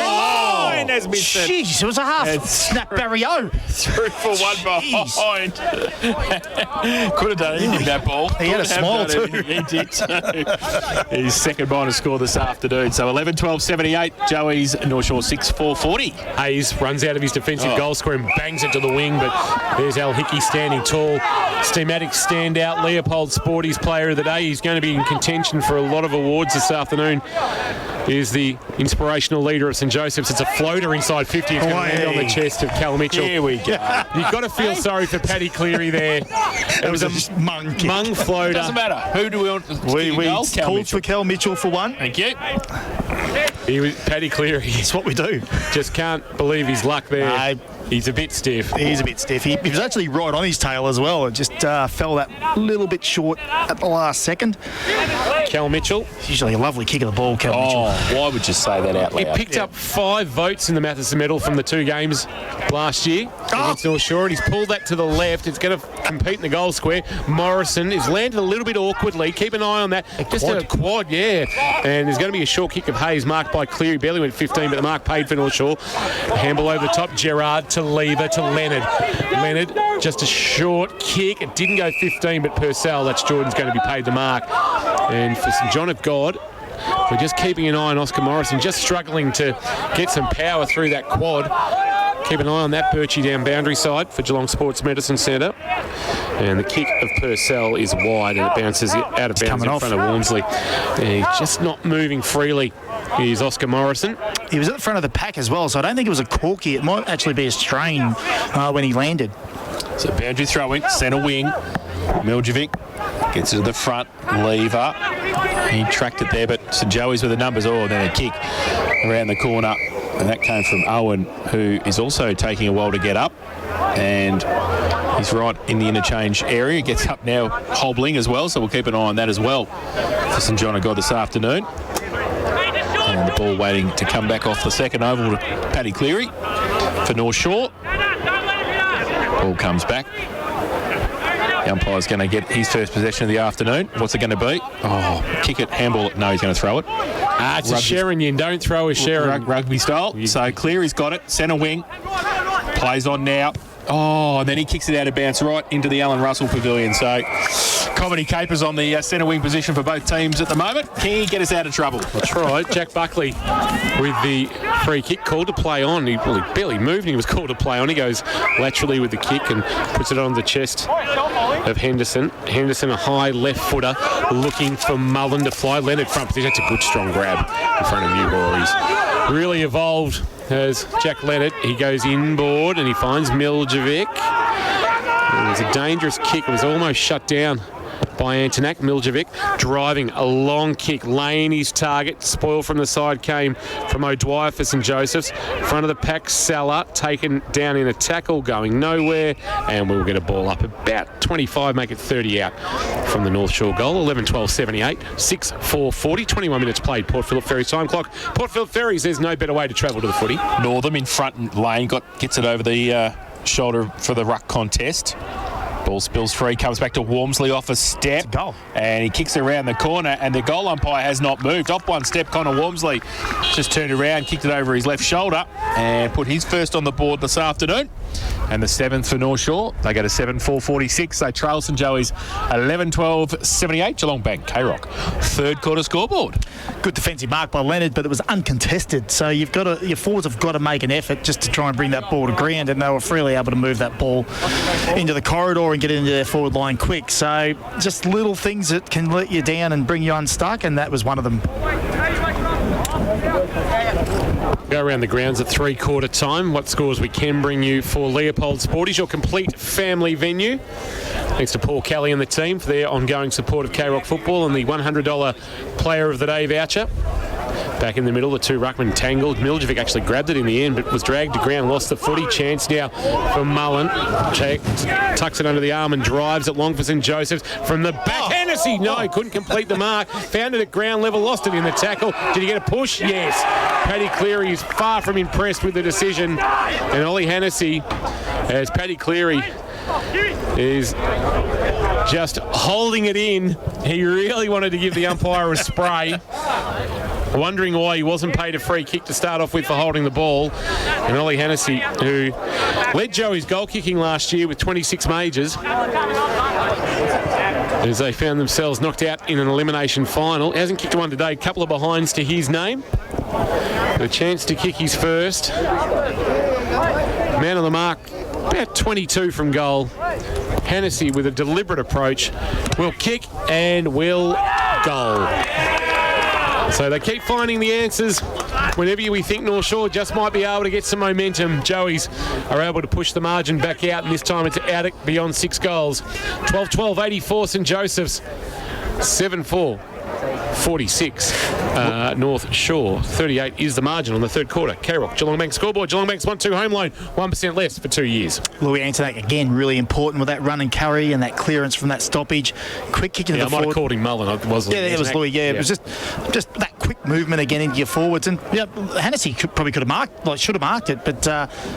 Hernandez missed it. Jeez, it was a half snap Barrio. Through for one behind. Could have done anything with that ball. He had a smile too. He did too. His second minor score this afternoon. So 11-12-78. Joey's North Shore 6-4-40. Hayes runs out of his defensive goal square and bangs it to the wing, but there's Al Hickey standing tall. Steamatic standout, Leopold Sporties player of the day. He's going to be in contention for a lot of awards this afternoon. Is the inspirational leader of St Joseph's. It's a floater inside 50. It's going to land on the chest of Cal Mitchell. Here we go. You've got to feel sorry for Paddy Cleary there. It was a mung floater. Doesn't matter. Who do we want? We called for Cal Mitchell for one. Thank you. He was Paddy Cleary. It's what we do. Just can't believe his luck there. He's a bit stiff. He's a bit stiff. He was actually right on his tail as well. It just fell that little bit short at the last second. Cal Mitchell. It's usually a lovely kick of the ball, Cal Mitchell. Why would you say that out loud? He picked up 5 votes in the Matheson Medal from the 2 games last year against North Shore, and he's pulled that to the left. It's going to compete in the goal square. Morrison is landed a little bit awkwardly. Keep an eye on that. Just a quad, yeah. And there's going to be a short kick of Hayes marked by Cleary. Barely went 15, but the mark paid for North Shore. Handball over the top. Gerard to Lever to Leonard. Leonard, just a short kick. It didn't go 15, but Purcell, that's Jordan's going to be paid the mark. And for St John of God, we're just keeping an eye on Oscar Morrison, just struggling to get some power through that quad. Keep an eye on that Birchie down boundary side for Geelong Sports Medicine Centre. And the kick of Purcell is wide and it bounces out of bounds in front of Walmsley. And he's just not moving freely. Here's Oscar Morrison. He was at the front of the pack as well, so I don't think it was a corky. It might actually be a strain when he landed. So boundary throwing, centre wing. Miljevic gets it to the front. Lever. He tracked it there, but St Joey's with the numbers. Then a kick around the corner. And that came from Owen, who is also taking a while to get up. And he's right in the interchange area. Gets up now hobbling as well, so we'll keep an eye on that as well for St John of God this afternoon. And the ball waiting to come back off the second oval to Paddy Cleary for North Shore. Ball comes back. The umpire's going to get his first possession of the afternoon. What's it going to be? Kick it, handball it. No, he's going to throw it. It's a Sheringian. Don't throw a Sheringian. Rugby style. So Cleary's got it. Centre wing. Plays on now. And then he kicks it out of bounds right into the Alan Russell Pavilion. So Comedy Capers on the centre wing position for both teams at the moment. Can he get us out of trouble? That's right. Jack Buckley with the free kick called to play on. He barely moved and he was called to play on. He goes laterally with the kick and puts it on the chest of Henderson. Henderson, a high left footer, looking for Mullen to fly. Leonard front position. That's a good strong grab in front of Newbor. He's really evolved as Jack Leonard. He goes inboard and he finds Miljevic. It was a dangerous kick. It was almost shut down by Antonak. Miljevic driving a long kick, laying his target. Spoil from the side came from O'Dwyer for St Joseph's. Front of the pack, Salah taken down in a tackle, going nowhere, and we'll get a ball up about 25, make it 30 out from the North Shore goal. 11-12-78, 6-4-40, 21 minutes played. Port Phillip Ferries time clock. Port Phillip Ferries, there's no better way to travel to the footy. Northam in front lane, gets it over the shoulder for the ruck contest. Ball spills free, comes back to Walmsley off a step. Goal. And he kicks it around the corner, and the goal umpire has not moved. Off one step, Connor Walmsley just turned around, kicked it over his left shoulder, and put his first on the board this afternoon. And the 7th for North Shore. They go to 7-4-46. They trail St Joey's 11-12-78. Geelong Bank, K-Rock. Third quarter scoreboard. Good defensive mark by Leonard, but it was uncontested. So your forwards have got to make an effort just to try and bring that ball to ground, and they were freely able to move that ball into the corridor and get into their forward line quick. So just little things that can let you down and bring you unstuck, and that was one of them. Go around the grounds at three-quarter time. What scores we can bring you for Leopold Sporties, your complete family venue. Thanks to Paul Kelly and the team for their ongoing support of K-Rock football and the $100 Player of the Day voucher. Back in the middle, the two ruckmen tangled. Miljevic actually grabbed it in the end, but was dragged to ground, lost the footy. Chance now for Mullen. Tucks it under the arm and drives it long for St Joseph's. From the back, Hennessy, no, couldn't complete the mark. Found it at ground level, lost it in the tackle. Did he get a push? Yes. Paddy Cleary is far from impressed with the decision. And Ollie Hennessy, as Paddy Cleary is just holding it in. He really wanted to give the umpire a spray. wondering why he wasn't paid a free kick to start off with for holding the ball. And Ollie Hennessy, who led Joey's goal kicking last year with 26 majors, as they found themselves knocked out in an elimination final. He hasn't kicked one today, a couple of behinds to his name. A chance to kick his first. Man on the mark, about 22 from goal. Hennessy with a deliberate approach will kick and will goal. So they keep finding the answers. Whenever we think North Shore just might be able to get some momentum, Joey's are able to push the margin back out, and this time it's out beyond 6 goals. 12-12, 84 St Joseph's, 7-4. 46 North Shore. 38 is the margin on the third quarter. K-Rock, Geelong Bank scoreboard. Geelong Bank's 1-2 home loan, 1% less for 2 years. Louis Antonak, again, really important with that run and carry and that clearance from that stoppage. Quick kick into the forward. I might have called him Mullen. It was it was Louis, yeah. It was just that quick movement again into your forwards. And Hennessy probably could have marked, should have marked it, but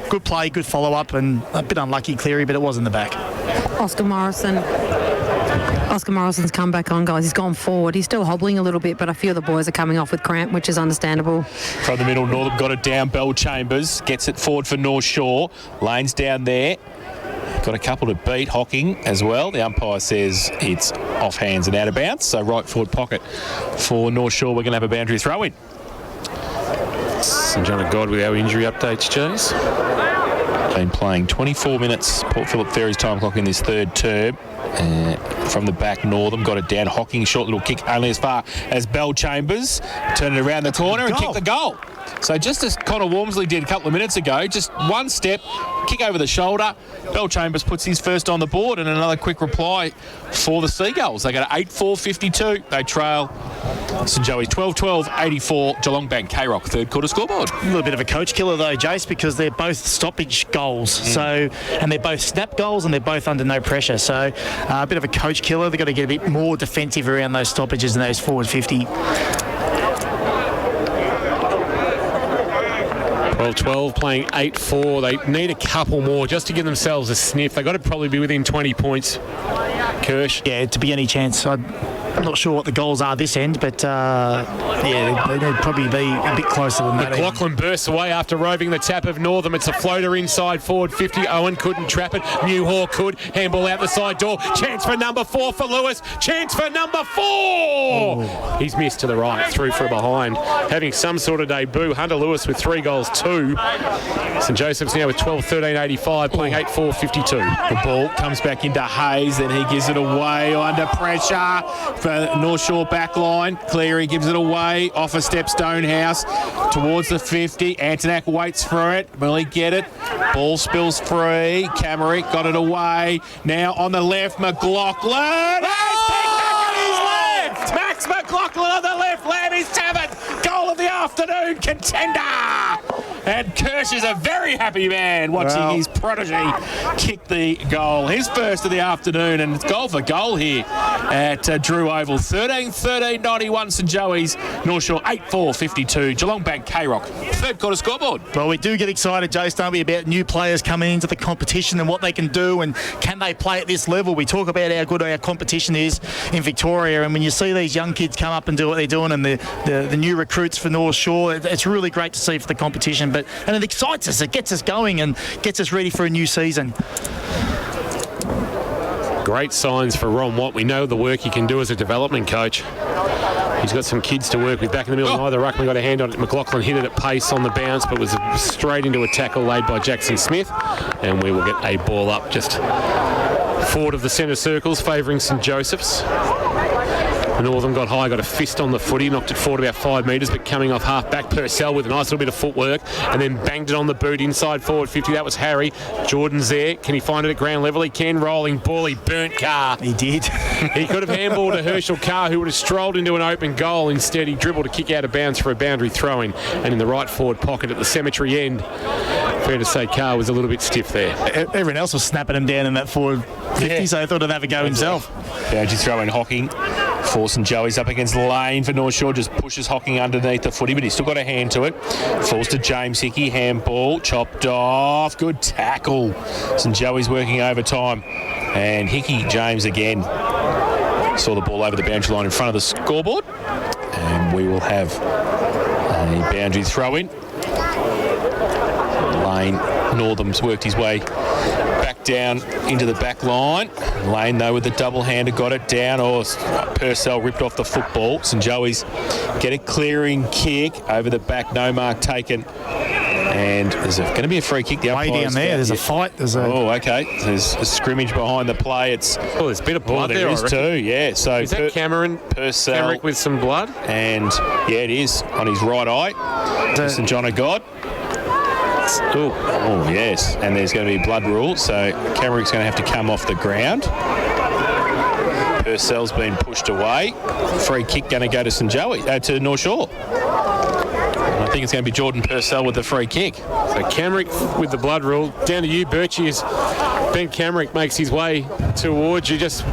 good play, good follow-up, and a bit unlucky, Cleary, but it was in the back. Oscar Morrison's come back on, guys. He's gone forward. He's still hobbling a little bit, but a few of the boys are coming off with cramp, which is understandable. From the middle, Northam got it down. Bell Chambers gets it forward for North Shore. Lane's down there. Got a couple to beat. Hocking as well. The umpire says it's off hands and out of bounds. So right forward pocket for North Shore. We're going to have a boundary throw in. St John of God with our injury updates, James. Been playing 24 minutes. Port Phillip Ferry's time clock in this third term. From the back, Northam got it down. Hocking, short little kick only as far as Bell Chambers. Turn it around the corner and kick the goal. So just as Connor Walmsley did a couple of minutes ago, just one step, kick over the shoulder. Bell Chambers puts his first on the board, and another quick reply for the Seagulls. They got 8-4-52. They trail St Joey's 12-12, 84. Geelong Bank, K-Rock, third quarter scoreboard. A little bit of a coach killer though, Jace, because they're both stoppage goals. So, and they're both snap goals, and they're both under no pressure. So a bit of a coach killer. They've got to get a bit more defensive around those stoppages and those forward 50. 12 playing 8-4. They need a couple more just to give themselves a sniff. They've got to probably be within 20 points. Kirsch. Yeah, to be any chance. I'm not sure what the goals are this end, but they'd probably be a bit closer than that. McLaughlin bursts away after roving the tap of Northam. It's a floater inside forward 50. Owen couldn't trap it. Newhaw could. Handball out the side door. Chance for number 4 for Lewis. Chance for number 4. Oh. He's missed to the right. Through for a behind. Having some sort of debut. Hunter Lewis with 3 goals, 2. St Joseph's now with 12-13-85, playing 8-4-52. The ball comes back into Hayes, then he gives it away under pressure for North Shore back line. Cleary gives it away. Off a step Stonehouse towards the 50. Antonak waits for it. Will he get it? Ball spills free. Camerick got it away. Now on the left, McLaughlin. Max McLaughlin on the left, Lammy's Tavern, goal of the afternoon contender. And Kirsch is a very happy man watching his protege kick the goal. His first of the afternoon, and it's goal for goal here at Drew Oval. 13-13-91 St Joey's, North Shore 8-4-52. Geelong Bank, K-Rock, third quarter scoreboard. Well, we do get excited, Jace, don't we, about new players coming into the competition and what they can do and can they play at this level. We talk about how good our competition is in Victoria, and when you see these young kids come up and do what they're doing, and the new recruits for North Shore, it's really great to see for the competition. And it excites us, it gets us going and gets us ready for a new season. Great signs for Ron Watt. We know the work he can do as a development coach. He's got some kids to work with back in the middle. Neither ruckman got a hand on it. McLaughlin hit it at pace on the bounce, but was straight into a tackle laid by Jackson Smith. And we will get a ball up just forward of the centre circles, favouring St Joseph's. Northam got high, got a fist on the footy, knocked it forward about 5 metres, but coming off half-back, Purcell with a nice little bit of footwork, and then banged it on the boot inside forward 50. That was Harry. Jordan's there. Can he find it at ground level? He can. Rolling ball. He burnt Carr. He did. He could have handballed to Herschel Carr, who would have strolled into an open goal. Instead, he dribbled a kick out of bounds for a boundary throw-in, and in the right forward pocket at the cemetery end. Fair to say Carr was a little bit stiff there. Everyone else was snapping him down in that forward 50, so he thought he'd have a go himself. Boundary throw-in Hocking. Force and Joey's up against Lane for North Shore, just pushes Hocking underneath the footy, but he's still got a hand to it. Falls to James Hickey, handball, chopped off, good tackle. St Joey's working overtime, and Hickey, James again, saw the ball over the boundary line in front of the scoreboard, and we will have A boundary throw in. Lane Northam's worked his way back down into the back line. Lane, though, with the double-hander, got it down. Purcell ripped off the football. St Joey's get a clearing kick over the back. No mark taken. And there's going to be a free kick. The way down there, there's a fight. Oh, okay. There's a scrimmage behind the play. There's a bit of blood there. There is too, yeah. So is that Cameron Purcell Camerick with some blood? And yeah, it is on his right eye. St John of God. Oh, yes. And there's going to be blood rule. So Camerick's going to have to come off the ground. Purcell's been pushed away. Free kick going to go to to North Shore. I think it's going to be Jordan Purcell with the free kick. So Camerick with the blood rule. Down to you, Birchie, as Ben Camerick makes his way towards you. Just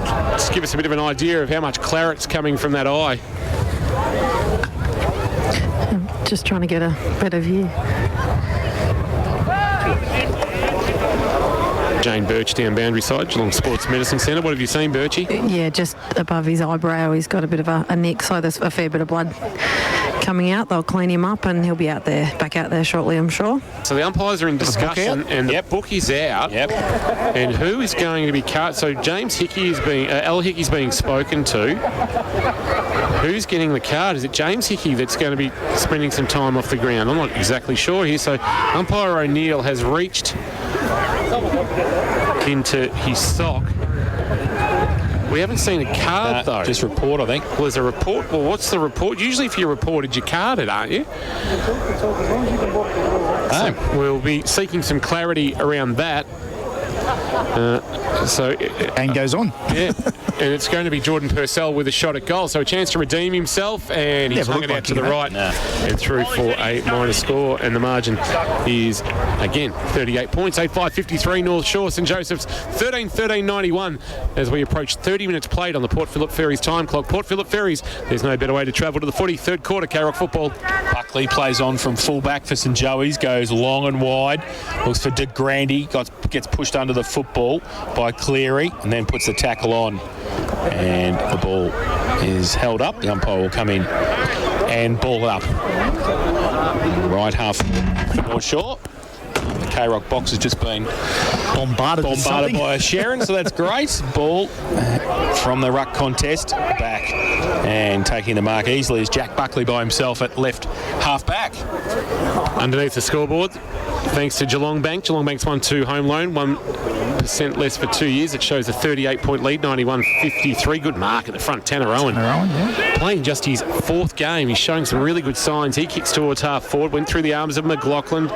give us a bit of an idea of how much claret's coming from that eye. I'm just trying to get a better view. Jane Birch down boundary side, Geelong Sports Medicine Centre. What have you seen, Birchie? Yeah, just above his eyebrow, he's got a bit of a nick, so there's a fair bit of blood coming out. They'll clean him up and he'll be back out there shortly, I'm sure. So the umpires are in discussion and the book is out. Yep. And who is going to be cut? So James Hickey is Al Hickey's being spoken to. Who's getting the card? Is it James Hickey that's going to be spending some time off the ground? I'm not exactly sure here. So umpire O'Neill has reached into his sock. We haven't seen a card, though. Just report, I think. Well, there's a report. Well, what's the report? Usually if you're reported, you're carded, aren't you? So we'll be seeking some clarity around that. And goes on. Yeah. And it's going to be Jordan Purcell with a shot at goal. So a chance to redeem himself, and he's hung it out to the right and through for a minor score. And the margin is, again, 38 points. 8-5-53 North Shore. St Joseph's 13-13-91 as we approach 30 minutes played on the Port Phillip Ferries time clock. Port Phillip Ferries, there's no better way to travel to the footy. Third quarter, K-Rock football. Buckley plays on from fullback for St Joey's, goes long and wide, looks for De Grande, gets pushed under the football by Cleary and then puts the tackle on. And the ball is held up. The umpire will come in and ball it up. Right half for North Shore. The K-Rock box has just been bombarded by Sharon, so that's great. Ball from the ruck contest back, and taking the mark easily is Jack Buckley by himself at left half back. Underneath the scoreboard, thanks to Geelong Bank. Geelong Bank's 1-2 home loan, 1% less for 2 years. It shows a 38-point lead, 91-53. Good mark at the front. Tanner Owen playing just his fourth game. He's showing some really good signs. He kicks towards half forward, went through the arms of McLaughlin,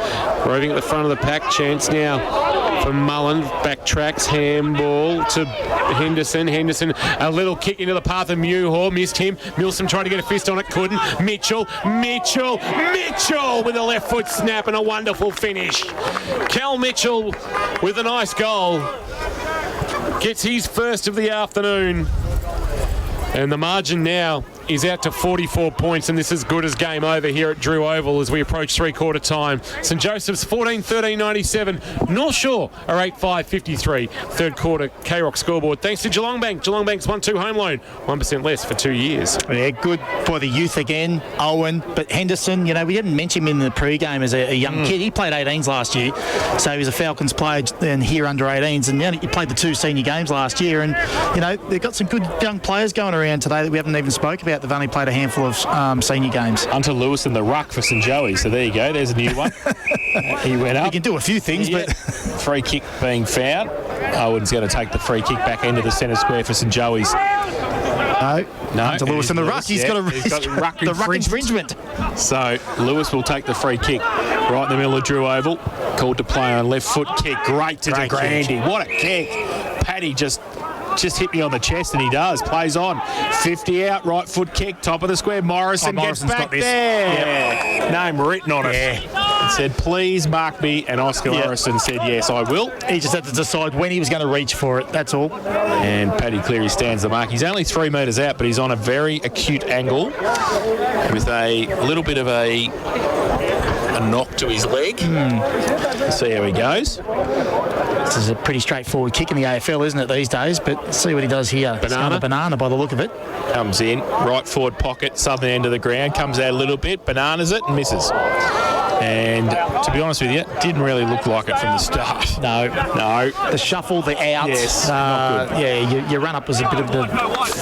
roving at the front of the pack. Chance now for Mullen. Backtracks, handball to Henderson. Henderson, a little kick into the path of Muir. Missed him. Milsom tried to get a fist on it, couldn't. Mitchell with a left foot snap and a wonderful finish. Cal Mitchell with a nice goal. Gets his first of the afternoon. And the margin now is out to 44 points, and this is good as game over here at Drew Oval as we approach three-quarter time. St Joseph's 14-13-97. North Shore are 8-5-53. Third quarter K-Rock scoreboard. Thanks to Geelong Bank. Geelong Bank's 1-2 home loan, 1% less for 2 years. Yeah, good for the youth again, Owen. But Henderson, we didn't mention him in the pre-game as a young kid. He played 18s last year, so he was a Falcons player and here under 18s, and he played the 2 senior games last year. And, they've got some good young players going around today that we haven't even spoke about. They've only played a handful of senior games. Hunter Lewis in the ruck for St Joey. So there you go. There's a new one. He went up. He can do a few things, but free kick being fouled. Owen's going to take the free kick back into the centre square for St Joey's. No. Hunter Lewis in the ruck. He's got ruck the ruck infringement. So Lewis will take the free kick right in the middle of Drew Oval. Called to play on left foot kick. Great to De Grande. What a kick. Paddy just hit me on the chest, and he does. Plays on. 50 out, right foot kick, top of the square. Morrison gets back there. Yep. Name written on it. It said, please mark me, and Oscar Morrison said, yes, I will. He just had to decide when he was going to reach for it, that's all. And Paddy Cleary stands the mark. He's only 3 metres out, but he's on a very acute angle with a little bit of a knock to his leg. See how he goes. This is a pretty straightforward kick in the AFL, isn't it, these days? But see what he does here. Banana. Banana by the look of it. Comes in, right forward pocket, southern end of the ground, comes out a little bit, bananas it and misses. And to be honest with you, didn't really look like it from the start. No. The shuffle, the out. Yes, not good. Yeah, your run up was a bit of the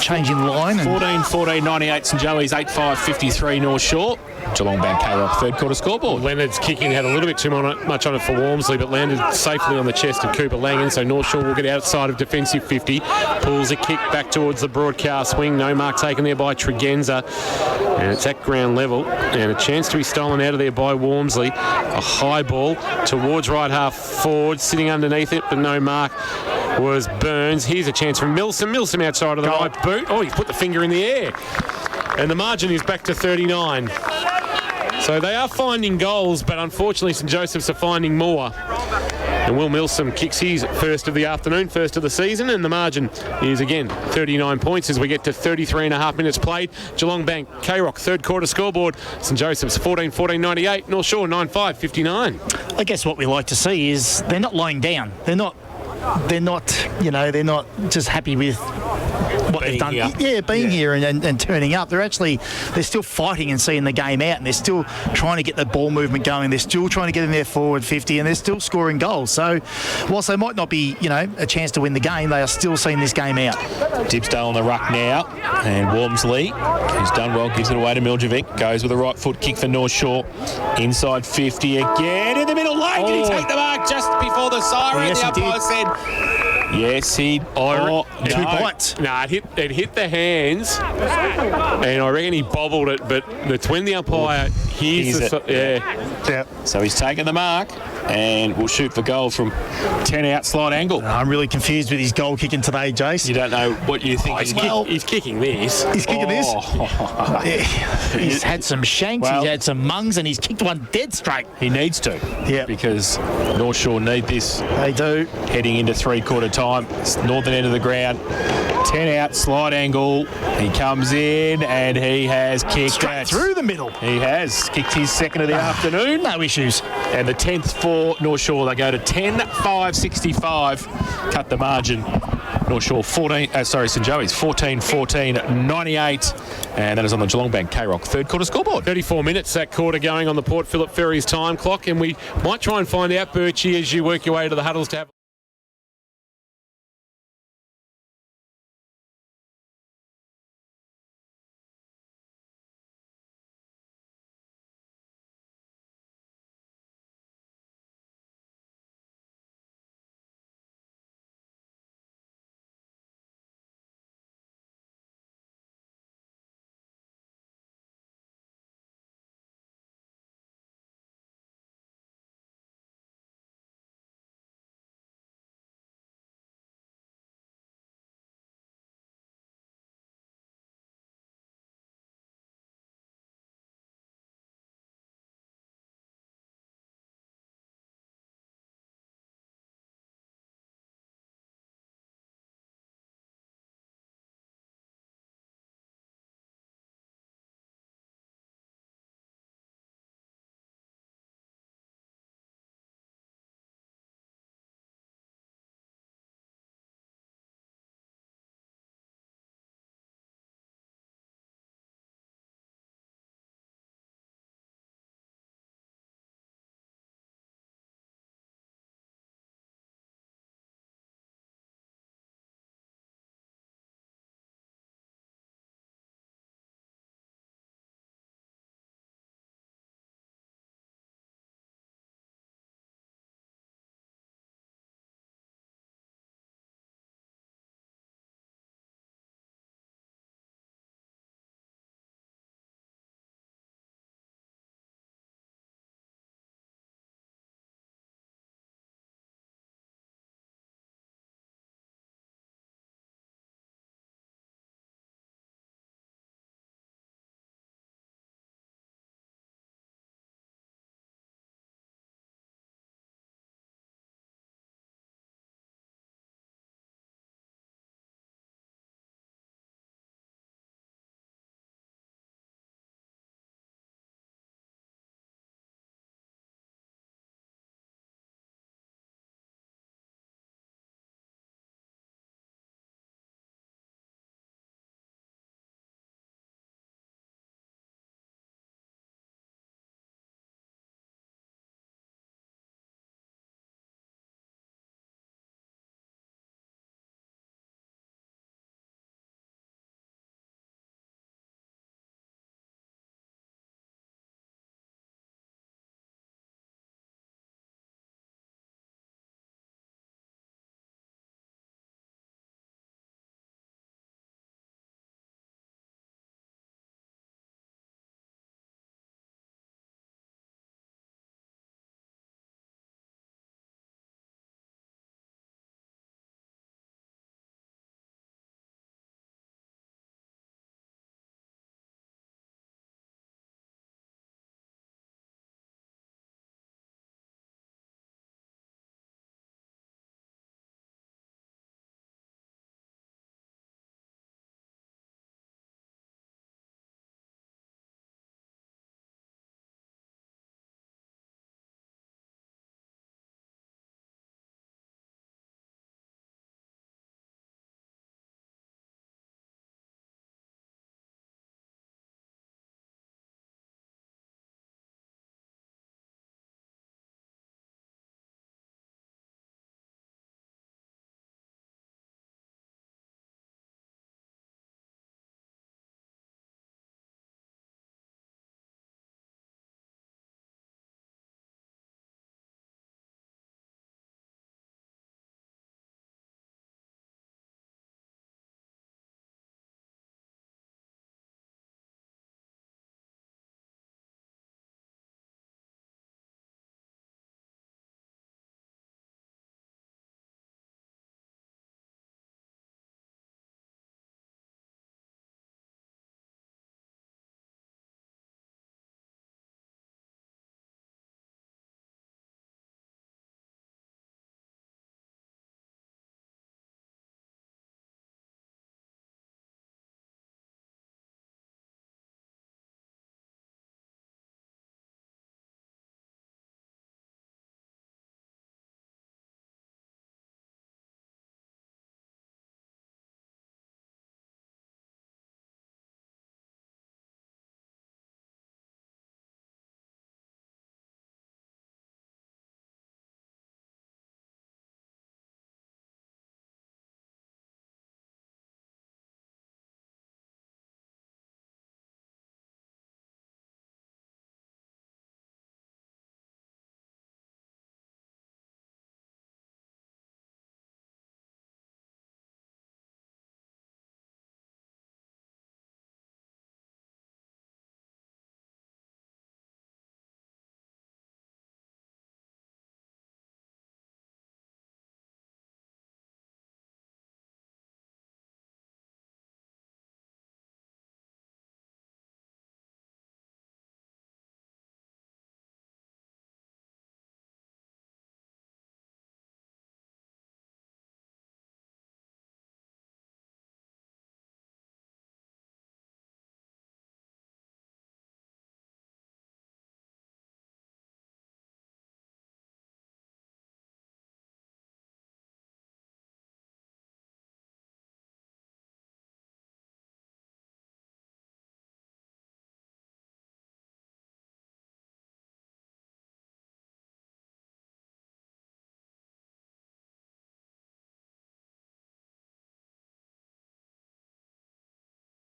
change in line. 14-14, 98 St Joey's, 8-5-53 North Shore. Geelong Bank K-Rock third quarter scoreboard. Leonard's kicking had a little bit too much on it for Walmsley, but landed safely on the chest of Cooper Langan. So North Shore will get outside of defensive 50. Pulls a kick back towards the broadcast wing. No mark taken there by Tregenza. And it's at ground level. And a chance to be stolen out of there by Walmsley. A high ball towards right half forward, sitting underneath it, but no mark was Burns. Here's a chance from Milsom. Milsom outside of the right boot. Oh, he's put the finger in the air. And the margin is back to 39. So they are finding goals, but unfortunately St Joseph's are finding more. And Will Milsom kicks his first of the afternoon, first of the season, and the margin is again 39 points as we get to 33 and a half minutes played. Geelong Bank, K-Rock, third quarter scoreboard. St Joseph's 14-14, 98. North Shore 9-5, 59. I guess what we like to see is they're not lying down. They're not just happy with what they've done. Being here and turning up. They're still fighting and seeing the game out, and they're still trying to get the ball movement going. They're still trying to get in their forward 50, and they're still scoring goals. So whilst they might not be, a chance to win the game, they are still seeing this game out. Dipsdale on the ruck now, and Walmsley, who's done well, gives it away to Miljevic. Goes with a right foot kick for North Shore. Inside 50 again in the middle lane. Did he take the mark just before the siren? Yes, the he umpire did. said yes, he. Two bites. No, it hit the hands, and I reckon he bobbled it. But it's when the umpire hears it. Yeah. So he's taken the mark, and will shoot for goal from 10 out slide angle. I'm really confused with his goal kicking today, Jace. You don't know what you think. He's kicking this. He's kicking this. He's had some shanks, he's had some mungs, and he's kicked one dead straight. He needs to. Yeah. Because North Shore need this. They do. Heading into three-quarter time. It's northern end of the ground. 10 out, slide angle. He comes in, and he has kicked straight through the middle. He has kicked his second of the afternoon. No issues. And the 10th for North Shore. They go to 10-5-65. Cut the margin. North Shore St Joey's 14-14, 98. And that is on the Geelong Bank K-Rock third quarter scoreboard. 34 minutes that quarter going on the Port Phillip Ferries time clock. And we might try and find out, Birchie, as you work your way to the huddles to have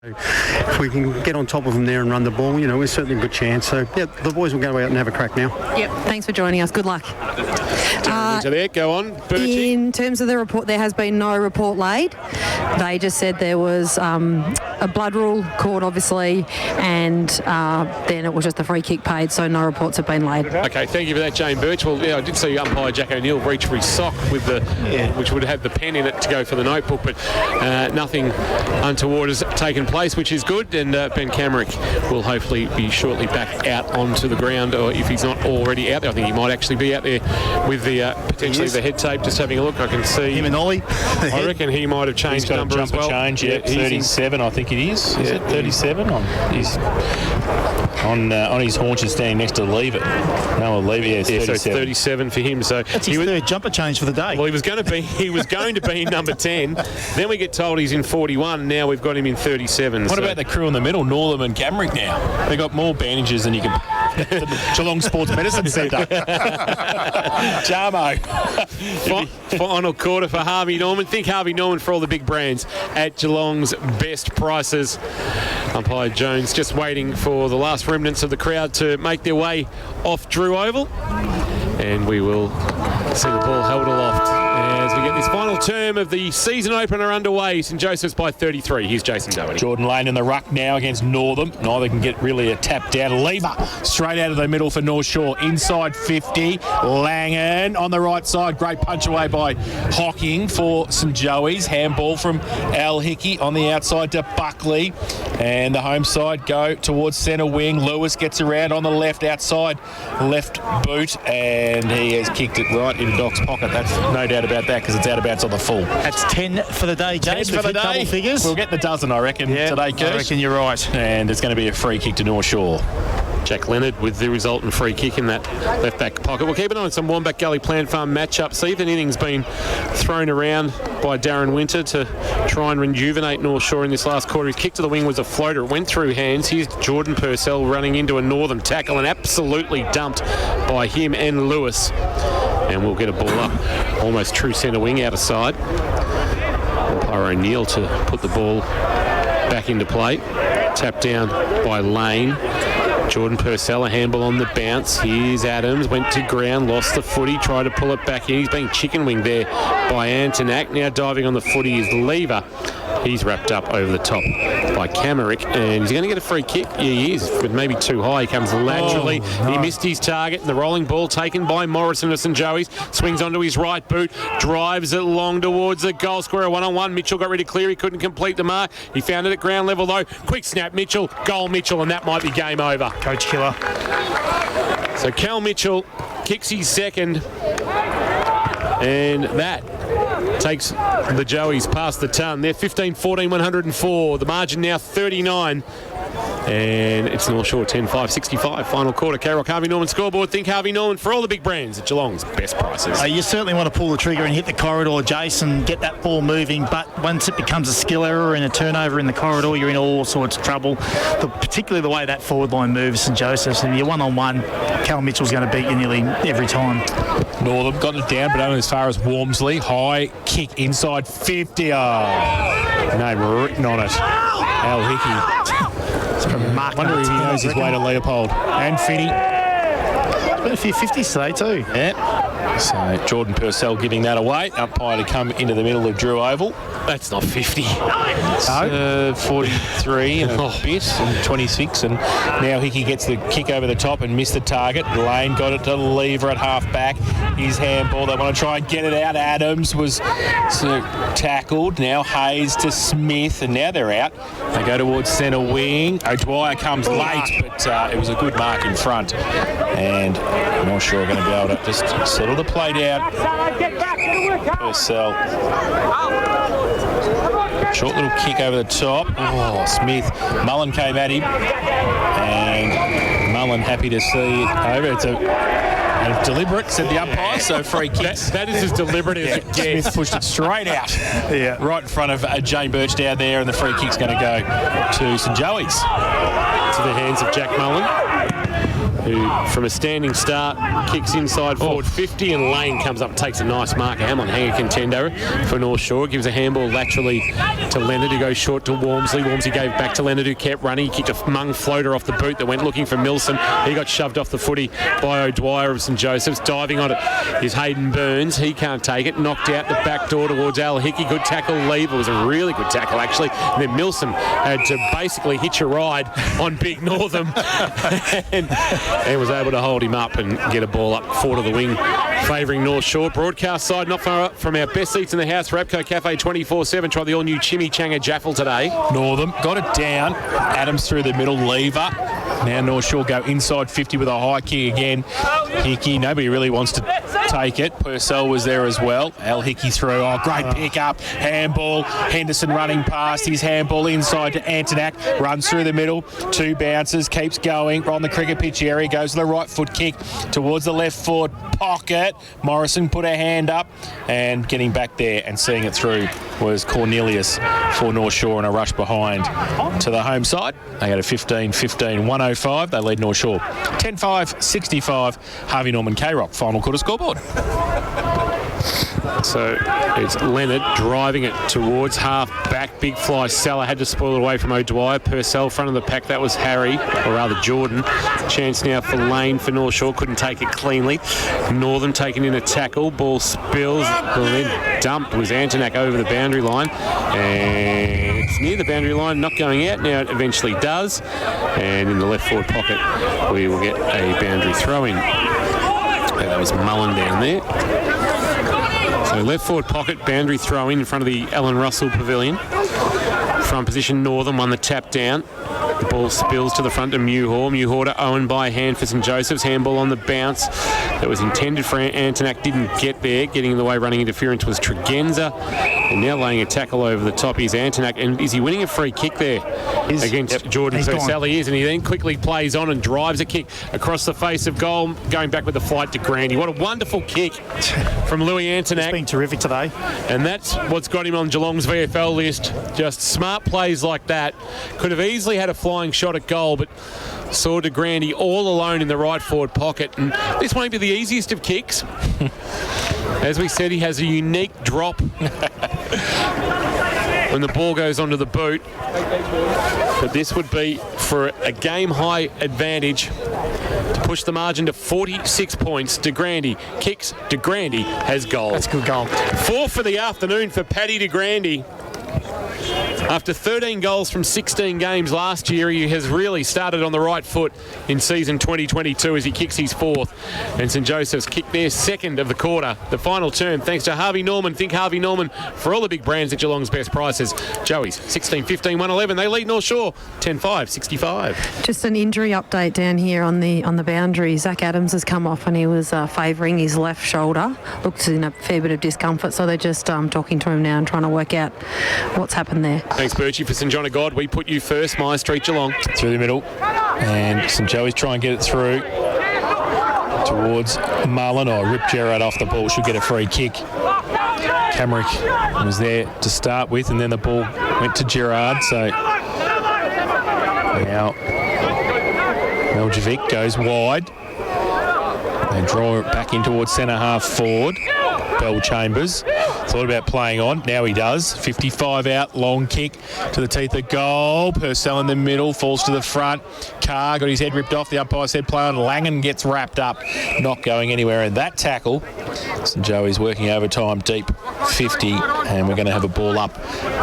If we can get on top of them there and run the ball, we're certainly a good chance. So, yeah, the boys will go out and have a crack now. Yep. Thanks for joining us. Good luck. There, go on, Birchie. In terms of the report, there has been no report laid. They just said there was a blood rule called, obviously, and then it was just a free kick paid, so no reports have been laid. Okay, thank you for that, Jane Birch. Well, yeah, I did see umpire Jack O'Neill reach for his sock with which would have the pen in it to go for the notebook, but nothing untoward has taken place, which is good, and Ben Camerick will hopefully be shortly back out onto the ground, or if he's not already out there, I think he might actually be out there with the potentially the head tape. Just having a look, I can see him and Ollie. I reckon he might have changed number as well. Change, yeah, 37, I think it is. Is it 37 on his haunches standing next to Lever? No, Lever, yeah, 37. So it's 37 for him. So that's his third jumper change for the day. Well, he was going to be in number 10. Then we get told he's in 41. Now we've got him in 37. What about the crew in the middle, Northam and Camerick now? They got more bandages than you can. Geelong Sports Medicine Centre. Jarmo. Final quarter for Harvey Norman. Think Harvey Norman for all the big brands at Geelong's best prices. Umpire Jones just waiting for the last remnants of the crowd to make their way off Drew Oval. And we will see the ball held aloft as we get this final term of the season opener underway. St Joseph's by 33. Here's Jason Doherty. Jordan Lane in the ruck now against Northam. Neither can get really a tap down. Lever straight out of the middle for North Shore. Inside 50. Langan on the right side. Great punch away by Hocking for St Joey's. Handball from Al Hickey on the outside to Buckley. And the home side go towards centre wing. Lewis gets around on the left outside. Left boot. And he has kicked it right into Doc's pocket. That's no doubt about that because it's out of bounds on the full. That's 10 for the day, James. 10 for the day. Double figures. We'll get the dozen, I reckon, today, Kirsch. I reckon you're right. And it's going to be a free kick to North Shore. Jack Leonard with the resultant free kick in that left-back pocket. We'll keep an eye on some Wombat Gully Plant Farm matchups. See if anything's been thrown around by Darren Winter to try and rejuvenate North Shore in this last quarter. His kick to the wing was a floater. It went through hands. Here's Jordan Purcell running into a Northern tackle and absolutely dumped by him and Lewis. And we'll get a ball up. Almost true centre wing out of side. Umpire O'Neill to put the ball back into play. Tapped down by Lane. Jordan Purcell, a handball on the bounce. Here's Adams, went to ground, lost the footy, tried to pull it back in. He's being chicken winged there by Antonak. Now diving on the footy is Lever. He's wrapped up over the top by Camerick, and he's going to get a free kick. Yeah, he is, but maybe too high. He comes laterally. No. He missed his target, and the rolling ball taken by Morrison of St Joey's. Swings onto his right boot, drives it long towards the goal square. One-on-one. Mitchell got ready to clear. He couldn't complete the mark. He found it at ground level, though. Quick snap, Mitchell. Goal, Mitchell, and that might be game over. Coach killer. So Cal Mitchell kicks his second, and that takes the Joeys past the ton. They're 15-14, 104. The margin now 39. And it's North Shore 10-5, 65. Final quarter. K-Rock Harvey Norman scoreboard. Think Harvey Norman for all the big brands at Geelong's best prices. You certainly want to pull the trigger and hit the corridor, Jason, get that ball moving. But once it becomes a skill error and a turnover in the corridor, you're in all sorts of trouble. Particularly the way that forward line moves, St Joseph's. And you're one-on-one, Cal Mitchell's going to beat you nearly every time. Northam got it down, but only as far as Wormsley. High kick inside 50. Name written on it. Al Hickey. I wonder if he knows his way to Leopold. And Finney. There's been a few 50s today too. Yeah. So Jordan Purcell giving that away. Umpire to come into the middle of Drew Oval. That's not 50. It's 43 and a bit, and 26. And now Hickey gets the kick over the top and missed the target. Lane got it to Lever at half back. His handball. They want to try and get it out. Adams was tackled. Now Hayes to Smith, and now they're out. They go towards centre wing. O'Dwyer comes late, but it was a good mark in front. And I'm not sure we're going to be able to just settle the play down. Purcell. Short little kick over the top. Oh, Smith. Mullen came at him. And Mullen happy to see it over. It's a deliberate, said the umpire, so free kicks. That is as deliberate as it gets. Smith pushed it straight out. Yeah. Right in front of Jane Birch down there, and the free kick's going to go to St Joey's. To the hands of Jack Mullen. who, from a standing start, kicks inside forward 50, and Lane comes up and takes a nice mark. Hamlin, hanger contender for North Shore. Gives a handball laterally to Leonard, who goes short to Walmsley. Walmsley gave back to Leonard, who kept running. He kicked a mung floater off the boot that went looking for Milsom. He got shoved off the footy by O'Dwyer of St Joseph's. Diving on it is Hayden Burns. He can't take it. Knocked out the back door towards Al Hickey. Good tackle, leave. It was a really good tackle, actually. And then Milsom had to basically hitch a ride on Big Northam and was able to hold him up and get a ball up forward of the wing, favouring North Shore. Broadcast side not far up from our best seats in the house for Abco Cafe 24/7. Try the all-new Chimichanga Jaffle today. Northam got it down. Adams through the middle, lever. Now North Shore go inside 50 with a high kick again. Hickey, nobody really wants to take it. Purcell was there as well. Al Hickey through. Oh, great pick up. Handball. Henderson running past his handball inside to Antonak. Runs through the middle. 2 bounces. Keeps going. On the cricket pitch area. Goes to the right foot kick towards the left forward pocket. Morrison put a hand up, and getting back there and seeing it through was Cornelius for North Shore, and a rush behind to the home side. They got a 15-15, 105. They lead North Shore 10-5, 65. Harvey Norman K-Rock final quarter scoreboard. So it's Leonard driving it towards half back. Big fly. Salah had to spoil it away from O'Dwyer. Purcell front of the pack. That was Harry, or rather Jordan. Chance now for Lane for North Shore. Couldn't take it cleanly. Northern taking in a tackle. Ball spills. Well, then dumped was Antonak over the boundary line. And it's near the boundary line. Not going out. Now it eventually does. And in the left forward pocket, we will get a boundary throw-in. That was Mullen down there. So left forward pocket, boundary throw in front of the Alan Russell Pavilion. Front position, Northern won the tap down. The ball spills to the front to Muhor. Muhor to Owen by hand for St Joseph's. Handball on the bounce that was intended for Antonak. Didn't get there. Getting in the way, running interference was Tregenza. And now laying a tackle over the top is Antonak. And is he winning a free kick there against Jordan Purcell? He is, and he then quickly plays on and drives a kick across the face of goal, going back with the flight to Grandy. What a wonderful kick from Louis Antonak. He's been terrific today. And that's what's got him on Geelong's VFL list. Just smart plays like that. Could have easily had a flying shot at goal, but saw de Grandy all alone in the right forward pocket. And this won't be the easiest of kicks. As we said, he has a unique drop when the ball goes onto the boot. But this would be for a game-high advantage to push the margin to 46 points. De Grandy kicks. De Grandy has goal. That's a good goal. 4 for the afternoon for Paddy de Grandy. After 13 goals from 16 games last year, he has really started on the right foot in season 2022 as he kicks his 4th. And St Joseph's kick their 2nd of the quarter. The final term, thanks to Harvey Norman. Think Harvey Norman for all the big brands at Geelong's best prices. Joey's 16-15, 111. They lead North Shore 10-5, 65. Just an injury update down here on the boundary. Zach Adams has come off and he was favouring his left shoulder. Looks in a fair bit of discomfort, so they're just talking to him now and trying to work out what's happened there. Thanks, Birchie. For St John of God, we put you first. Myer Street, Geelong. Through the middle. And St Joey's try and get it through towards Mullen. Rip Gerrard off the ball. Should get a free kick. Camrick was there to start with, and then the ball went to Gerrard. So now Meljevic goes wide. They draw it back in towards centre half forward. Bell Chambers thought about playing on. Now he does. 55 out, long kick to the teeth of goal. Purcell in the middle, falls to the front. Carr got his head ripped off. The umpire said play on. Langan gets wrapped up, not going anywhere. And that tackle, St Joey's working overtime deep, 50, and we're going to have a ball up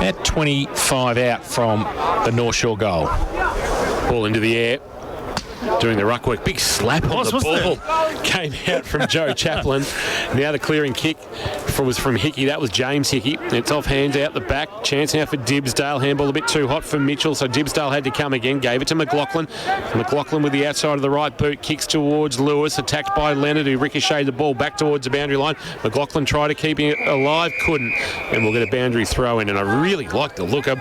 at 25 out from the North Shore goal. Ball into the air. Doing the ruck work. Big slap on the ball. Came out from Joe Chaplin. Now the clearing kick was from Hickey. That was James Hickey. It's off hands out the back. Chance now for Dibsdale. Handball a bit too hot for Mitchell, so Dibsdale had to come again. Gave it to McLaughlin. McLaughlin with the outside of the right boot. Kicks towards Lewis. Attacked by Leonard, who ricocheted the ball back towards the boundary line. McLaughlin tried to keep it alive. Couldn't. And we'll get a boundary throw in. And I really like the look of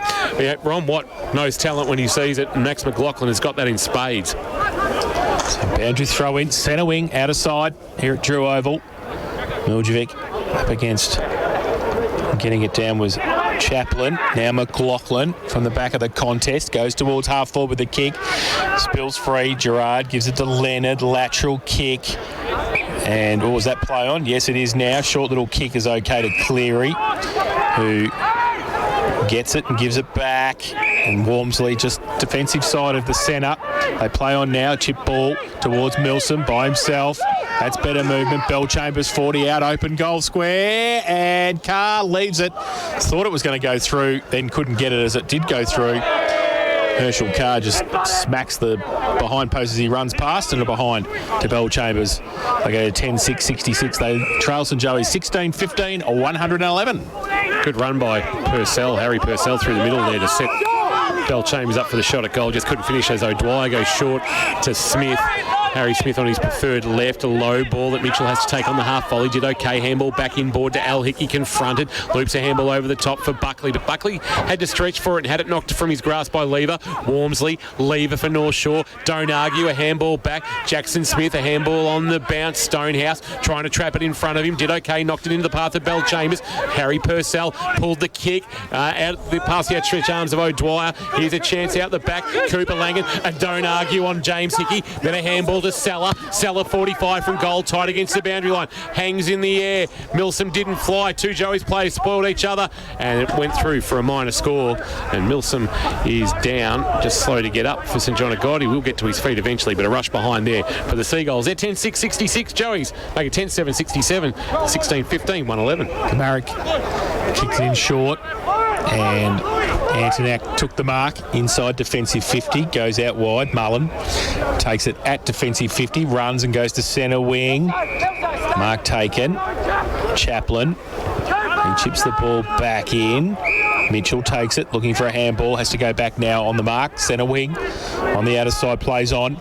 Ron Watt knows talent when he sees it. And Max McLaughlin has got that in spades. So boundary throw in, centre wing, outer side here at Drew Oval. Miljevic up against, getting it down was Chaplin, now McLaughlin from the back of the contest, goes towards half forward with the kick, spills free, Gerard gives it to Leonard, lateral kick, and what was that play on? Yes, it is now. Short little kick is okay to Cleary, who gets it and gives it back, and Walmsley just defensive side of the centre. They play on now, chip ball towards Milsom by himself. That's better movement. Bellchambers 40 out, open goal square, and Carr leaves it. Thought it was going to go through, then couldn't get it as it did go through. Herschel Carr just smacks the behind post as he runs past, and a behind to Bellchambers. They go 10-6-66. They trail St Joey's 16-15 or 111. Good run by Purcell, Harry Purcell through the middle there to set Bellchambers up for the shot at goal. Just couldn't finish as O'Dwyer goes short to Smith. Harry Smith on his preferred left, a low ball that Mitchell has to take on the half volley. Did okay, handball back inboard to Al Hickey, confronted, loops a handball over the top for Buckley, but Buckley had to stretch for it and had it knocked from his grasp by Lever. Walmsley, Lever for North Shore, don't argue, a handball back. Jackson Smith, a handball on the bounce. Stonehouse trying to trap it in front of him, did okay, knocked it into the path of Bellchambers. Harry Purcell pulled the kick out past the outstretched arms of O'Dwyer. Here's a chance out the back, Cooper Langan, and don't argue on James Hickey, then a handball to Salah. Salah 45 from goal, tight against the boundary line, hangs in the air. Milsom didn't fly. Two Joey's players spoiled each other, and it went through for a minor score. And Milsom is down, just slow to get up for St John of God. He will get to his feet eventually, but a rush behind there for the Seagulls. They're 10-6-66. Joey's make it 10-7-67, 16-15, 111. Kamarick kicks in short, and Antonak took the mark inside defensive 50, goes out wide. Mullen takes it at defensive 50, runs and goes to centre wing. Mark taken. Chaplin, he chips the ball back in. Mitchell takes it, looking for a handball, has to go back now on the mark. Centre wing on the outer side, plays on.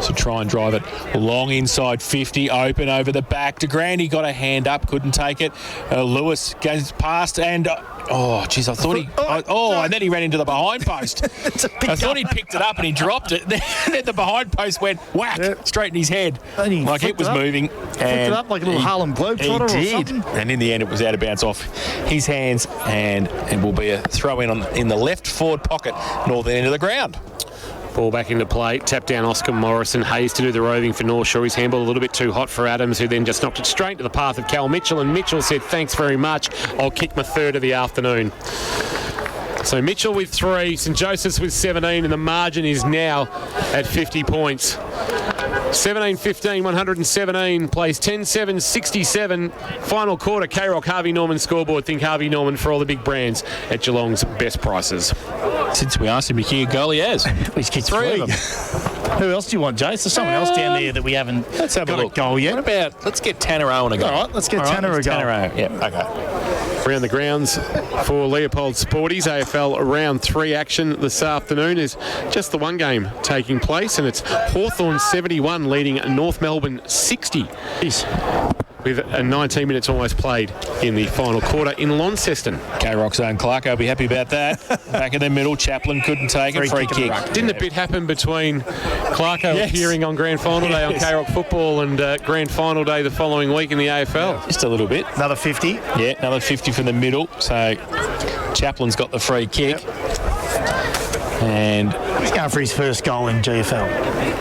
So try and drive it long inside 50, open over the back. DeGrande got a hand up, couldn't take it. Lewis goes past and... Oh, jeez, I thought he... and then he ran into the behind post. I thought he'd picked it up and he dropped it. Then the behind post went whack, straight in his head. Like it was moving. Flicked it up like a little Harlem Globetrotter or something. And in the end, it was out of bounds off his hands, and it will be a throw-in in the left forward pocket, northern end of the ground. Ball back into play, tap down Oscar Morrison. Hayes to do the roving for North Shore. His handball a little bit too hot for Adams, who then just knocked it straight to the path of Cal Mitchell, and Mitchell said, thanks very much, I'll kick my third of the afternoon. So Mitchell with 3, St Joseph's with 17, and the margin is now at 50 points. 17-15, 117, plays 10-7-67. Final quarter, K-Rock, Harvey Norman scoreboard. Think Harvey Norman for all the big brands at Geelong's best prices. Since we asked him to kick a goal, he has. He's kicked 3 of them. Who else do you want, Jace? There's someone else down there that we haven't let's have got a look. goal yet. What about, let's get Tanner Owen a goal. All right, let's get Tanner a goal. Tanner Owen, yeah, okay. Around the grounds for Leopold Sporties, AFL round 3 action this afternoon is just the one game taking place, and it's Hawthorn 71 leading North Melbourne 60. With 19 minutes almost played in the final quarter in Launceston. K-Rock's own Clark, I'll be happy about that. Back in the middle, Chaplin couldn't take it. Free kick. Didn't a bit happen between Clarko appearing on Grand Final Day on K-Rock Football and Grand Final Day the following week in the AFL? Just a little bit. Another 50? Yeah, another 50 from the middle. So Chaplin's got the free kick. And he's going for his first goal in GFL.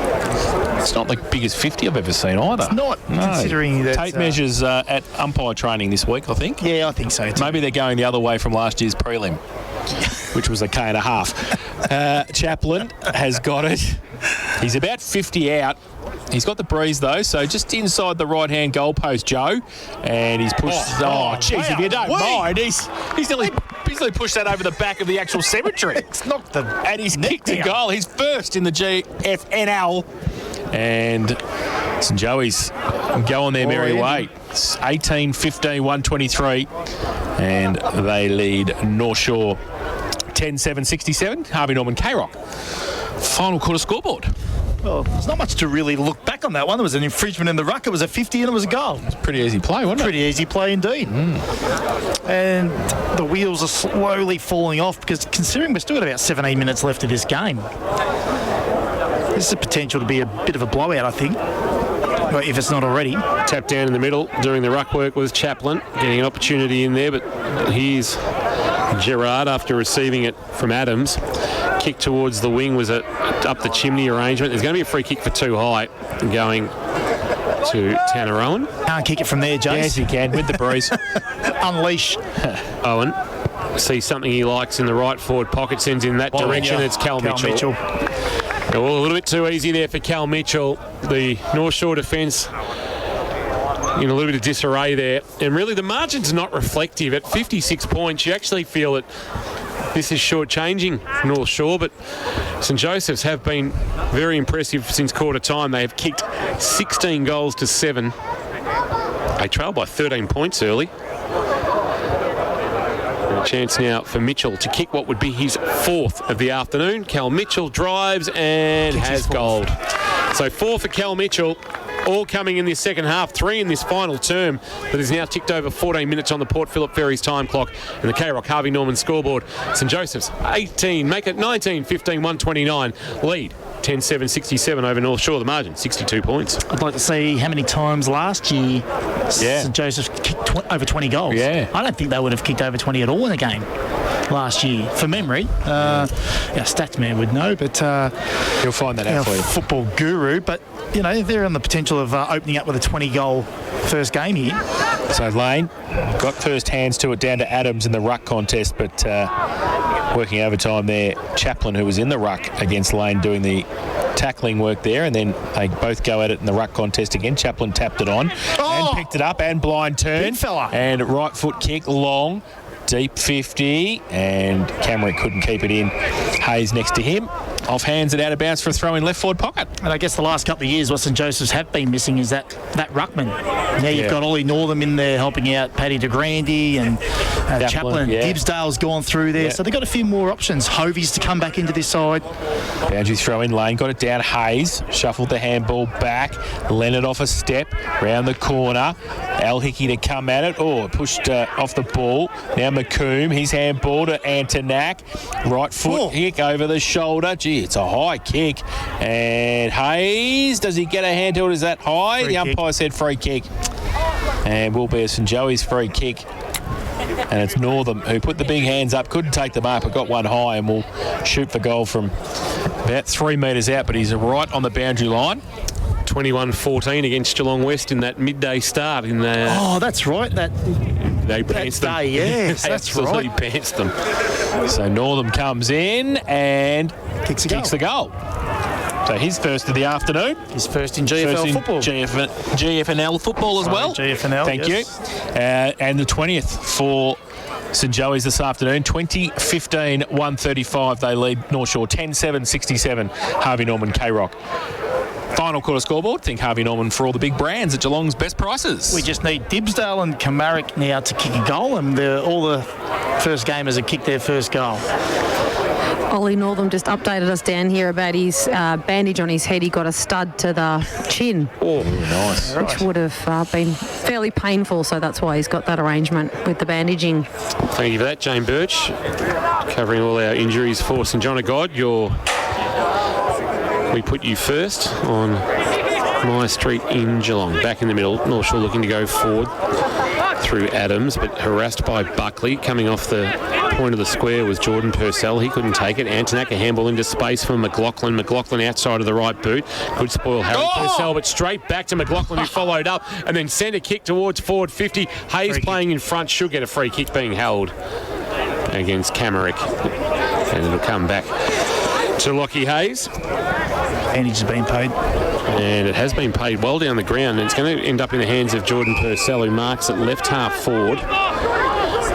It's not the biggest 50 I've ever seen either. It's not, considering that... Tape measures at umpire training this week, I think. Yeah, I think so too. Maybe they're going the other way from last year's prelim, which was a K.5. Chaplin has got it. He's about 50 out. He's got the breeze, though, so just inside the right-hand goalpost, Joe. And he's pushed... jeez, if you don't mind, he's nearly pushed that over the back of the actual cemetery. It's knocked the... And he's kicked a goal. He's first in the GFNL. And St Joey's go on their merry way. It's 18-15, 123. And they lead North Shore 10-7-67. Harvey Norman K-Rock. Final quarter scoreboard. Well, there's not much to really look back on that one. There was an infringement in the ruck. It was a 50 and it was a goal. It was a pretty easy play, wasn't it? Pretty easy play indeed. And the wheels are slowly falling off because considering we've still got about 17 minutes left of this game, this is a potential to be a bit of a blowout, I think, if it's not already. Tap down in the middle, doing the ruck work was Chaplin, getting an opportunity in there, but he's Gerard, after receiving it from Adams, kick towards the wing was up the chimney arrangement. There's going to be a free kick for too high going to Tanner Owen. Can't kick it from there, Jace. Yes, he can, with the breeze. Unleash. Owen sees something he likes in the right forward pocket, sends in that direction. It's Cal Mitchell. Well, a little bit too easy there for Cal Mitchell. The North Shore defence in a little bit of disarray there. And really the margin's not reflective. At 56 points, you actually feel that this is short-changing North Shore, but St Joseph's have been very impressive since quarter time. They have kicked 16 goals to 7. They trail by 13 points early. A chance now for Mitchell to kick what would be his 4th of the afternoon. Cal Mitchell drives and has gold. So 4 for Cal Mitchell, all coming in this second half, 3 in this final term that is now ticked over 14 minutes on the Port Phillip Ferries time clock and the K-Rock Harvey Norman scoreboard. St Joseph's 18, make it 19, 15, 129, lead 10-7-67 over North Shore. The margin 62 points. I'd like to see how many times last year St Joseph's kicked over 20 goals. Yeah. I don't think they would have kicked over 20 at all in a game last year, for memory. Our stats man would know, but he'll find that out for you. Football guru, but you know they're on the potential of opening up with a 20-goal first game here. So Lane got first hands to it down to Adams in the ruck contest, but working overtime there, Chaplin, who was in the ruck against Lane, doing the tackling work there, and then they both go at it in the ruck contest again. Chaplin tapped it on and picked it up, and blind turn. Big fella. And right foot kick, long, deep 50, and Cameron couldn't keep it in. Hayes next to him. Off hands and out of bounds for a throw in left forward pocket. And I guess the last couple of years what St Joseph's have been missing is that ruckman. Now you've got Ollie Northam in there helping out Paddy de Grande and Chaplin. Dibsdale's gone through there. So they've got a few more options. Hovey's to come back into this side. Boundary throw in Lane, got it down. Hayes shuffled the handball back. Leonard off a step, round the corner. Al Hickey to come at it. Pushed off the ball. Now McComb, his handball to Antonak. Right foot kick over the shoulder. Gee, it's a high kick. And Hayes, does he get a hand to it? Is that high? The umpire said free kick. And will be a St Joey's free kick. And it's Northam who put the big hands up, couldn't take them up, but got one high and will shoot for goal from about 3 metres out, but he's right on the boundary line. 21-14 against Geelong West in that midday start. In the that's right. They pantsed them. Yes, that's absolutely right. Pantsed them. So Northam comes in and kicks the goal. So his first of the afternoon. His first in GFL football. GFNL football as well. GFNL, Thank you. And the 20th for St Joey's this afternoon. 20-15-135. They lead North Shore 10-7-67. Harvey Norman K-Rock. Final quarter scoreboard. Think Harvey Norman for all the big brands at Geelong's best prices. We just need Dibsdale and Kamarick now to kick a goal, and all the first gamers have kicked their first goal. Ollie Northam just updated us down here about his bandage on his head. He got a stud to the chin. Oh, nice. Which would have been fairly painful, so that's why he's got that arrangement with the bandaging. Thank you for that, Jane Birch. Covering all our injuries for St John of God. We put you first on My Street in Geelong. Back in the middle, North Shore looking to go forward through Adams, but harassed by Buckley. Coming off the point of the square was Jordan Purcell. He couldn't take it. Antonak, a handball into space for McLaughlin. McLaughlin outside of the right boot. Could spoil Harry Purcell, but straight back to McLaughlin, who followed up and then sent a kick towards forward 50. Hayes playing in front should get a free kick being held against Kamarick. And it'll come back to Lockie Hayes. Bandage has been paid. And it has been paid well down the ground. And it's going to end up in the hands of Jordan Purcell, who marks it left half forward.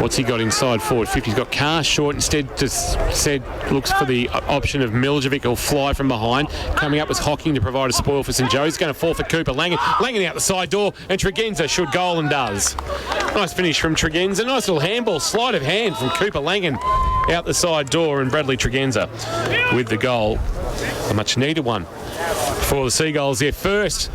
What's he got inside forward 50? He's got Carr short. Instead, just said looks for the option of Miljevic. He'll fly from behind. Coming up was Hocking to provide a spoil for St Joe's. He's going to fall for Cooper Langan. Langan out the side door, and Tregenza should goal and does. Nice finish from Tregenza. Nice little handball, sleight of hand from Cooper Langan out the side door, and Bradley Tregenza with the goal. A much needed one for the Seagulls. Their first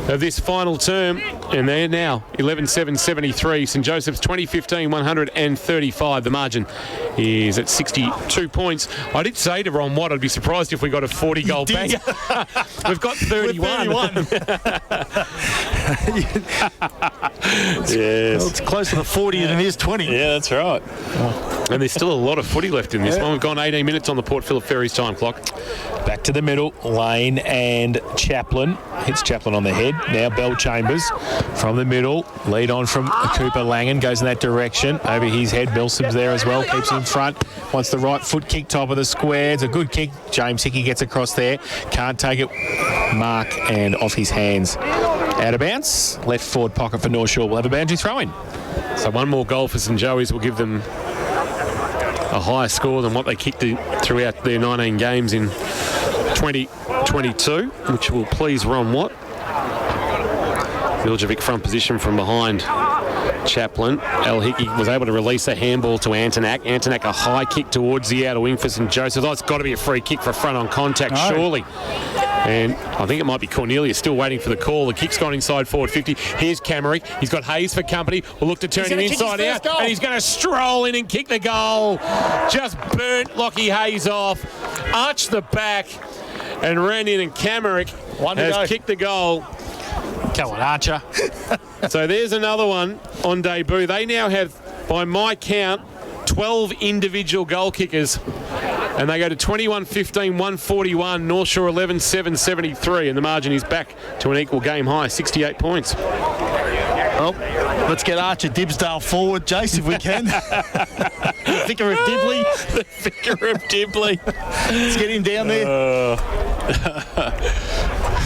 of this final term, and they're now 11-7-73. St Joseph's 20-15-135. The margin is at 62 points. I did say to Ron Watt, I'd be surprised if we got a 40-goal bank. We've got 31. Yes. Well, it's closer to 40 than it is 20. Yeah, that's right. And there's still a lot of footy left in this one. We've gone 18 minutes on the Port Phillip Ferries time clock. Back to the middle. Lane and Chaplin. Hits Chaplin on the head. Now Bell Chambers from the middle. Lead on from Cooper Langan. Goes in that direction. Over his head. Milsom's there as well. Keeps in front. Wants the right foot kick, top of the square. It's a good kick. James Hickey gets across there. Can't take it. Mark and off his hands. Out of bounds. Left forward pocket for North Shore. We'll have a boundary throw-in. So one more goal for St Joey's will give them a higher score than what they kicked throughout their 19 games in 2022, which will please Ron Watt. Miljevic front position from behind Chaplin. El Hickey was able to release a handball to Antonak. Antonak a high kick towards the outer wing for St Joseph. Oh, it's got to be a free kick for front on contact, surely. And I think it might be Cornelius still waiting for the call. The kick's gone inside forward 50. Here's Camerick. He's got Hayes for company. We'll look to turn him inside out. And he's going to stroll in and kick the goal. Just burnt Lockie Hayes off. Arched the back and ran in, and Camerick has kicked the goal. Come on, Archer. So there's another one on debut. They now have, by my count, 12 individual goal kickers. And they go to 21-15, 141, North Shore 11-7, 73. And the margin is back to an equal game high, 68 points. Well, let's get Archer Dibsdale forward, Jace, if we can. The Vicar of Dibley. The Vicar of Dibley. Let's get him down there.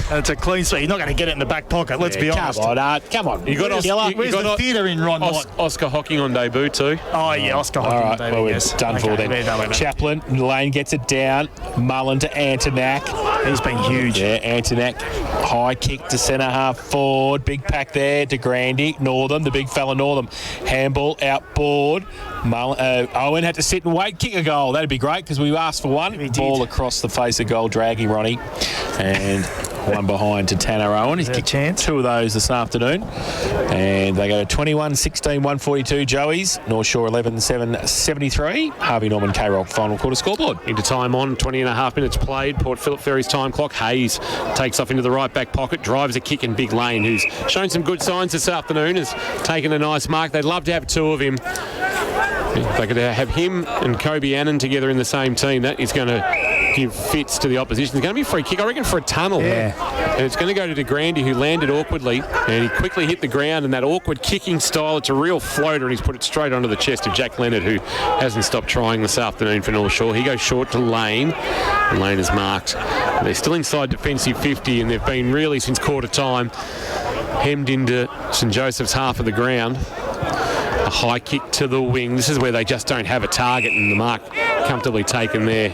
It's a clean sweep. You're not going to get it in the back pocket, let's be honest. Come on. You got Where's the theatre in Ron Watt? Oscar Hocking on debut too. Oh, yeah, Oscar Hocking on debut, well, we're yes. done for then. Chaplin, Lane gets it down. Mullen to Antonak. He's been huge. Yeah, Antonak. High kick to centre half forward. Big pack there to Grandy. Northam, the big fella Northam. Handball outboard. Owen had to sit and wait. Kick a goal. That'd be great because we asked for one. Ball across the face of goal, dragging Ronnie. And one behind to Tanner Owen. He's kicked two of those this afternoon. And they go to 21-16, 142 Joey's. North Shore 11-7, 73. Harvey Norman K-Rock final quarter scoreboard. Into time on, 20 and a half minutes played. Port Phillip Ferries time clock. Hayes takes off into the right back pocket, drives a kick in Big Lane, who's shown some good signs this afternoon, has taken a nice mark. They'd love to have two of him. If they could have him and Kobe Annan together in the same team, that is going to give fits to the opposition. It's going to be a free kick, I reckon, for a tunnel. Yeah. And it's going to go to De Grandy, who landed awkwardly, and he quickly hit the ground in that awkward kicking style. It's a real floater, and he's put it straight onto the chest of Jack Leonard, who hasn't stopped trying this afternoon for North Shore. He goes short to Lane, and Lane is marked. They're still inside defensive 50, and they've been really, since quarter time, hemmed into St Joseph's half of the ground. A high kick to the wing. This is where they just don't have a target, and the mark comfortably taken there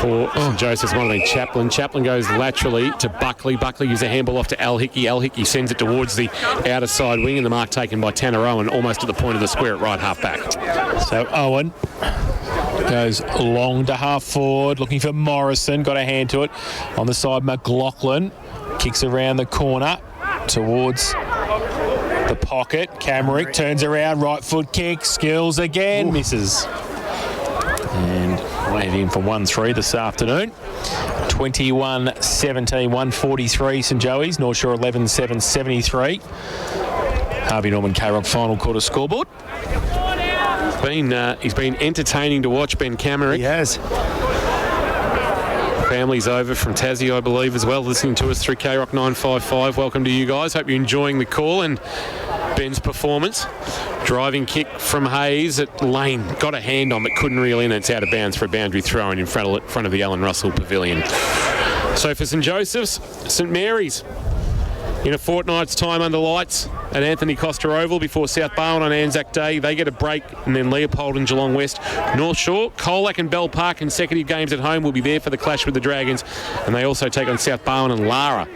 for St Joseph's. Might have been Chaplin. Chaplin goes laterally to Buckley. Buckley gives a handball off to Al Hickey. Al Hickey sends it towards the outer side wing, and the mark taken by Tanner Owen, almost at the point of the square at right half back. So Owen goes long to half forward, looking for Morrison. Got a hand to it. On the side, McLaughlin kicks around the corner towards the pocket. Camerick turns around, right foot kick, skills again, misses. And waving for 1-3 this afternoon. 21-17, 143 St Joey's. North Shore 11-7, 73. Harvey Norman K-Rock final quarter scoreboard. He's been entertaining to watch, Ben Camerick. He has. Family's over from Tassie, I believe, as well, listening to us through K-Rock 955. Welcome to you guys. Hope you're enjoying the call and Ben's performance. Driving kick from Hayes at Lane. Got a hand on, but couldn't reel in. It's out of bounds for a boundary throw in front of the Alan Russell Pavilion. So for St Joseph's, St Mary's in a fortnight's time under lights at Anthony Costa Oval before South Barwon on Anzac Day. They get a break, and then Leopold and Geelong West. North Shore, Colac and Bell Park consecutive games at home will be there for the clash with the Dragons, and they also take on South Barwon and Lara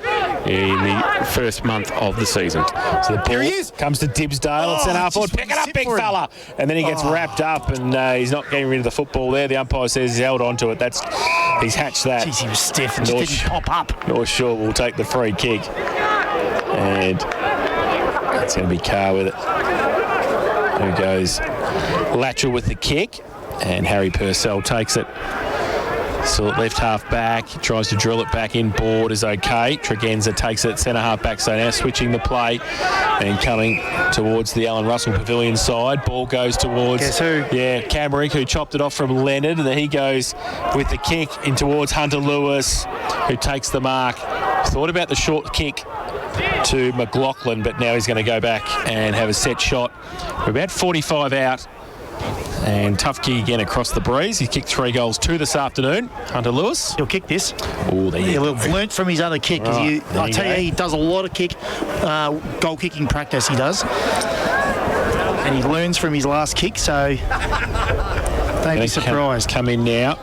in the first month of the season. So the ball comes to Dibsdale at centre half forward. Pick it up, big fella. And then he gets wrapped up, and he's not getting rid of the football there. The umpire says he's held on to it. He's hatched that. Jeez, he was stiff and just didn't pop up. North Shore will take the free kick. And that's going to be Carr with it. Who goes Latchell with the kick, and Harry Purcell takes it. So left half back, he tries to drill it back in, board is okay. Tregenza takes it centre half back, so now switching the play and coming towards the Alan Russell Pavilion side. Ball goes towards... Guess who? Yeah, Camerick, who chopped it off from Leonard, and then he goes with the kick in towards Hunter Lewis, who takes the mark. Thought about the short kick to McLaughlin, but now he's going to go back and have a set shot. We're about 45 out. And tough kick again across the breeze. He's kicked 3 goals 2 this afternoon. Hunter Lewis. He'll kick this. Oh, there you go. He'll learnt from his other kick. Right, I tell you, he does a lot of goal kicking practice, he does. And he learns from his last kick, so don't be surprised. Come in now.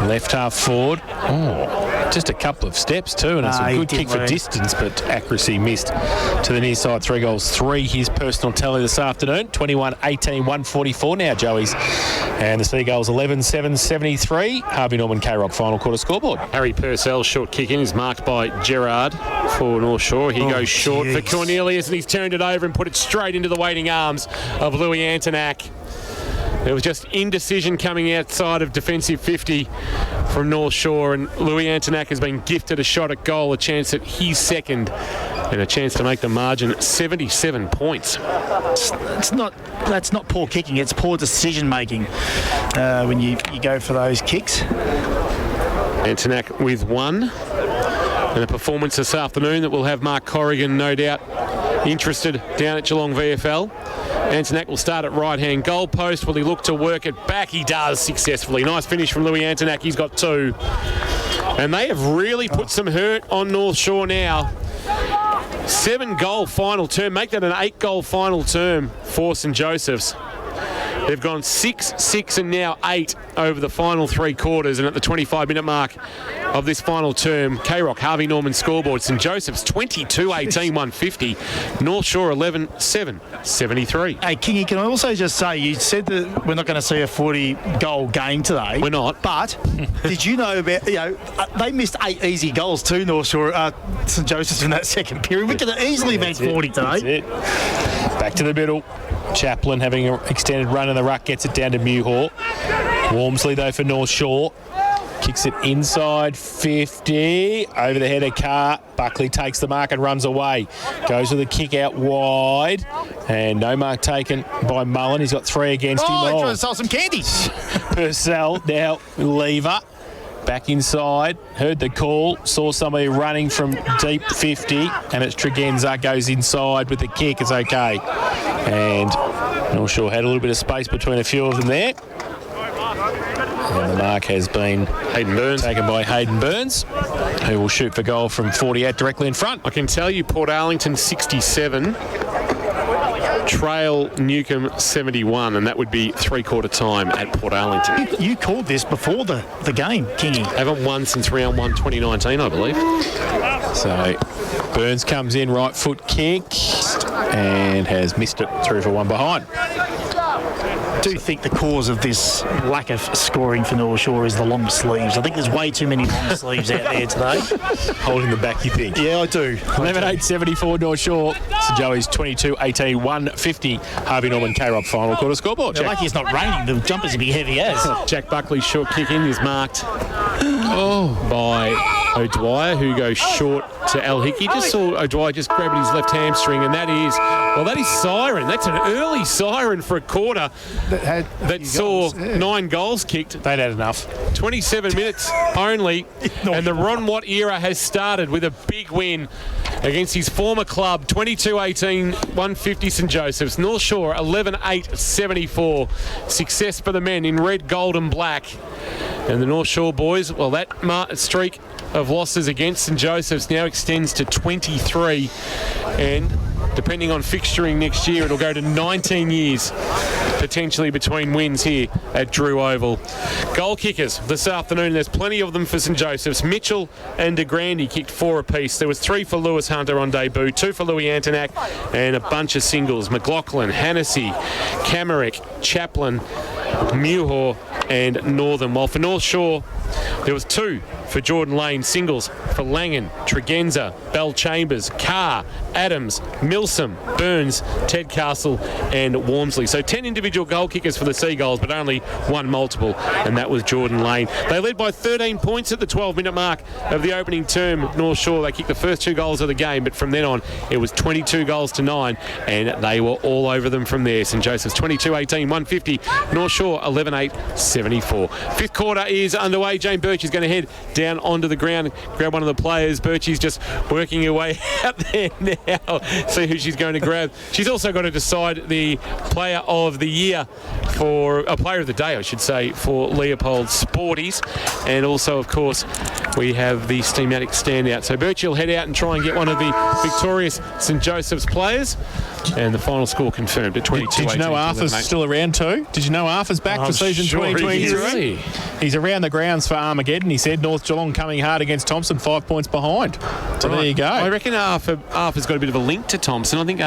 Left half forward. Oh, just a couple of steps too, and it's a good kick for distance, but accuracy missed to the near side. 3 goals 3, his personal tally this afternoon. 21-18, 144 now, Joey's. And the Seagulls 11-7, 73. Harvey Norman K-Rock final quarter scoreboard. Harry Purcell's short kick in is marked by Gerard for North Shore. He goes short for Cornelius, and he's turned it over and put it straight into the waiting arms of Louis Antonac. There was just indecision coming outside of defensive 50 from North Shore, and Louis Antonac has been gifted a shot at goal, a chance at his second, and a chance to make the margin 77 points. That's not poor kicking, it's poor decision making when you go for those kicks. Antonac with 1, and a performance this afternoon that will have Mark Corrigan no doubt interested down at Geelong VFL. Antonac will start at right-hand goal post. Will he look to work it back? He does successfully. Nice finish from Louis Antonac. He's got 2. And they have really put some hurt on North Shore now. 7-goal final term. Make that an 8-goal final term for St Joseph's. They've gone 6, 6 and now 8 over the final 3 quarters, and at the 25-minute mark of this final term, K-Rock, Harvey Norman scoreboard, St Joseph's 22-18, 150, North Shore 11-7, 73. Hey, Kingy, can I also just say, you said that we're not going to see a 40-goal game today. We're not. But did you know about, they missed 8 easy goals too, North Shore, St Joseph's in that second period. We could have easily made 40 today. That's it. Back to the middle. Chaplin having an extended run in the ruck, gets it down to Muhor. Walmsley though for North Shore. Kicks it inside 50. Over the head of Carr. Buckley takes the mark and runs away. Goes with a kick out wide. And no mark taken by Mullen. He's got 3 against him. He's trying to sell some candy. Purcell now lever. Back inside, heard the call, saw somebody running from deep 50, and it's Tregenza goes inside with the kick. It's okay. And North Shore had a little bit of space between a few of them there. And the mark has been Hayden Burns, taken by Hayden Burns, who will shoot for goal from 48 directly in front. I can tell you Port Arlington 67, trail Newcombe 71, and that would be 3-quarter time at Port Arlington. You called this before the game, Kingy. Haven't won since round 1 2019, I believe. So Burns comes in, right foot kick, and has missed it through for 1 behind. I do think the cause of this lack of scoring for North Shore is the long sleeves. I think there's way too many long sleeves out there today. Holding the back, you think? Yeah, I do. 11-8-74 North Shore. St Joey's 22-18, 150. Harvey Norman K-Rock final quarter scoreboard. They're lucky it's not raining. The jumpers would be heavy as. Jack Buckley's short kick in is marked by O'Dwyer, who goes short to Al Hickey. Just saw O'Dwyer just grabbing his left hamstring, and that is siren. That's an early siren for a quarter that saw 9 goals kicked. They'd had enough. 27 minutes only, and the Ron Watt era has started with a big win against his former club, 22-18, 150 St Joseph's. North Shore 11-8, 74. Success for the men in red, gold and black. And the North Shore boys, well, that streak of losses against St Joseph's now extends to 23, and depending on fixturing next year, it'll go to 19 years potentially between wins here at Drew Oval. Goal kickers this afternoon, there's plenty of them for St Joseph's. Mitchell and De Grande kicked 4 apiece. There was 3 for Lewis Hunter on debut, 2 for Louis Antonac, and a bunch of singles. McLaughlin, Hannessy, Camerick, Chaplin, Muhor and Northern. While for North Shore, there was 2 for Jordan Lane. Singles for Langan, Tregenza, Bell Chambers, Carr, Adams, Milsom, Burns, Ted Castle and Walmsley. So 10 individual goal kickers for the Seagulls, but only one multiple, and that was Jordan Lane. They led by 13 points at the 12-minute mark of the opening term. North Shore, they kicked the first 2 goals of the game, but from then on, it was 22 goals to 9, and they were all over them from there. St Joseph's 22-18, 150. North Shore 11-8, 74. Fifth quarter is underway. Jane Birch is going to head down onto the ground, grab one of the players. Birchie's just working her way out there now. See who she's going to grab. She's also got to decide the player of the year for a player of the day, I should say, for Leopold Sporties. And also, of course, we have the Steamatic standout. So Birchie will head out and try and get one of the victorious St Joseph's players. And the final score confirmed at 22. Did you know Arthur's still around too? Did you know Arthur's back for season 2023? He's around the grounds for Armageddon. He said North Geelong coming hard against Thompson, 5 points behind. So there you go. I reckon Arthur's got a bit of a link to Thompson. I think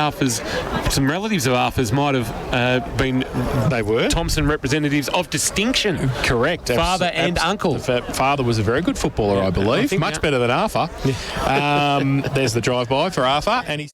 some relatives of Arthur's might have been Thompson representatives of distinction. Correct. Father and uncle. Father was a very good footballer, I believe. Much better than Arthur. There's the drive-by for Arthur. And he's